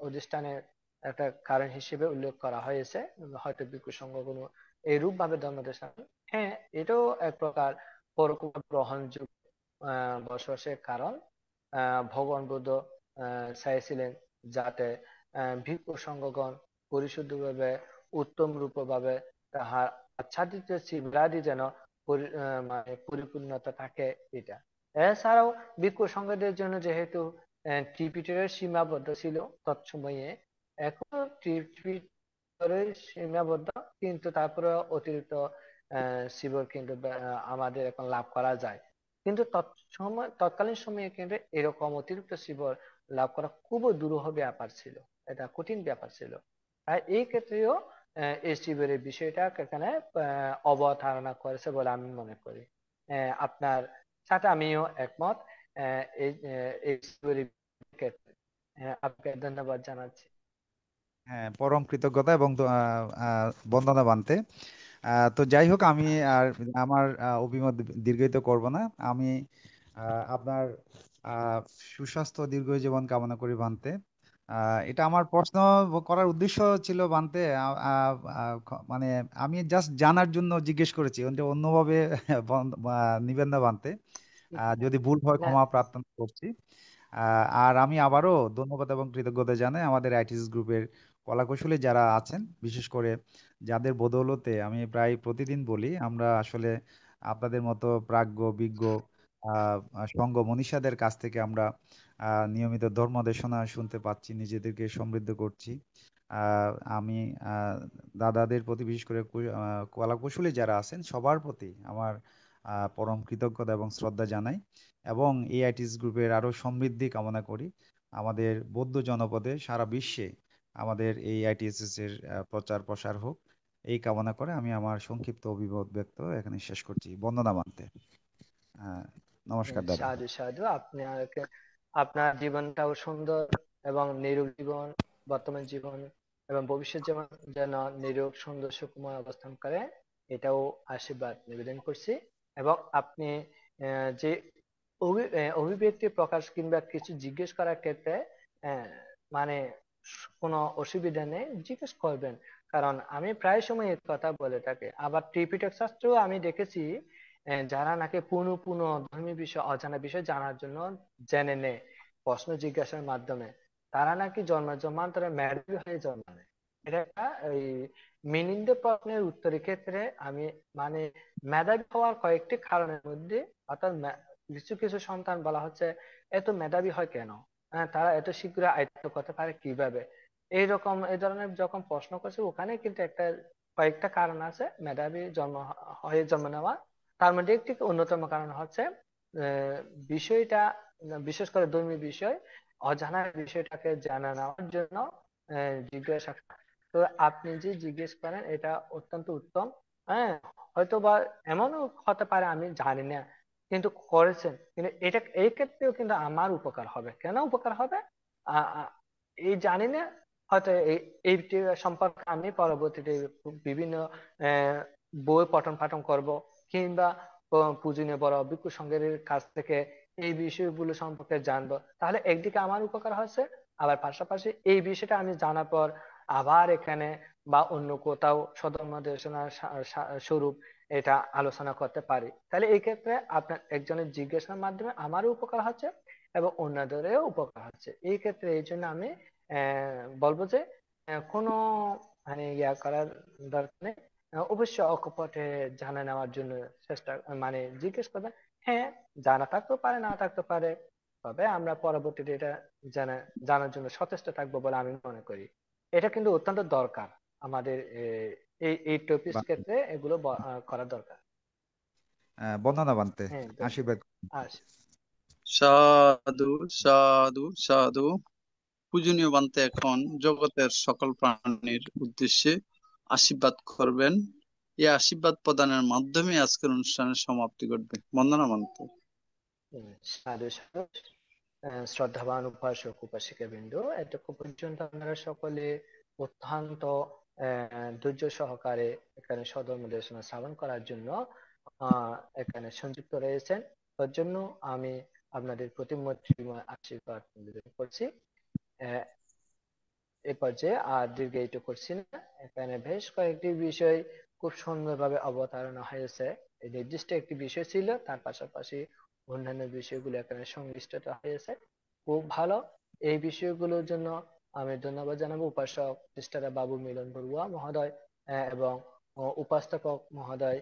অধিষ্ঠানের একটা কারণ হিসেবে উল্লেখ করা হয়েছে। হয়তো ভিক্ষু সংঘগুলো এইরূপ ভাবে ধর্মদেশনা, হ্যাঁ, এটাও এক প্রকার পরোক্ষ গ্রহণযোগ্য বসবাসের কারণ। ভগবান বুদ্ধ চাইছিলেন যাতে ভিক্ষু সংঘগণ পরিশুদ্ধভাবে উত্তম রূপভাবে তাহার আচ্ছাদিত শিবরাদি যেন মানে পরিপূর্ণতা থাকে এটা। এছাড়াও ভিক্ষু সংঘদের জন্য যেহেতু ত্রিপিটকের সীমাবদ্ধ ছিল তৎসময়ে, এখন ত্রিপিটকের সীমাবদ্ধ, কিন্তু তারপরে অতিরিক্ত শিবর কিন্তু আমাদের এখন লাভ করা যায়। কিন্তু তৎকালীন সময়ে কিন্তু এরকম অতিরিক্ত শিবর লাভ করা খুবই দুরূহ ব্যাপার ছিল, এটা কঠিন ব্যাপার ছিল। আর এই ক্ষেত্রেও এই শিবের বিষয়টা এখানে অবতারণা করেছে বলে আমি মনে করি। আপনার সাথে আমিও একমত। এই ক্ষেত্রে আপনাকে ধন্যবাদ জানাচ্ছি। হ্যাঁ, পরম কৃতজ্ঞতা এবং বন্দনা বানতে। তো যাই হোক, আমি আর আমার অভিমত দীর্ঘায়িত করব না। আমি আপনার আহ, সুস্বাস্থ্য দীর্ঘ জীবন কামনা করি বানতে। এটা আমার প্রশ্ন করার উদ্দেশ্য ছিল বানতে, মানে আমি জাস্ট জানার জন্য জিজ্ঞেস করেছি, অন্যভাবে নিবেন না বানতে। যদি ভুল হয় না, ক্ষমা প্রার্থনা করছি। আর আমি আবারও ধন্যবাদ এবং কৃতজ্ঞতা জানাই আমাদের আইটিএস গ্রুপের কলাকুশলী যারা আছেন, বিশেষ করে যাদের বদৌলতে আমি প্রায় প্রতিদিন বলি, আমরা আসলে আপনাদের মতো প্রাজ্ঞ বিজ্ঞ সঙ্গ মনীষাদের কাছ থেকে আমরা নিয়মিত ধর্মদেশনা শুনতে পাচ্ছি, নিজেদেরকে সমৃদ্ধ করছি। আমি দাদাদের প্রতি, বিশেষ করে কলাকুশলী যারা আছেন সবার প্রতি আমার পরম কৃতজ্ঞতা এবং শ্রদ্ধা জানাই, এবং এই আইটিএস গ্রুপের আরো সমৃদ্ধি কামনা করি। আমাদের বৌদ্ধ জনপদে সারা বিশ্বে আমাদের এই আইটিএসএস এর প্রচার প্রসার হোক, এই কামনা করে আমি আমার সংক্ষিপ্ত অভিমত ব্যক্ত এখানে শেষ করছি। বন্দনা মানতে। নমস্কার দাদা। সাধু সাধু। আপনার জীবনটাও সুন্দর এবং নিরোগ জীবন, বর্তমান জীবন এবং ভবিষ্যৎ জীবন যেন নিরোগ সুন্দর সুখময় অবস্থান করে, এটাও আশীর্বাদ নিবেদন করছি। এবং আপনি যে অভিব্যক্তি প্রকাশ কিংবা কিছু জিজ্ঞেস করার ক্ষেত্রে আহ, মানে কোনো অসুবিধা নেই, জিজ্ঞেস করবেন। কারণ আমি প্রায় সময় এই কথা বলে থাকি। আবার ত্রিপিটক শাস্ত্রেও আমি দেখেছি যারা নাকি পুনঃ পুনঃ ধর্মীয় বিষয়, অজানা বিষয় জানার জন্য জেনে নেয় প্রশ্ন জিজ্ঞাসার মাধ্যমে, তারা নাকি জন্মান্তরে মেধাবী হয়ে জন্মায়। এটা একটা ওই মিনিন্দ প্রশ্নের উত্তরের ক্ষেত্রে আমি মানে মেধাবী হওয়ার কয়েকটি কারণের মধ্যে, অর্থাৎ কিছু কিছু সন্তান বলা হচ্ছে এত মেধাবী হয় কেন, তারা এত শীঘ্র আয়ত্ত করতে পারে কিভাবে, এইরকম এই ধরনের যখন প্রশ্ন করছে, ওখানে কিন্তু একটা কয়েকটা কারণ আছে মেধাবী হয়ে জন্ম নেওয়া। তার মধ্যে একটি অন্যতম কারণ হচ্ছে আহ, বিষয়টা, বিশেষ করে ধর্মীয় বিষয়, অজানা বিষয়টাকে জানা নেওয়ার জন্য জিজ্ঞাসা করা। তো আপনি যে জিজ্ঞেস করেন এটা অত্যন্ত উত্তম। হ্যাঁ, হয়তো বা এমনও হতে পারে আমি জানি না কিন্তু করেছেন, কিন্তু এটা এই ক্ষেত্রেও কিন্তু আমার উপকার হবে। কেন উপকার হবে? আ- আ- এই জানি না, হয়তো এইটি সম্পর্কে আমি পরবর্তীতে বিভিন্ন আহ, বই পঠন পাঠন করব, কিংবা পূজনীয় বড় ভিক্ষু সংঘের কাছ থেকে এই বিষয়গুলো সম্পর্কে জানবো। তাহলে একদিকে আমার উপকার হচ্ছে, আবার পাশাপাশি এই বিষয়টা আমি জানার পর আবার এখানে বা অন্য কোথাও সদর্মদেশনা স্বরূপ এটা আলোচনা করতে পারি। তাহলে এই ক্ষেত্রে আপনার একজনের জিজ্ঞাসার মাধ্যমে আমারও উপকার হচ্ছে এবং অন্যদেরও উপকার হচ্ছে। এই ক্ষেত্রে এই জন্য আমি বলবো যে কোনো মানে ইয়া করার দরকার নেই। অবশ্যই অকপটে জানা নেওয়ার জন্য চেষ্টা, মানে জিজ্ঞেস করবেন। হ্যাঁ, জানা থাকতেও পারে, না থাকতে পারে, তবে আমরা পরবর্তীতে এটা জানা জানার জন্য সচেষ্ট থাকবো বলে আমি মনে করি। এটা কিন্তু অত্যন্ত দরকার আমাদের এই এই টপিক ক্ষেত্রে এগুলো করা দরকার। বন্দনা বানতে। হ্যাঁ, আশীর্বাদ। আচ্ছা। সাধু সাধু সাধু। পূজনীয় বান্তে এখন জগতের সকল প্রাণীর উদ্দেশ্যে আশীর্বাদ করবেন। এই আশীর্বাদ প্রদানের মাধ্যমে আজকের অনুষ্ঠানের সমাপ্তি ঘটবে। বন্দনা বান্তে। সাধু সাধু। শ্রদ্ধাবান উপাসক উপাসিকা বিন্দু, এতক্ষণ পর্যন্ত আপনারা সকলে অত্যন্ত ধৈর্য সহকারে এখানে সধর্ম দেশনা শ্রবণ করার জন্য এখানে সংযুক্ত রয়েছেন। তার জন্য আমি আপনাদের প্রতি মৈত্রীময় আশীর্বাদ নিবেদন করছি। আহ, এ পর্যায়ে আর দীর্ঘায়িত করছি না। এখানে বেশ কয়েকটি বিষয় খুব সুন্দরভাবে অবতারণা হয়েছে। এই নির্দিষ্ট একটি বিষয় ছিল, তার পাশাপাশি অন্যান্য বিষয়গুলো এখানে সংশ্লিষ্টতা হয়েছে, খুব ভালো। এই বিষয়গুলোর জন্য আমি ধন্যবাদ জানাবো উপাসক সিস্টার বাবু মিলন বড়ুয়া মহোদয় এবং উপাস্তকক মহোদয়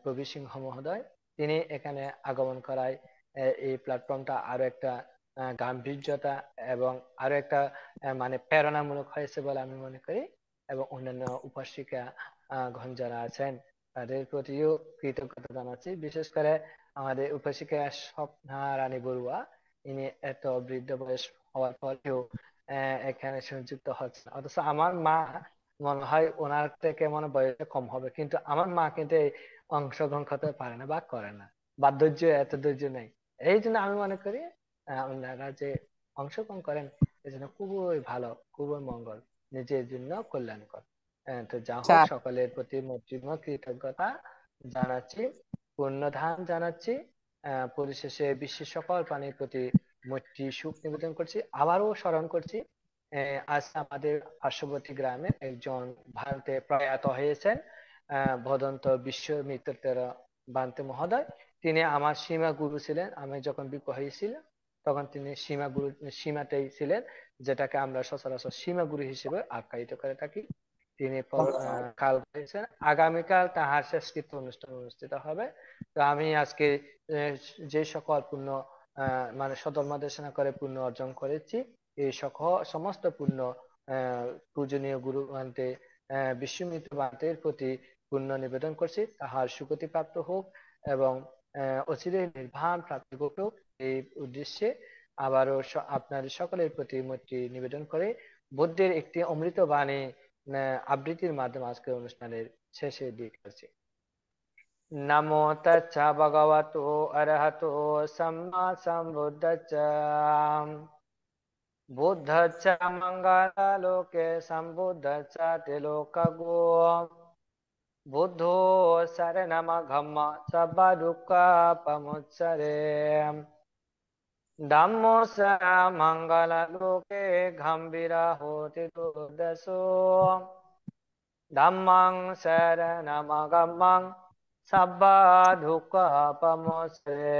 প্রবীর সিংহ মহোদয়। তিনি এখানে আগমন করায় এই প্ল্যাটফর্মটা আরো একটা গাম্ভীর্যতা এবং আরো একটা মানে প্রেরণামূলক হয়েছে বলে আমি মনে করি। এবং অন্যান্য উপাসিকা গণ যারা আছেন তাদের প্রতিও কৃতজ্ঞতা জানাচ্ছি। বিশেষ করে আমাদের উপাসিকা স্বপ্না রানী বড়ুয়া, ইনি এত বৃদ্ধ বয়স হওয়ার পরেও এখানে সংযুক্ত হচ্ছে। অথচ আমার মা মনে হয় ওনার থেকে মনে বয়সে কম হবে, কিন্তু আমার মা কিন্তু অংশগ্রহণ করতে পারে না বা করে না, বা ধৈর্য এত ধৈর্য নেই। এই জন্য আমি মনে করি আপনারা যে অংশগ্রহণ করেন এই জন্য খুবই ভালো, খুবই মঙ্গল, নিজের জন্য কল্যাণকর। তো যা হোক, সকলের প্রতি মৈত্রীময় কৃতজ্ঞতা জানাচ্ছি, পুণ্যধান জানাচ্ছি। পরিশেষে বিশ্বের সকল প্রাণীর প্রতি মৈত্রী সুখ নিবেদন করছি। আবারও স্মরণ করছি, আজ আমাদের পার্শ্ববর্তী গ্রামে একজন ভারতে প্রয়াত হয়েছেন, ভদন্ত বিশ্বমিত্র বান্তে মহোদয়। তিনি আমার সীমা গুরু ছিলেন। আমি যখন বিবাহী ছিলাম তখন তিনি সীমা গুরু, সীমাতেই ছিলেন, যেটাকে আমরা সচরাচর সীমা গুরু হিসেবে আখ্যায়িত করে থাকি। তিনি কাল হয়েছেন, আগামীকাল তাহার শেষকৃত্য অনুষ্ঠান অনুষ্ঠিত হবে। তো আমি আজকে যে সকল পুণ্য মানে সদর্ম দেশনা করে পুণ্য অর্জন করেছি, এই সমস্ত পুণ্য পূজনীয় গুরু বান্তে বিশ্বমিত্র বান্তের প্রতি পুণ্য নিবেদন করছি, তাহার সুগতি প্রাপ্ত হোক এবং অচিরে নির্বাণ প্রাপ্তি হোক, এই উদ্দেশ্যে আবারও আপনাদের সকলের প্রতি মৈত্রী নিবেদন করে বুদ্ধের একটি অমৃত বাণী আবৃত্তির মাধ্যমে আজকের অনুষ্ঠানের শেষে দিক আছে। নমো তচ্ছা ভগবতো অরহতো সম্মা সম্বুদ্ধস্য বুদ্ধস্য মঙ্গলালোকে সম্বুদ্ধস্য ত্রিলোকগো বুদ্ধো শরণমঘম্ম সর্বদুঃখপमुच्चरे धम्मो स मङ्गललोके गम्भीरहोति दुर्दशो धम्मं शरणमगमं सब्बदुःखपमुच्चरे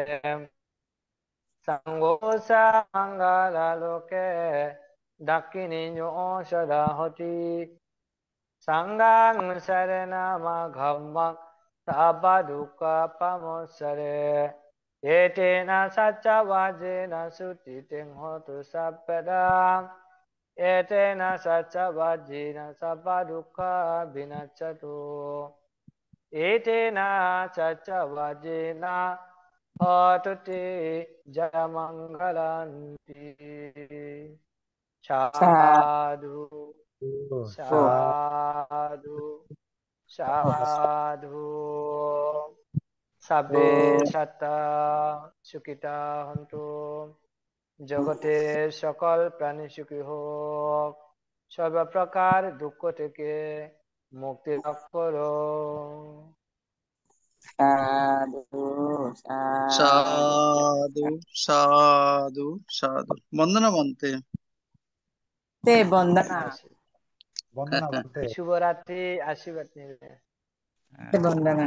सङ्गो स मङ्गललोके दक्षिणियो सदा होति संघं शरणमघम्मं सब्बदुःखपमुच्चरे एतेन सच्चवाजेन सुतितिं होतु सप्पदाम् एतेन सच्चवाजेन सब्बदुःखविनश्यतु एतेन सच्चवाजेन होतु ते जयमङ्गलन्ति। साधु साधु साधु। सब्बे सत्ता सुखिता हन्तु, জগতে সকল প্রাণী সুখী হোক, সর্বপ্রকার দুঃখ থেকে মুক্তি লাভ করো। সাধু সাধু সাধু সাধু। বন্দনা বন্তে। বন্দনা বন্দনা বলতে শুভরাত্রি, আশীর্বাদ নিবে। বন্দনা।